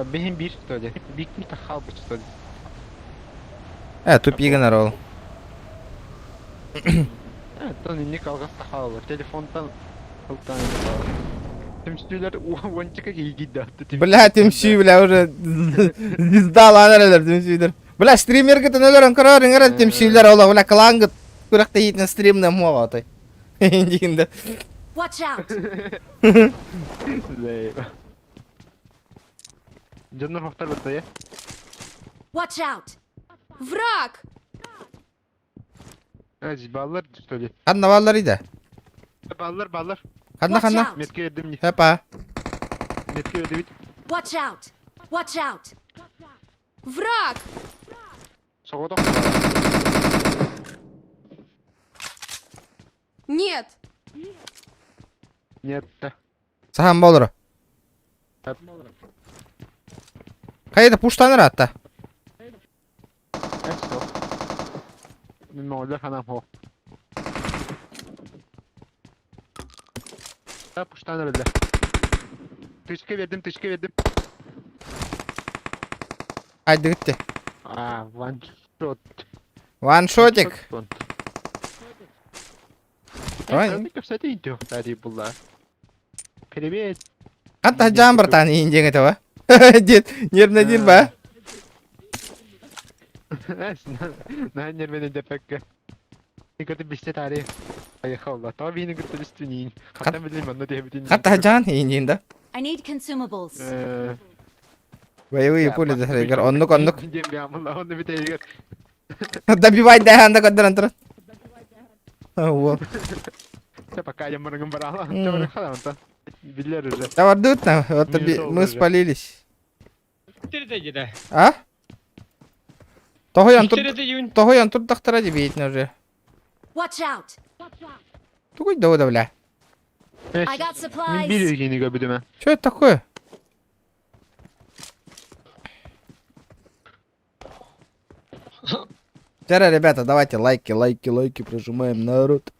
Бехим бир что ли? Бикни тахал бы что ли? Тупиген арол. То не калгас тахал. Телефонтан алтан. Тимстилер уончика гигида. Бля, темсүй, бля, уже сдал анарелер темсүйдер. Бля, стримерге ты нөлерін көрерін темсүйлер ола, бля, кылаңғы күректі ейтін стримні мұға отай. Ендегенде. Watch out! Жоннор хоқтар бітті, е? Watch out! Враг! Баллар, что ли? Қанна баллар иді? Баллар. Қанна. Watch out! Метке ердім не? Хепа. Метке ерді бит. Watch out! Watch out! Враг! Соғыда Нет! Нет. Сахан болыры. Қайда пуштаныр атта? Мен мағылдар ханам хо. Пуштаныр өлді. Тышке вердім. Айды күтті. Ваншот. Ваншотик. Давай. Кстати, идёт, кстати, была. Привет. Қанта жан бір таны ендең еті ба? Дед, нервна дир ба? На нервный депекке. И когда бесте тари. Поехал, то вины говорит бесственин. Хотя бы для меня дебетин. Қанта жан ендең да? I need consumables. Боевые пули захрегер. Оннук. Дем ямла, он битейгер. Добивай дайханда көддірін тұрын. Вот. Пока я моргом брала, то ханам-то. Билер уже. Давай дутно, вот мы спалились. Терете жеде. А? Тоғыян Терете тұр тақтыра дебейтін уже. Watch out! Тугой да ода, бля. I got Мен supplies! билер гені көбідіме. Что это такое? Вчера, ребята, давайте лайки прожимаем, народ.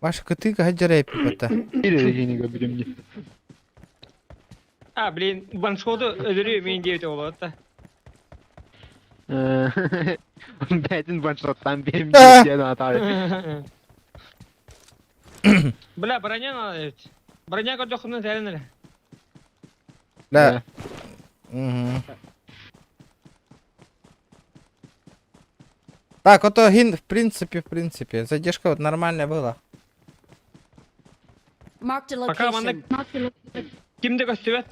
Ваша коты гаджерей пипата. Билер гені көбідімне. Блин, ваншоты öldürüyor men deyip oladı da. Бәтін баншоттан берім деді атары. Бля, броня надо ведь. Броня көрдіқімнен тәрінірі. Да. Угу. Так, ото гин, в принципе. Задержка вот нормальная была. Marked a Пока location. маны кимди көстүбөт?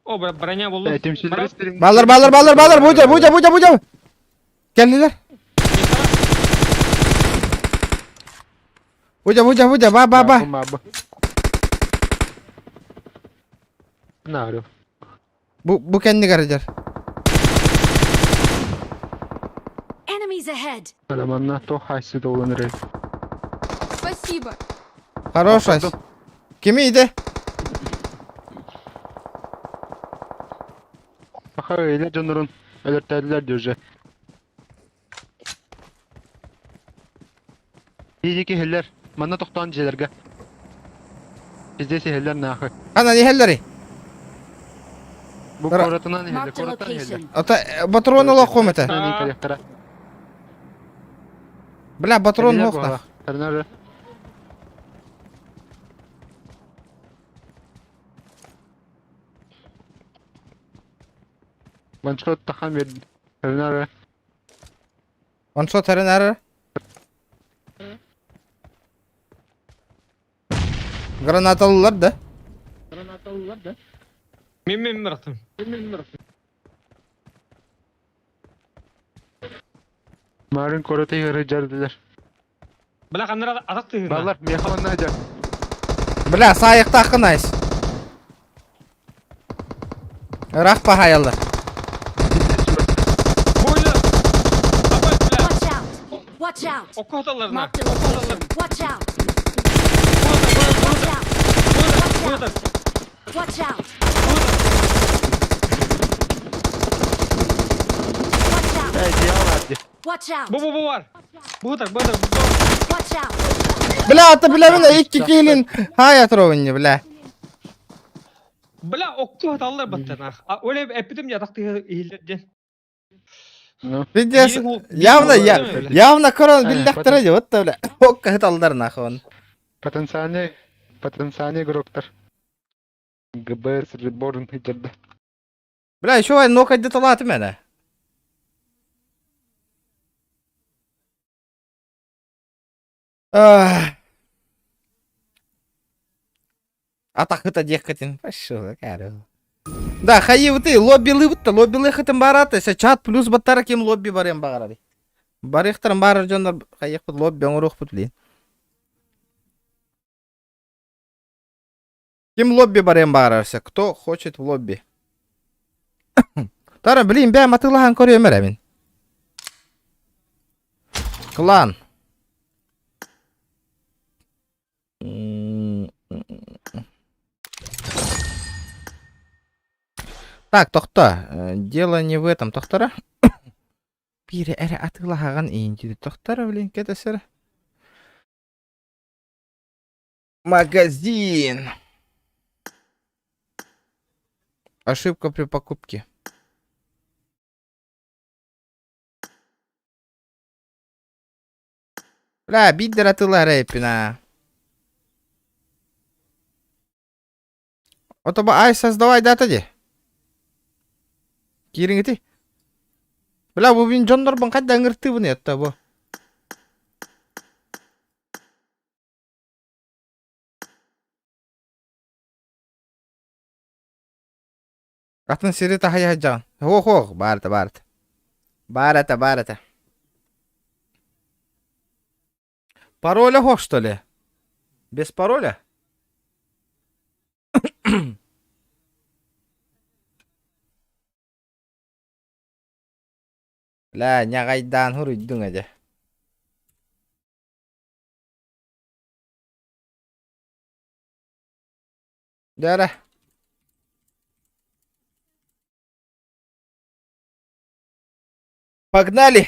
О, броня болду. Темшилер истерин. Балар, будя. Geldiler. Будя, ба. Баба. Ne arıyor? Bu kendi garajlar. Enemies ahead. Elemanlar to haysi dolanır. Спасибо. Хорошая. Kimiydi? Baka öyle canların. Ölertlerdiler diyor. İyiceki heller. Manna toktan celerge. Bizdeyse heller ne akı. Ana ni helleri. Bu Ara- koratından heller. Marked a Korattan heller. location. Ota patron ola komete. Ne kayaktara. Bля, patron hokta. Ternar. Mançkot takan ver. Ternar. Он что, теренер? Granatalılar da. Мен бырактым. Marın koratayı hırıcardılar. Бля, кандыр атак тыгына. Bağlar meyhamanına acak. Bля, sayıkta akınayız. Rahpa hayallar. Boyla. Абай, бля. Watch out. Watch out. Окко аталарына. Marked a location. Watch out. Burada. Watch out. Watch out. Evet ya vardı. Watch out. Bu var. Burada. Watch out. Bля, ata bля bile iki kilin hayat rovunni bля. Бля, окко аталар баттана. Öyle epidim yatak tыгылден. Видишь, явно корон биллахтырады вот да бля. Окка хыталдар нахон. Потенциальный игроктар. ГБР Средборн хитерді. Бля, еще ай ног айды талаты мене. Атак хыта дехкатин. Пошел, кару. Да, хайы ты, лобби хытын барат, есе чат плюс баттара кем лобби барем багарады. Барыхтарым барыр жондар хайык бут лобби оңрух бут блин. Кем лобби барем багарарса, кто хочет в лобби? Тара, блин, бә матылахан көрөм мен. Клан. Так, тохта. Дело не в этом, тохтара. Бире эре атылаган ийинчиди. Тохтара, блин, кетесер. Магазин. Ошибка при покупке. Бля, биддер атыла рэпина. Отоба ай создавай датади. Кирингити. Бля, бу бин жондор бан кайда ыңырты буну ятта бу. Атын сирита хая жан. Хо, барата. Барата. Пароля хо, что ли? Без пароля? Бля, нягайдан хуруддуң эже. Дара. Погнали.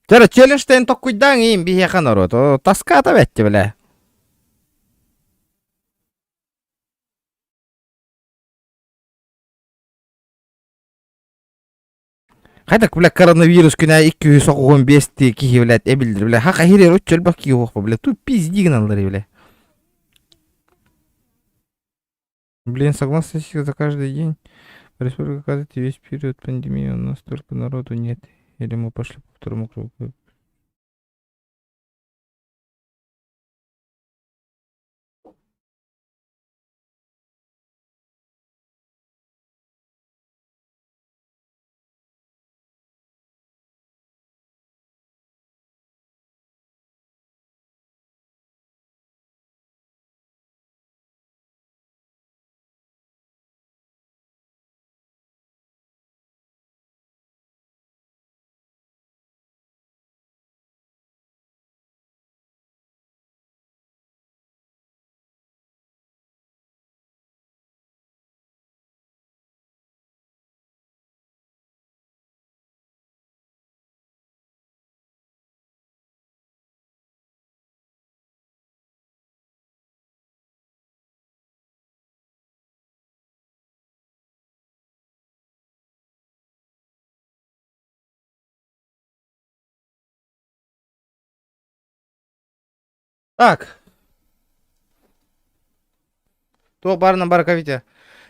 Тера челленджтен токуйдан ийин бихеха народ. Таската бетти, бля. Кайдак, бля, коронавирус күнә 215 кихи, блядь, эбилдир, бля. Хака хирер өтчөл бак кихи оқпа, бля. Ту пиздигін алдыр, бля. Блин, согласно за каждый день. Республика оказывается, весь период пандемии у нас столько народу нет. Или мы пошли по второму кругу. Так. Туох барынан баракавите.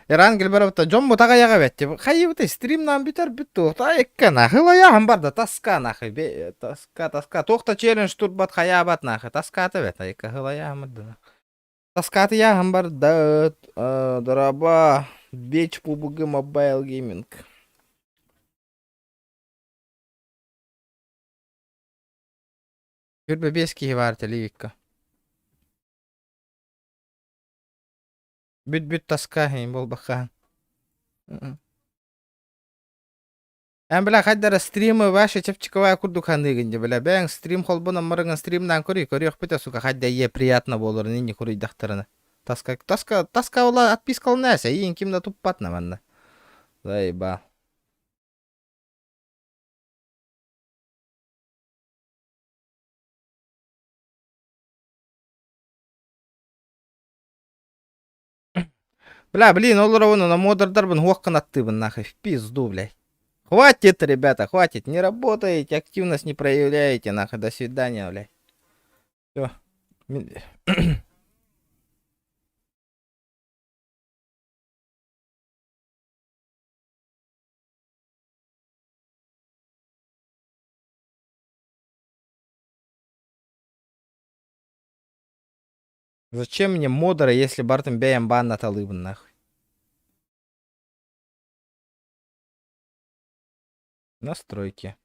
Эрангел барабыта жон бутага яга бетти. Хайыбыта стримнан битер бүттү. Та экке нахы лаяхын барда таска нахы. Таска. Тохта челлендж турбат хаябат нахы. Таскаты бет. Экке хылаяхын. Таскаты яхын барда. Дораба. Беч PUBG Mobile Gaming. Хүрбе бески var телевикка. Бүт таска хейм бол бахан. Эн бля хайдара стримы ваши чепчиковая курдук хандыгынде бля. Бәң стрим холбуна мырыңын стримнан көрі өкпіте сука хайда е приятно болыр нини курый дақтырыны. Таска ола отпискал näse, иин кимда туппатна манна. Зайба. Бля, блин, олоровыну на модердарбын хуаққын аттыбын нахуй, в пизду, блядь. Хватит, ребята, хватит, не работаете, активность не проявляете, нахуй, до свидания, блядь. Все. Зачем мне модеры, если бартым бәйім бан аталыбын, нахуй? Настройки.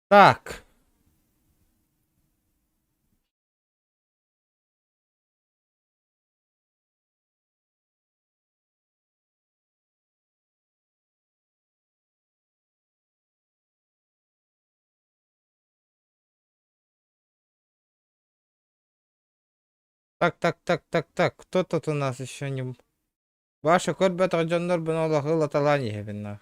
Так. Так. Кто тут у нас еще не... Ваша корбета джоннор бенола хыла талани хебинна.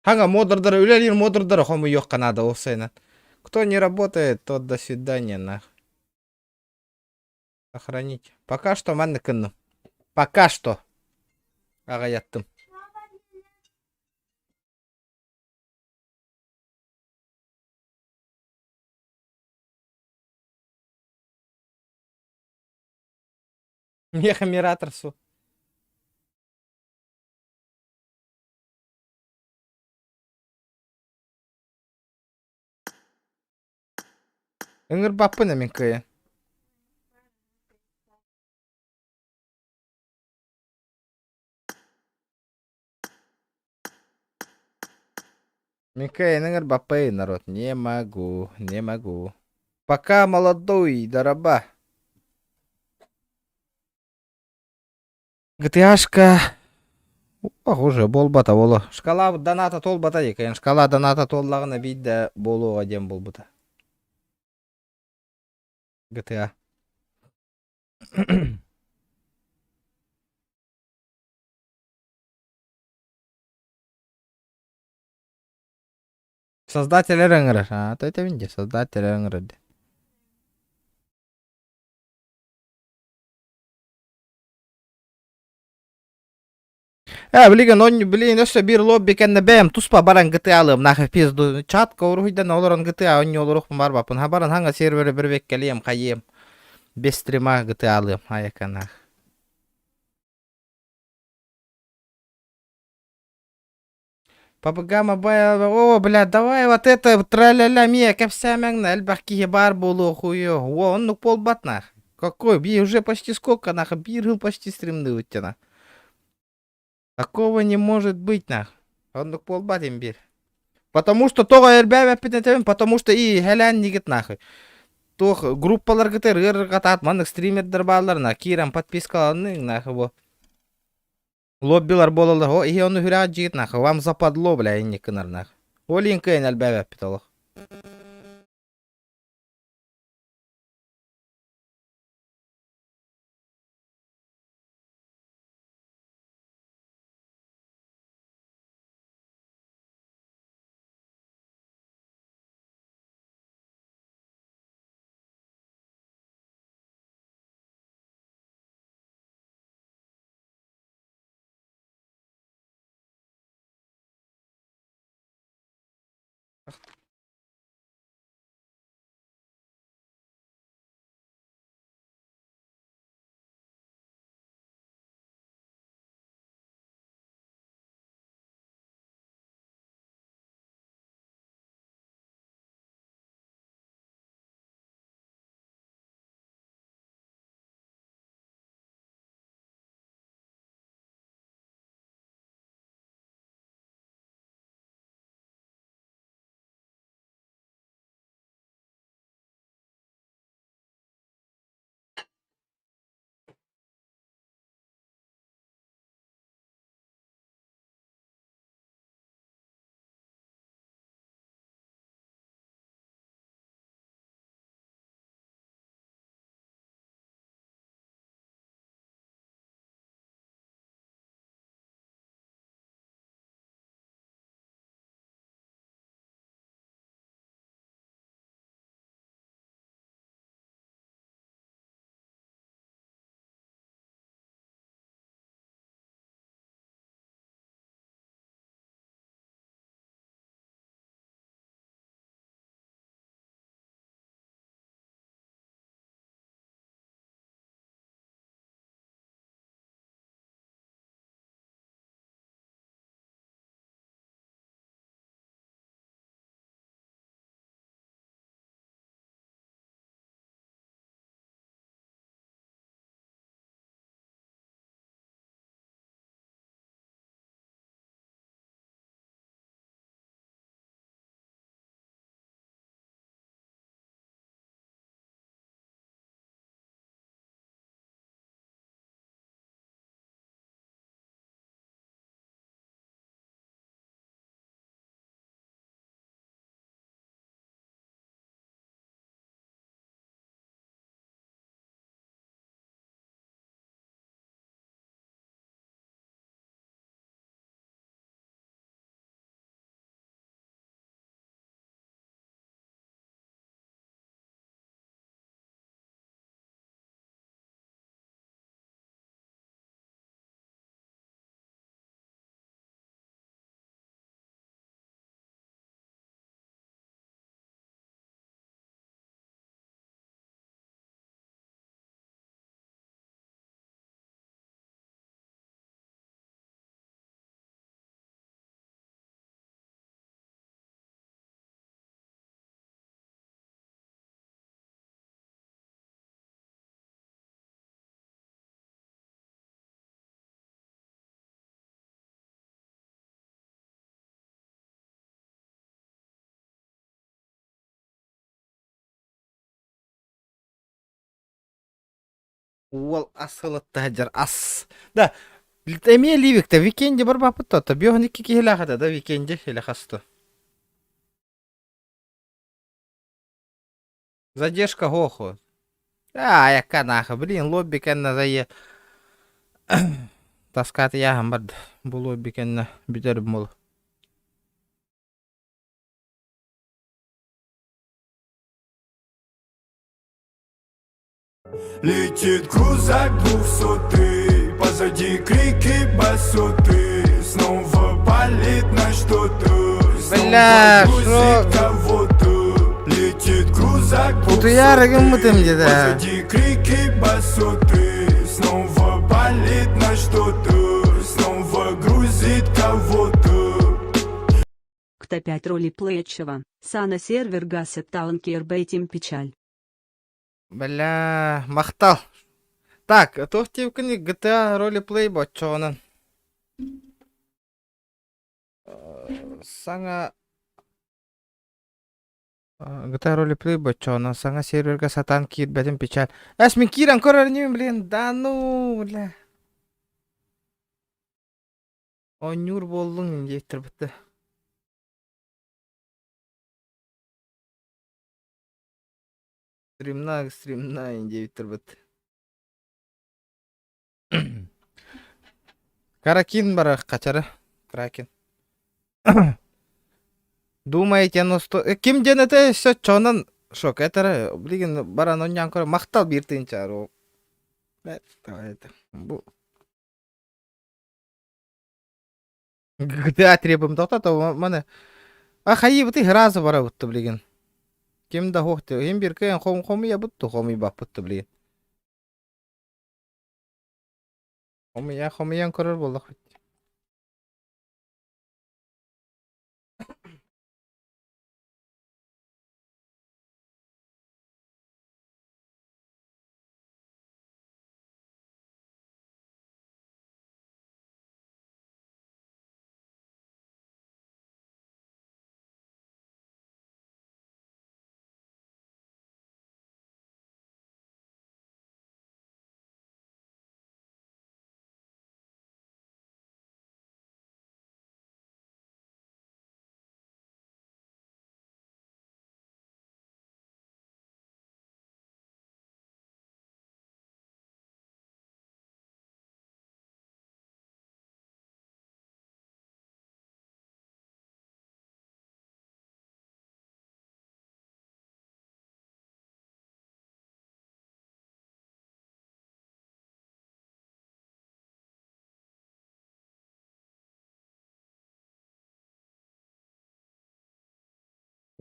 Ханга модердары, үлелер модердары хому yok канада осайнат. Кто не работает, тот до свидания, нахуй. Сохранить. Пока что манны кынным. Пока что. Ага яттым. Мехамиратор су. Ыңыр баппына мен кыйын. Микаэль Бапей, народ. Не могу, не могу. Пока молодой, дороба. ГТАшка. Похоже, болбата болу. Шкала доната толбата екен. Шкала доната толлагына бийде болу адем болбута. GTA. Создатель ыңыры. То это винде. Создатель ыңыры. Билген, он, блин, өсө бир лобби кенне бэм туспа баран GTA алым нахы пизду. Чатка уруйдан олорон GTA онни олорук барбапын. Ha баран ханга сервері бір бек келем, кайем. Без стрима GTA алым, аяканах. PUBG Mobile, о, бля, давай вот это, траля-ля, мия, кепсямяңна, әлбәккие бар болу хуё. О, он ну полбат нах. Какой, би уже почти сколько нах, бир жил почти стримды уттена. Такого не может быть нах. Он ну полбат им бир. Потому что тога эрбәбә питетем, потому что и хәлән нигет нахуй. Тох группалар гытыр, катат, маннык стримердер баларына, кирам подпискаларны нахуй бу. Лоббилар болалар, о, и он хүрәт жигит нахуй, вам западло, бля, инне кынар нахуй. О, линкейн әлбәбә питалох. Ол асылытты хаджар ас. Да, эме ливикте викенде бар бапытта. Та биохан икки кихилахада да викенде хилахасты. Задержка хохо. Яка наха, блин, лобби кенна зайе. Таскаты яхам барды. Бу лобби кенна битер мол. Летит крузак 200, позади крики басоты. Снова палит на что-то, Бля, снова грузит шо? кого-то. Летит крузак 200, Утуярыгым мытым деда. позади крики басоты. Снова палит на что-то, снова грузит кого-то. Кто 5 ролеплеечева. Сана сервер гасит таланкер бейтим печаль. Бля, мақтал. Так, тоқтевкіні GTA ролеплей бачуғанын. Саңа... GTA ролеплей бачуғанын. Саңа серверға сатан кир бәдім печаль. Әш, мен киран көрер немен, блин. Да ну, бля. Онюр болдың, ектір бітті. Стримна, индивидтер бит. Каракин бара качары. Кракен. Думаете, оно сто... Ким денете все чонан шок. Это, блин, бара ноньян кора. Мақтал биртин чару. Это. GTA требуем дота, то мане. А хайи бути граза бара бутты, блин. Ким да хохты, хим бир кайын хоми я бутты, хоми бак бутты, блин. Хоми ян көрөр болдық.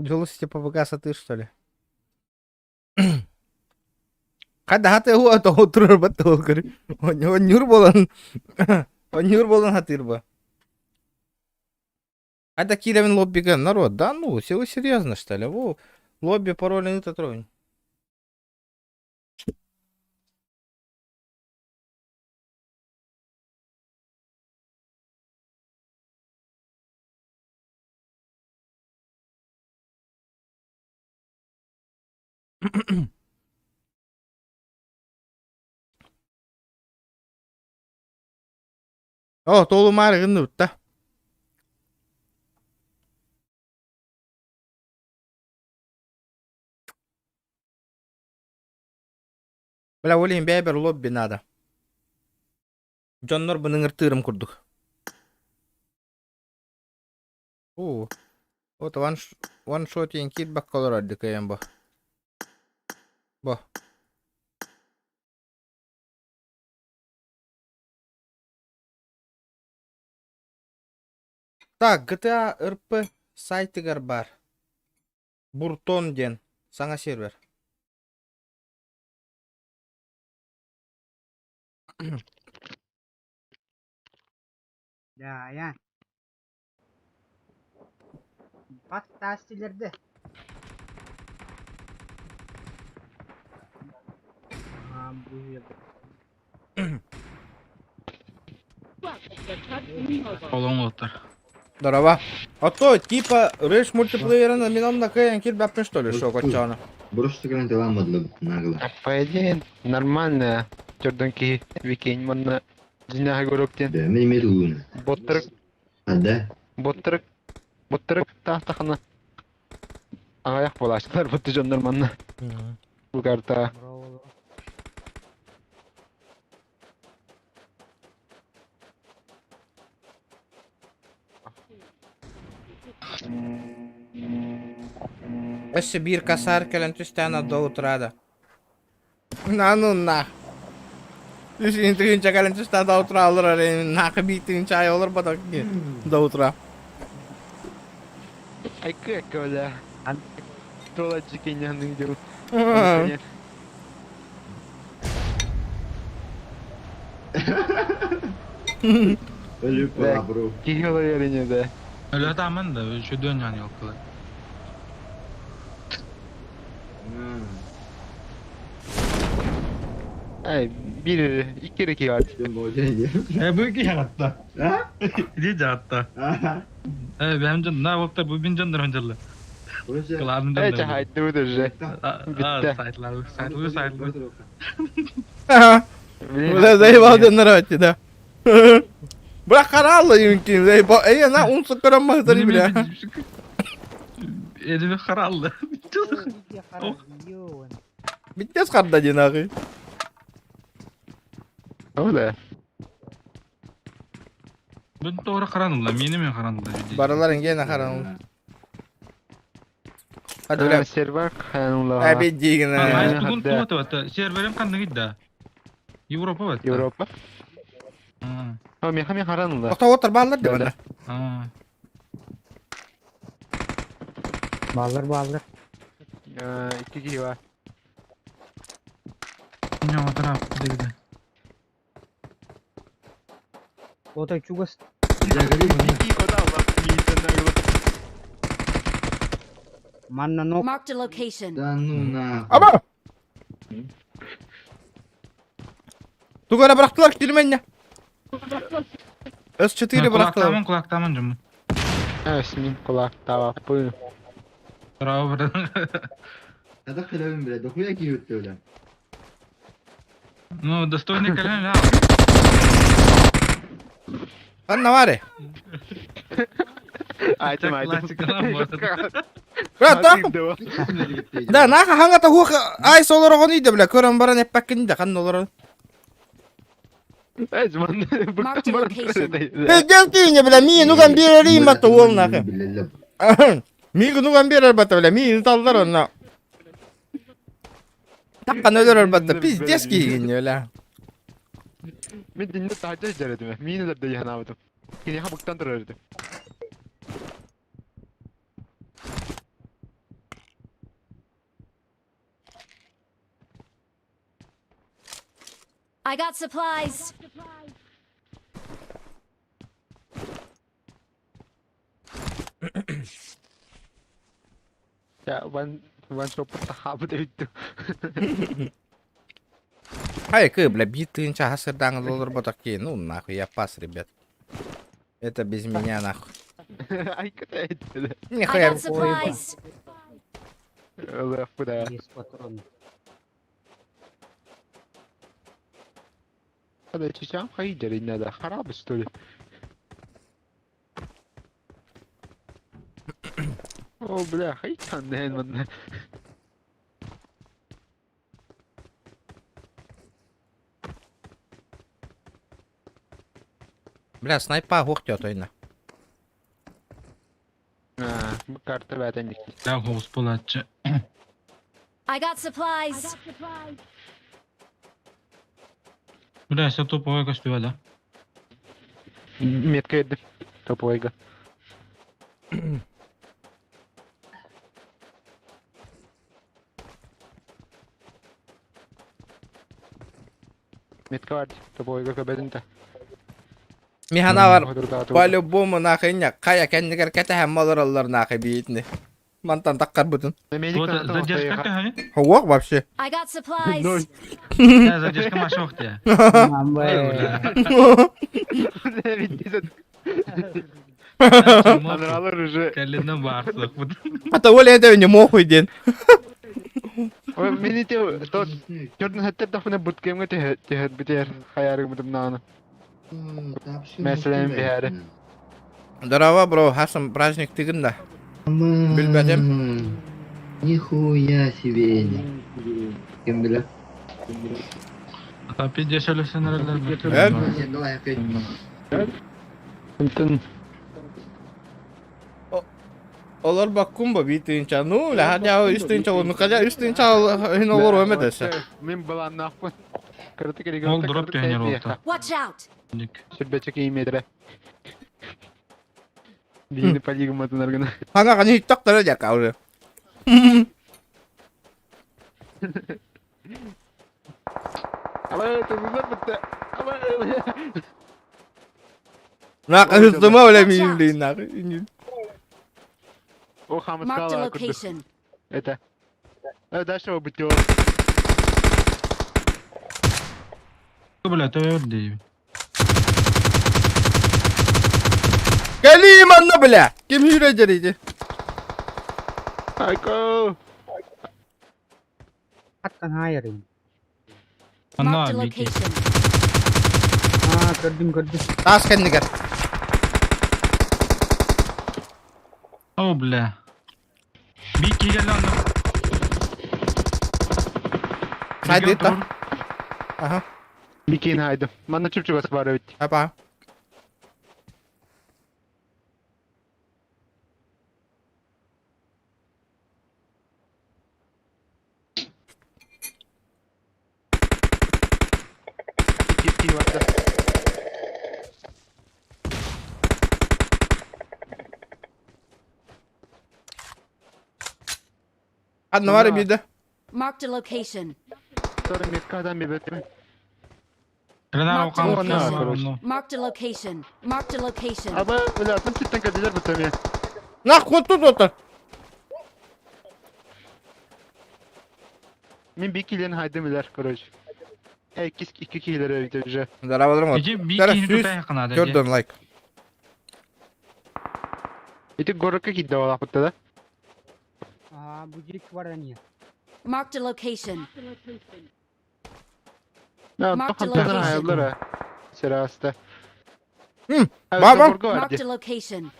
Джулус типа выгаса ты, что ли? Kada hati huwa to oturur betul kari. Onyur bolan. Onyur bolan hatir ba. Ada киремен лоббига народ. Да ну, все вы серьезно что ли? Во, лобби пароли не тронь. О, толу марыгын утта. Бля, олейн бәйбер лобби надо. Джоннор бұның ыртырым күрдік. О, вот one-shot ең кит бақ қалар ады кәйен ба. Ба. Так, GTA RP сайтыгар бар. Буртон ден. Саңа сервер. Ya. Bak tahsillerde. Bu yerde. Здорово. А то, типа, рейш мультиплеера на мином на кэйн кит бапен, что ли, шо, кочана? По идее, нормальная Jordan ki weekend manna jinah gorokten. Ben mi melun? Bottırık Hadi. bottırık tahtakana. Ayak bulaştılar bottucanlar manna. Bu karta. Bravo. Если бир косарь, калентустяна до утра, да. Ну на. Düşün tüyünce kalentüsten da otura alır arayın. Nakı bitin çay olur badak ki. Da otura. Ay kıyak öyle. Trolla cikin yanına gidiyoruz. Ölüp Bak. bro. Giyiyorlar yerine de. Öyle tamam da şu dönyan yok kılar. Ay bir iki iki var. Ben boyayım. Bu iki yarattı. Ha? İyice hatta. Aha. Benim canım ne vakti bu bin candır öncelik. Burası. Kılarım Ay candır. haydi bu da şey. Bitti. Saytlar. Ulan zeyba dönler açtı da. Bırak kararlı yumkin zeyba. Ey na un sıkıran mahzarı bile. Elimi kararlı. Bitmez karda cenahı. Öyle. Ben doğru karanlıkla, benim mi karanlıkla? Baraların gene karan. Hadi Öyle ulan. server kanunla. Abi cigine. Hayır, Hadi. bugün kumatı var. Serverim kandı gitti. Avrupa var. Avrupa. Ha. Hami kanunla. Ota otur bağlar da bana. Ha. Bağlar. İki kişi var. Ne o taraf gitti. O da çugas. İki koda var. İyisin ağlı. Manna no. Marked a location. Danuna. Ama. Tugara bıraktılar kilmen ya. Öz çatıyla bıraktılar. Kulaktamın canım. Evet şimdi kulak tava. Buyurun. Bravo burada. Hadi kılavim bile. Dokuya ki yuttu öyle. Ну, достойный колен, да. Lan ne var ya? Aytem Klasik lan bu arada. Bırak da. Da naka hanga ta huk ay soloro onu da bile kören baran hep bakın da kan olur. Evet zaman. Marked a location. Gel tiyince bile mi nugan bir yeri matta ol naka. Mi nugan bir yeri batta bile mi tallar ona. Takkan ölür batta pis deski gidiyor la. Ben dinle tahtı izledim. Mini de yanamadım. Yine habuktan durardı. I got supplies. Ya ben şopta habı da bitti. Hayır kı bile bir tıyınca hasırdan olur batak ki ну нахуй я пас ребят. Это без меня нахуй. Ay kötü etti. I Нихуя. got supplies. Allah bu da. Yes patron. Hadi çiçeğim hayır inne de harap üstü. O bile hayır tanıdı hemen. Бля, снайпа гухтет oyna. Bu kartı verden dikti. Ya hovuz polatçı. I got supplies. Бля, все топовое костюм, да? Метка yedim. Topu oyga. Метка vardı. Topu oyga kabedin de. Mihana var. Odur da atı. По-любому нахуй ня. Кая кендигер кете hem alırlar nахуй битни. Mantan takkar bütün. Вот задержка какая? Hava вообще. I got supplies. Я задержка машок тебе. Alır уже. Калина барсық. Ата Оля это не мохуй ден. Ой, мені те, то, Jordan hatta da fına bootcamp'e tehet biter. Hayarı bıdım nana. Mesela bir yere. Здорово, бро, Хасан, праздник тыгында. Билбәдем. Нихуя себе. Кем bilir? Tapi dia solution nereden? Evet. Давай опять. Bütün Олар баккумба битинча. Ну, ля хадя истинча, ну кадя истинча хин олар өмедесе. Min balan nafın. Kırıtı kere Ol drop dönüyor oldu. Watch out! Şürbecek iyi metre. Dini paligmatın argına. Hanga kani hitak tara ja kau. Ama tuzlar bitti. Ama Nak hızlıma öyle miyim deyin nak. o hamız Marked a kala kurdu. location. Это. Дальше его бытё. Бля, то öldü. Geleyim anla bile. Kim yüreceğiydi? Айко. Atkan hayır yani. Marked a Anna, Viki. location. Gördüm. Tas kendini gel. Oh bля. Viki gel lan. Haydi ta. Aha. Бикин хайду. Манна чүрчүгө сабар өт. Apa? Кипкин ватты. Anna var bir de. Marked a location. Sonra meska'dan bir bötüm. Rena Marked a okan. location. Marked a location. Marked a location. Ama öyle atın tütten kadılar bötüm ya. Nak kutu otur. Min bir kilin haydım iler koroj. İki kiler öyle уже. Здорово, здорово. Ece Teraz Viki'ni süs. tutaya yakın hadi. Gördün like. İti goraka gitti o lapıtta da. Bu cirik var yani. Marked a location. Ya Mark the tokantadan location. ayarlar ha. Serasta. Hı, Evet, baba. borgo vardı. Marked a location.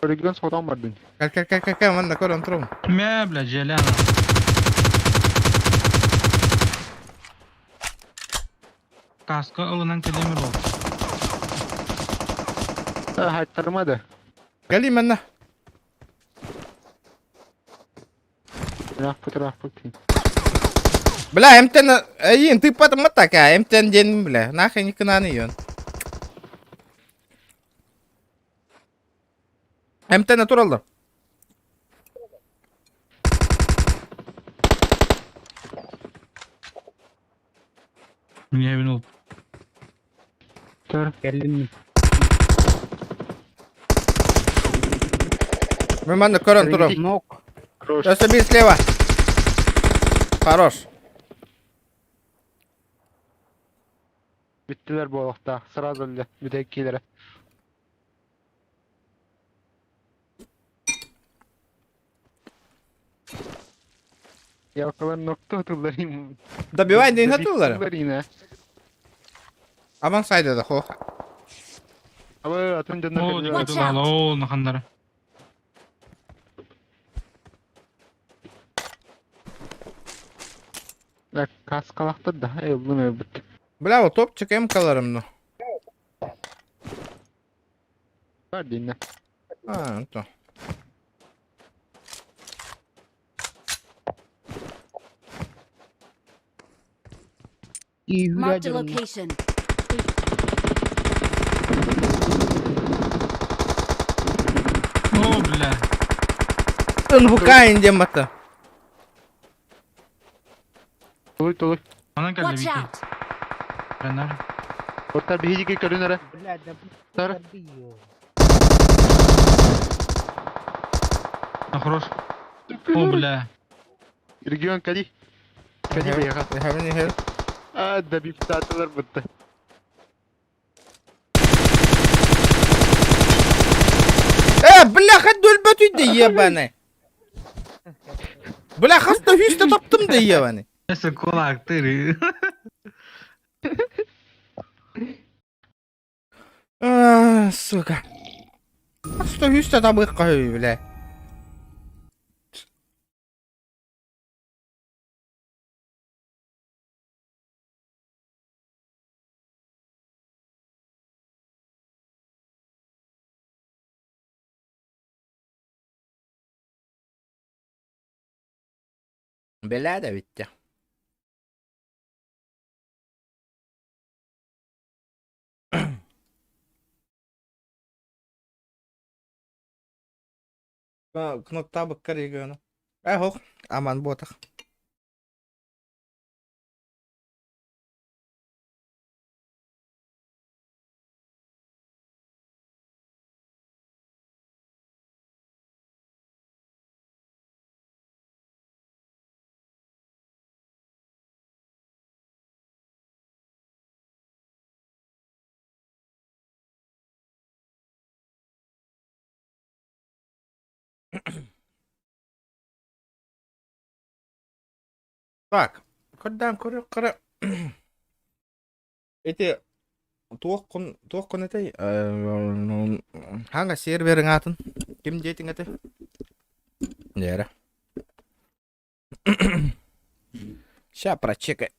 Oregon sodan vardı. Gel ben de koran turum. Me bля, Jelena. Kaskı alınan kademir oldu. Ha haytarmadı. Geleyim ben de. Rahput. Бля, МТН, Ин, ты потом такая, МТН день, бля, нахрен не кананы ее. МТ натуралды. Niye emin ol? Geldim mi? Ben de koran turum. Nok. Roş. Просто слева. Хорош. Bittiler bu olakta. Sırada öyle. Bir de ikilere. Yalkalar nokta atıllarıyım. Добивай день hatırlarım. Yine. Aman saydı da ho. Ama atın canına Oo, kadar. Watch dikkat out. et. Oo, nakanları. Bak kas kalakta daha yolun mevcut. Бля, вот топчик М-каларымны. Var dinle. Ha, то. İyi Marked a hücre location. Oo bля. НВК индем это. Dolu. Bana geldi Watch Viki. out! Renner. Orta bir hicik görünür. Бля, да Сара. бью. А, хорош. О, бля. Регион Кали. Кали поехал. You have any help? А, да bir saatler bitti. Бляха, дөлбөтү де ебаны. Бляха, сто хүсті таптым да ебаны. Nasıl kulaktır? Сука. Сто хүсті табық қой, бля. Бля да битті. Кнопта быққар егені. Хоқ, аман ботық. Так, қырдан көрі қыры. Эти туақ күн әтей. Ханға серверің атын? Кім дейтін әтей? Нері. Ща прочекай.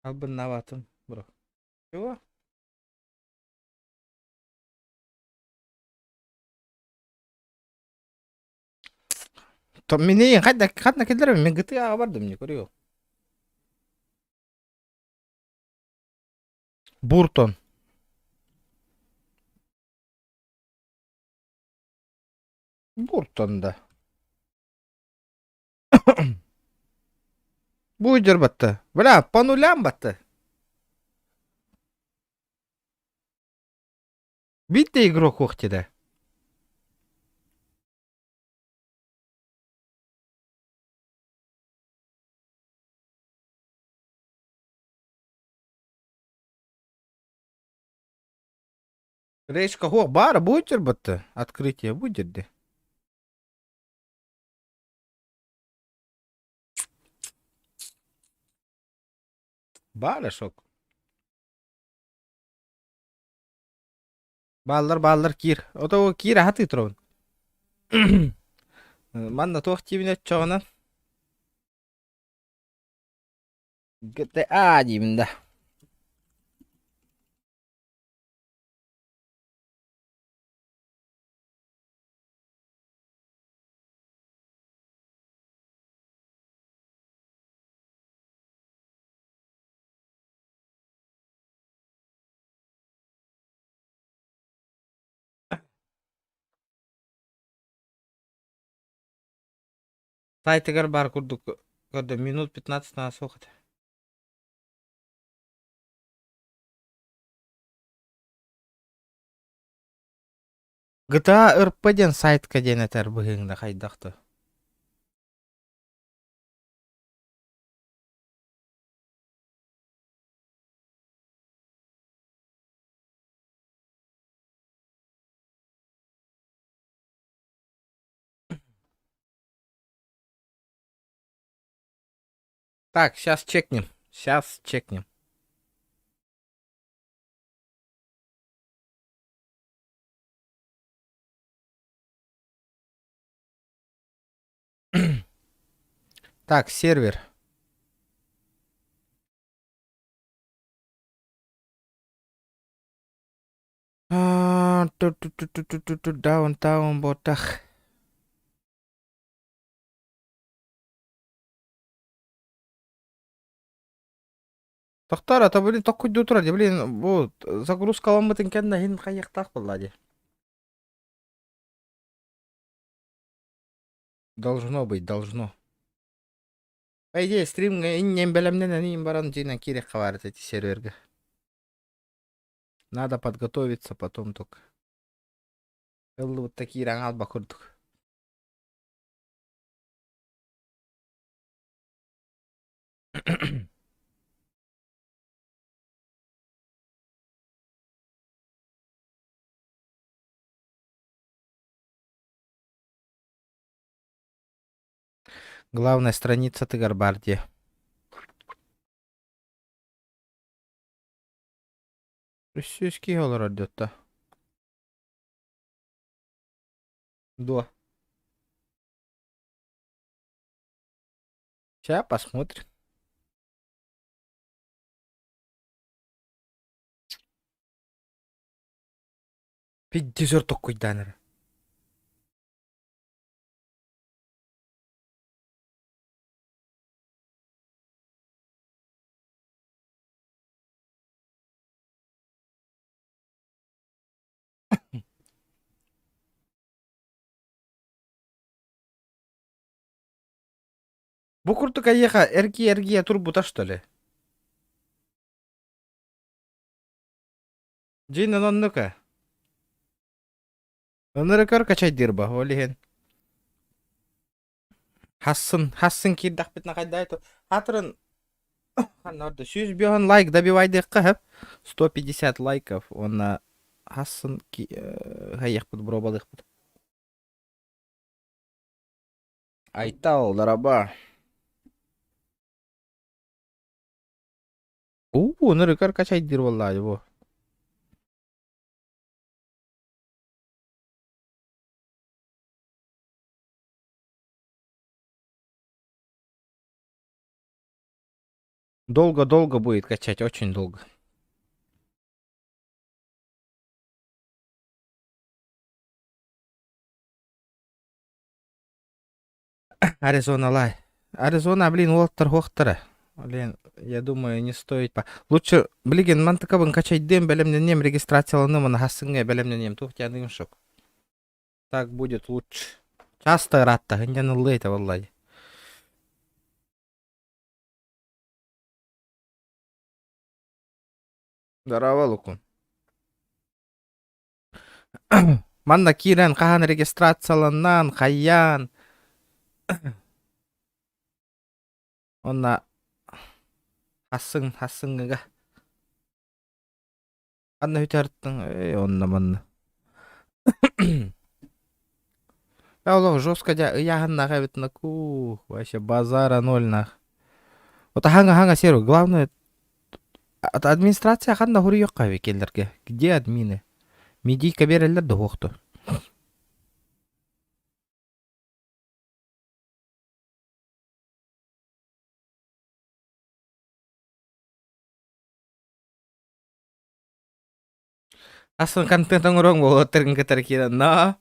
Албыннаватын, бро. Чего? То менен қадна келдірем, мен GTA-ға бардым, не көріу. Буртон. Буртонда. Буйдер батты. Бля, по нулям батты. Битте игрок уқтеді. Рейшка хоқ бары буйдер батты. Открытие буйдерді. Бары шок. Балдар кир. Ото кир хаты тұрын. Манна тоқ тибін өт çoğынан. GTA деймін да. Сайтыгар бар күрдік. Көрді, минут 15 на соқыт. GTA ұрппаден сайтқа ден әтер бұғыңда қайдақты. Так, сейчас чекнем. Так, сервер. Даунтаун ботах. Тоқтар, ата блин, тоқ күдді тұрады, блин, бұл загрузка аламытын кәнді хин қайықтақ болады. Должно быть, должно. По идее, стримге иннен белемнен анин баран жинен керек кабарат эти серверге. Надо подготовиться потом только. Вот такие рангал бакурдук. Главная страница Тыгарбарди. Российский олар идет-то. Да. Сейчас посмотрим. Пиддизер такой данер. Букуртука еха эрги турбута что ли? Джина ноннука. Онырыкар качай дирба, олиген. Хассын кирдах битна кайдайту. Хатрын. Анорда 100 бион лайк добивайдык кахып. 150 лайков. Онна хассын хайяк бут бробалык бут. Айта ол дараба. Онырыкар качай дир валлай бу. Долго будет качать, очень долго. Аризона лай. Аризона, блин, олаттар хоқтары. Блин, я думаю, не стоит по... Лучше, блин, мантыкабын качать дем, белемнен нем регистрацияланы мына хассынга белемнен нем тухтяндыгын шок. Так будет лучше. Часто ратта, гыньян ыллыйта, валлай. Здорово, Лукун. Манна кирен кахан регистрацияланнан, хайян. Онна хассынгыга. Анна хүтәрттің, онна манна. Да, олог, жестко дя, яғынна қабетіна ку, вообще базара ноль нах. Вот ханга серу, главное, администрация қанда хұры yok қабе келдерге. Где админы? Медийка берелер да хоқты. Асын контентің ұрың бұл оттырғын кітір кеді. На.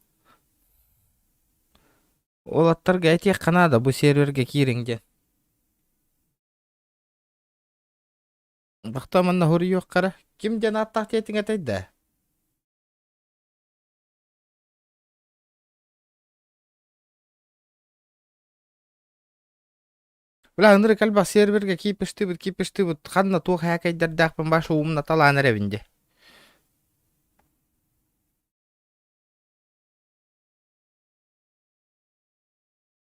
Ол оттырға әтек қанады бұл серверге киріңде. Бақта манна хұры yok қара. Кімден аттақ тетің әтейді? Бля, ыныры кәлбақ серверге кипішті бұд. Қанна туқ әкейдерді башы уымна таланы рәвінде.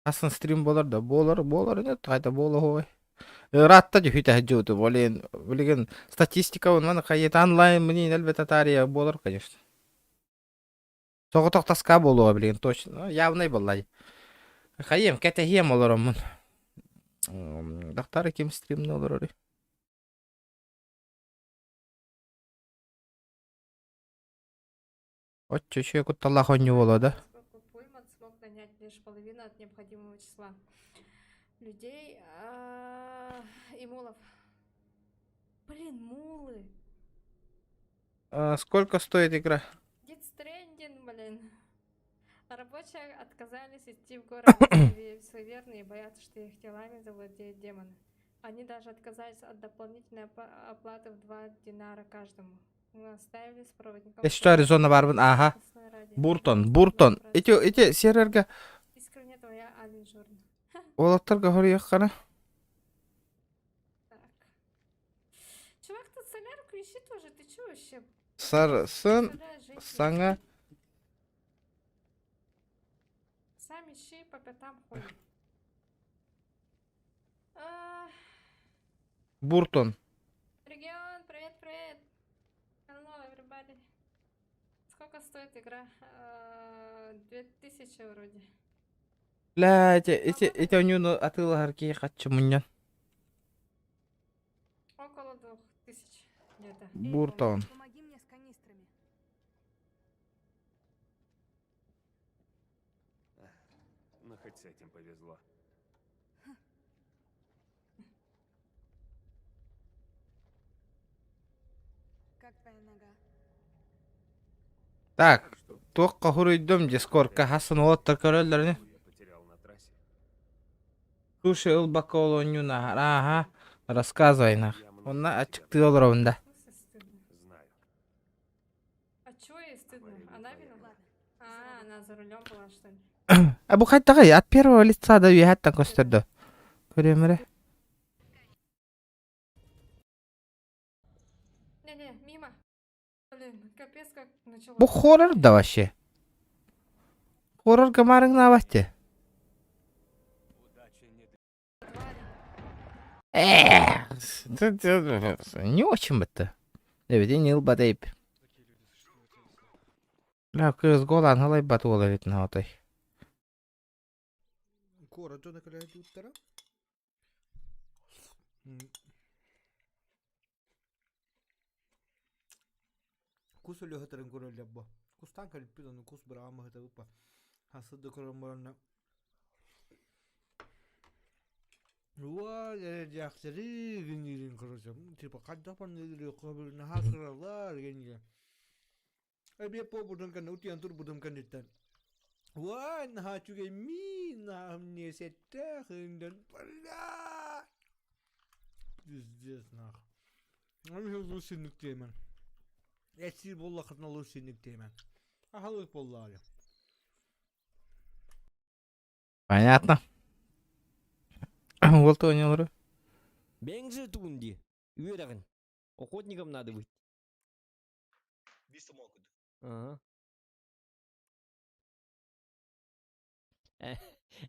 Асын стрим болар да, болар, нет, қайта болы хой. Ратта же хүті әджуді, білген статистика он қайет онлайн мнен әлбет атария болар, конечно. Соғы тоқтаска болуға білген, точно, явный болай. Қайем, кәті хем олар омын. Дақтары кем стримні олар ори. От чөше күтталла қоню болады. Смог нанять лишь половину от необходимого числа людей и мулов. Блин, мулы. Сколько стоит игра? Death Stranding, блин. Рабочие отказались идти в город суеверные и боятся, что их телами завладеют демоны. Они даже отказались от дополнительной оплаты в 2 динара каждому. Мы оставили с проводником. Что Аризона барбын? Ага. Буртон. Эти серверге Искренне твоя Алин Жорн. олаттарға хұры еққана. ищи тоже, ты чё вообще? Сарсын Представляешь, женщина. саңа Сам ищи, по пятам ходит. А, Буртон. Регион, привет. Hello, everybody. Сколько стоит игра? 2000 вроде. Ля, эти у него атылар ки катчы муньян. Около 2000 где-то. Буртон. Помоги мне с канистрами. Ну, хоть с этим повезло. Как твоя нога? Так, тоққа хуройдом дискордка хасын оттар көрөлөрүнү. Я потерял на трассе. Слушай, Улбака Олонюна, ага, рассказывай нах. Онна ачыкты олоробунда. В смысле стыдно? Знаю. А чего ей стыдно? Она виновата? А, она за рулем была, что ли? А бу кайдагы от первого лица да уяхаттан көстөрдү. Көрөмүрө. Не-не, мимо. Блин, капец как начало. Бу хоррор да вообще. Хоррор гамарың на васте. Не очень это. Evet, en yıl badayıp. La kız golan halay batı olar etine atay. Kora jona kala uttara. Kus oli hatarin kora lebba. Kus tankal pidan kus brama hata uppa. Hasada kora morana. Wah, jaxsari gini korosam. Tiba kadapan nidri qabul nahasralar gini. Abi po budam kan uti antur budam kan ditan. Wah, nah juga mi nah amne setta hendan pala. Düz nah. Ami huzursinlik temen. Esir bolla katna huzursinlik temen. Ahalık bolla ali. Понятно. Вот то не говорю. Бенжи тунди. Уверен. Охотником надо быть. Ага.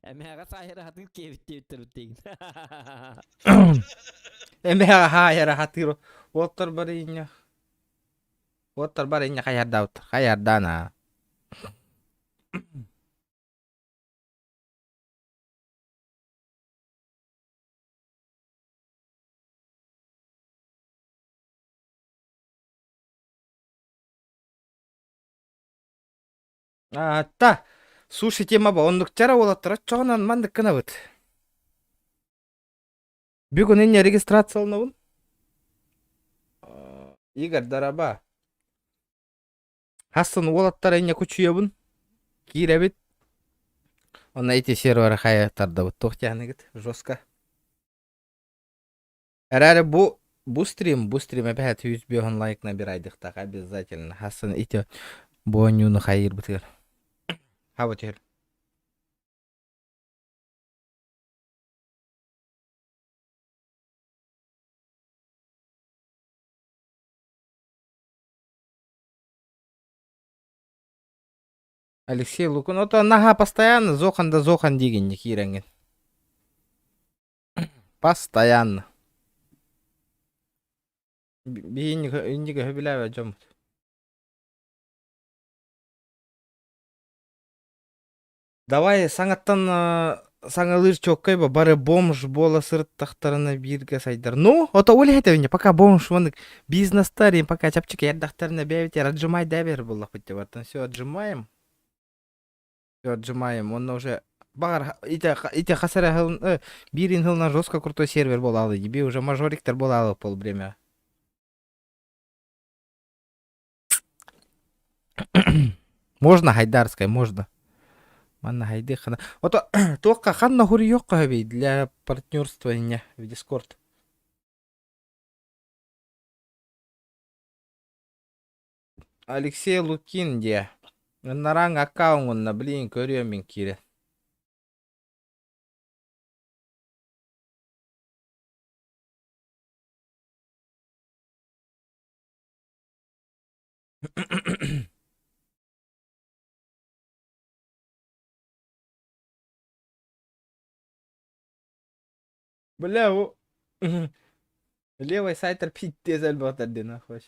Эмега сайра хатын кевиттер үтеген. Эмега хайра хатиро. Оттар барыня. Оттар барыня хаярда оттар. Хаярдана. Та. Суши тема ба ондуктара болаттыр. Чоғынан мандык кына быт. Бүгүн эне регистрацияланабын. Игорь Дараба. Хасын олаттар эне күчүйөбүн. Киребит. Онна эти сервері хаяттарда быт. Тоқтяныгыт. Жестко. Әрәрі бу стрим әбәт 100 беғын лайк набирайдықтақ. Обязательно. Хасын эти бонюны хайыр бытыр. Ха бытыр. Алексей Лукин. Это нага постоянно зохан деген не киренген. Постоянно. Бейіннігі хөбіләві жомыт. Давай саңаттан саңа лырчок кайба бары бомж бола сырттақтарына бирге сайдар. Ну, ото ойлайды вене, пока бомж вон бизнестар, пока чапчик ярдақтарына бәвітер, отжимай дәбер болақ бітті бартын. Все, отжимаем. Все, отжимаем. Он уже... Бағар, ите қасара хылын, бирин хылынан жестко крутой сервер бол алы. Ебе уже мажориктер бол алы пол время. Можно хайдарская, можно. Манна хайды хана. Ото тоққа ханна хури жоқ қабей для партнерства в Discord. Алексей Лукин де. Нараң аккаунтына блин көрөмүн кире. Бля, левый сайтер пиздец әлбәттә нахуй.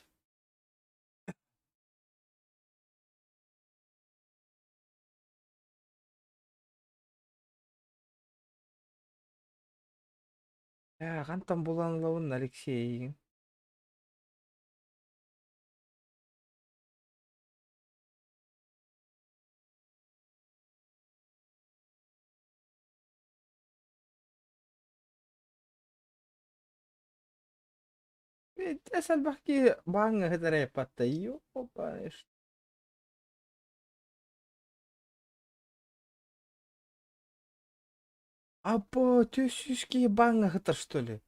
Қантан боланлауын Алексей. Әсәл бақты баңы ғыдырай патта. Ёпа. Апа, тёсюшки баңы ғытыр, что ли?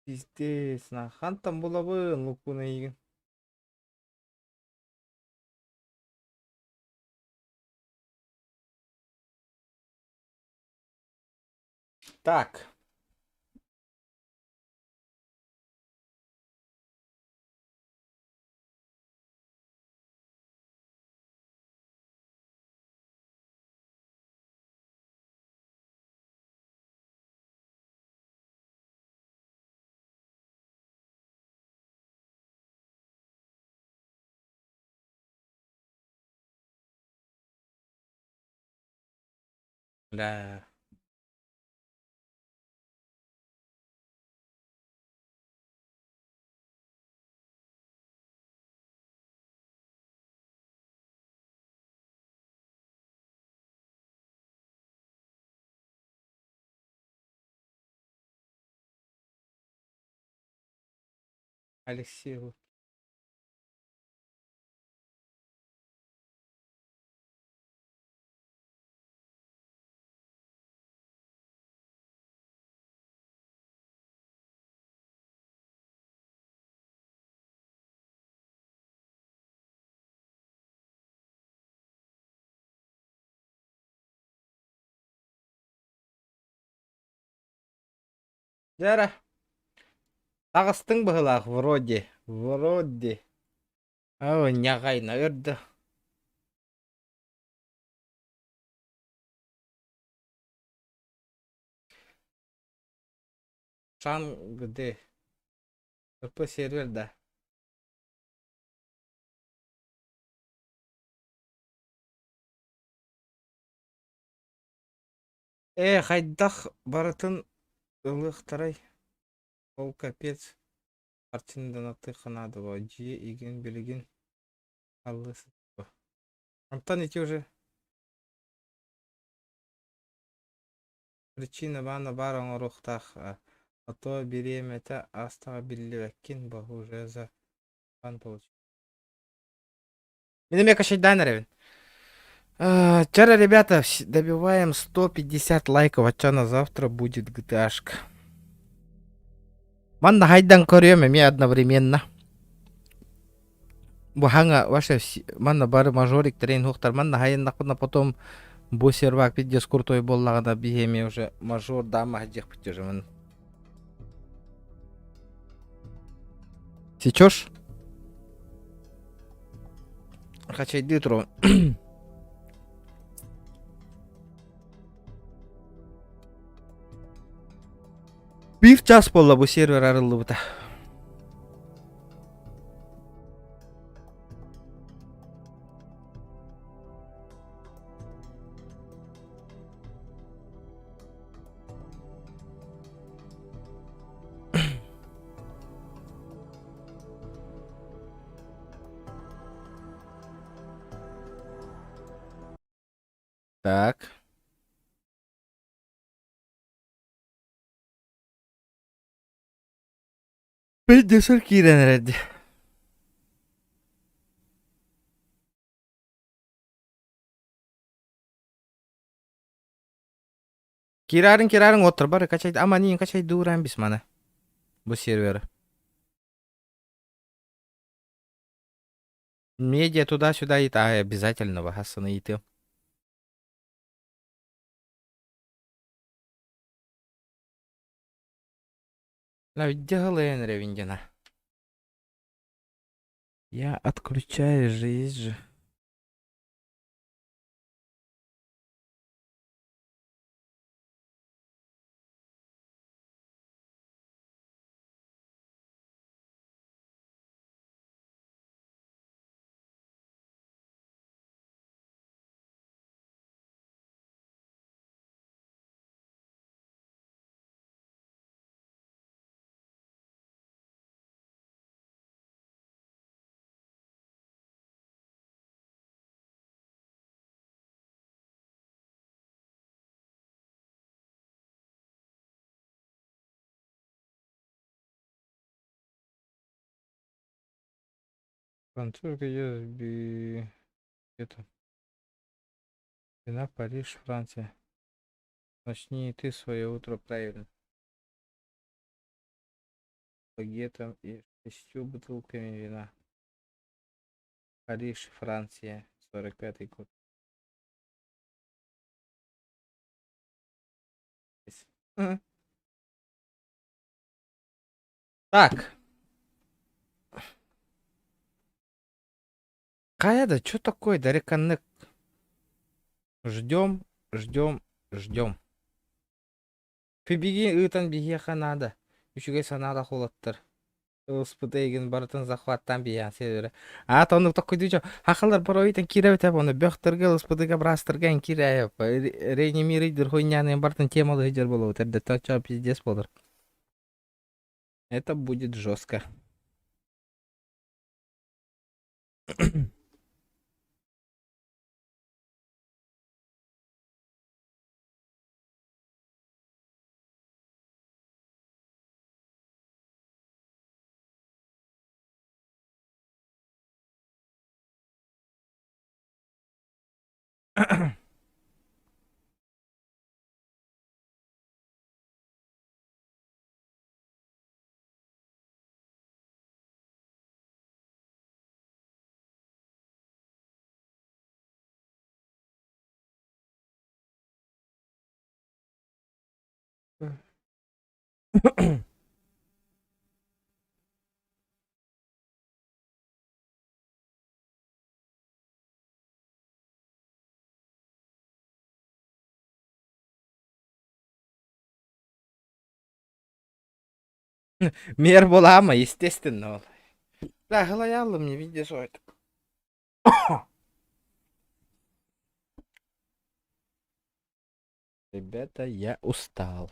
Пиздец, қантан болабын лукуна еген. Так. Да. Алексей. Жара. Тағыстың бұғылақ, вроде. Вроде. Ау, няғайна өрді. Шан гыды. РП серверда. Хайдақ барытын ылықтарай. Ол капец. Картинадан аты қанады ба. Жие еген білеген. Аллысы. Антон эти уже. Причина бана бар оңырықтақ. А то береметі астаға білівәккен бағу уже за бан получу. Менеме кашайдан ревен. Вчера, ребята, добиваем 150 лайков, а на завтра будет GTA-шка. Манна хайдан көрем эме одновременно. Буханга ваша манна бары мажорик трейн хухтар. Манна хайдан нақпына потом бу сервак пидес крутой боллағада бихеме уже мажор дама хаджих путежемін. Сечешь? Хачайды тұру. Bir час болла bu сервер арылы бұта. Так. Ben de Türkiye'den herhalde. Kirarın otur bari kaçay ama niye kaçay duran biz mana. Bu serveri. Медиа туда-сюда и обязательно вахасана и ты. Ревиндина. Я отключаю жизнь же. Французская USB. Это. Вина, Париж, Франция. Начни и ты свое утро правильно. Багетом и 6 бутылками вина. Париж, Франция, 45-й год. Так. Каяда, что такое? Да реконнект. Ждем. Фибиги ытан бихеха надо. Üçüge sanada holattır. Uspıdaygen barытын захваттан биян сервері. Тонук такой дүйчө. Хақылар бар ойтан киребет ап оны бөхтірге успыдыга брастырген киребет. Реанимиридер хуйняны бартын темалы хыжар болу. Терде тача пиздец болыр. Это будет жестко. Мер болама, естественно. Да, голояло мне, видишь, это. Ребята, я устал.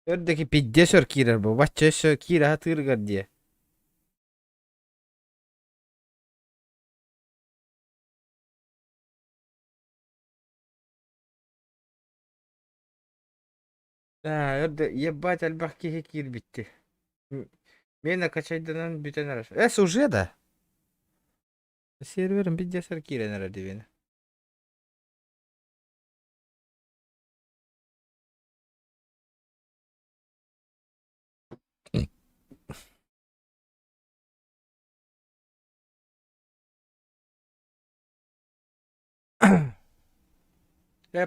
Ördeki pidye sör kirer bu. Vacce sör kira hatırgar diye. Да, örde ебать альбахки кир bitti. Mene kaçaydınan biten araç. Уже да. Serverim pidye sör kiren aradı beni.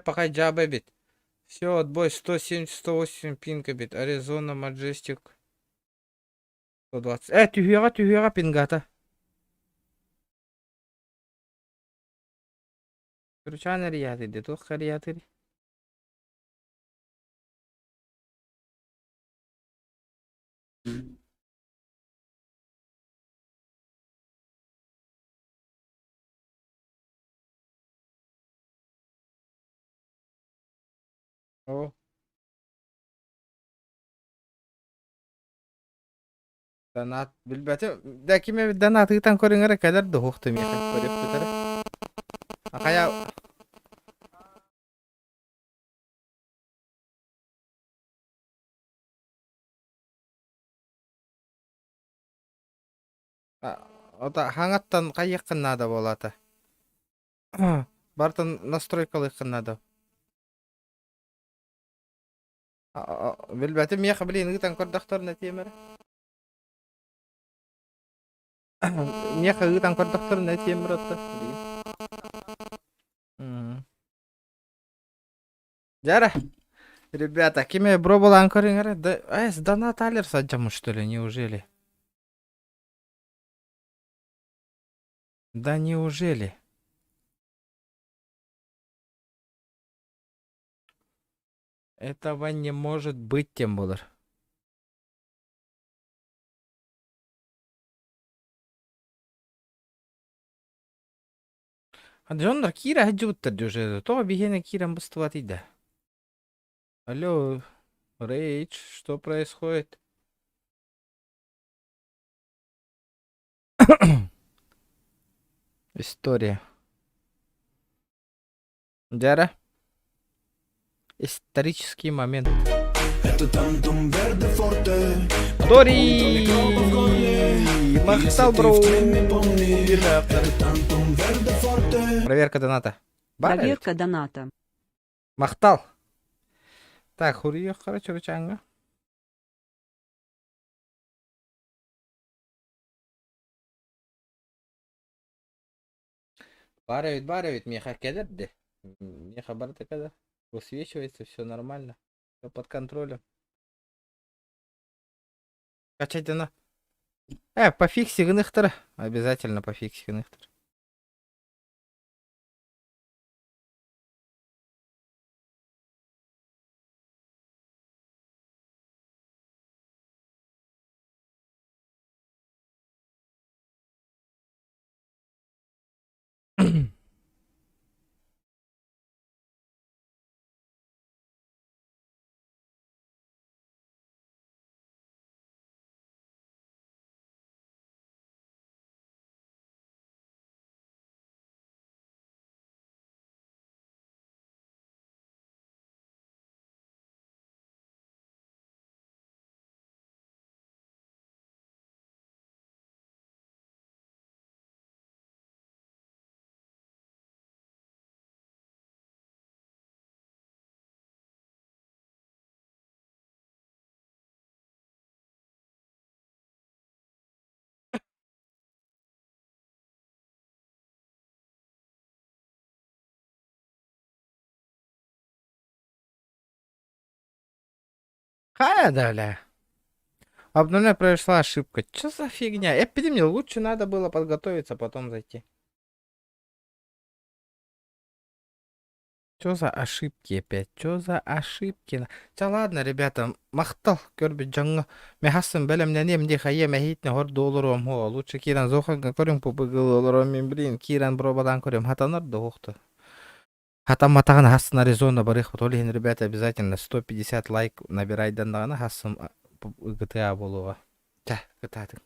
Пока джаба бит. Все, отбой 170-180 пинка бит. Аризона, Маджестик. 120. Тюхера пингата. Кручана рияты, детох рияты. О. Донат билбете. Да киме донат итан көрүңөр кадар да хохту ми көрүп битер. Акая Ота хаңаттан кайыккын надо болата. Бартын настройкалыккын надо. Билбәтим меха блин ыгытан көрдөхтөрүнө темер. Меха ыгытан көрдөхтөрүнө темер отто. Жара. Ребята, кеме бро болан көрүңөр. Да, донат алер саджамы что ли, неужели? Да неужели? Этого не может быть, тем более. Джондар Кира хаджуттар уже. То бигене Кирам бастыватыйда. Алло, Рейдж, что происходит? История. Джара. Исторический момент. Дори! Махтал, бро! Проверка доната. Проверка доната. Махтал. Так, хурия, короче, рычанга. Барывает, меха кедерди. Меха барта когда высвечивается, все нормально. Все под контролем. Качать она. Пофикси гнихтер. Обязательно пофикси гнихтер. Да, бля. Обновление произошла ошибка. Чё за фигня? Мне лучше надо было подготовиться, потом зайти. Чё за ошибки опять? Чё за ошибки? Да ладно, ребята, махтал, көрбі жаңы. Мехасын бәлем нәнем хае мәхейтіне хорды олыром. Лучше Киран зоқанға көрім пұпығыл олыром. Мен білейін, Киран бробадан көрім. Хатанар да оқты. Хатам матаған хасын Аризона барых. Олейін, ребята, обязательно 150 лайк набирайдан дағаны хасын GTA болуға. GTA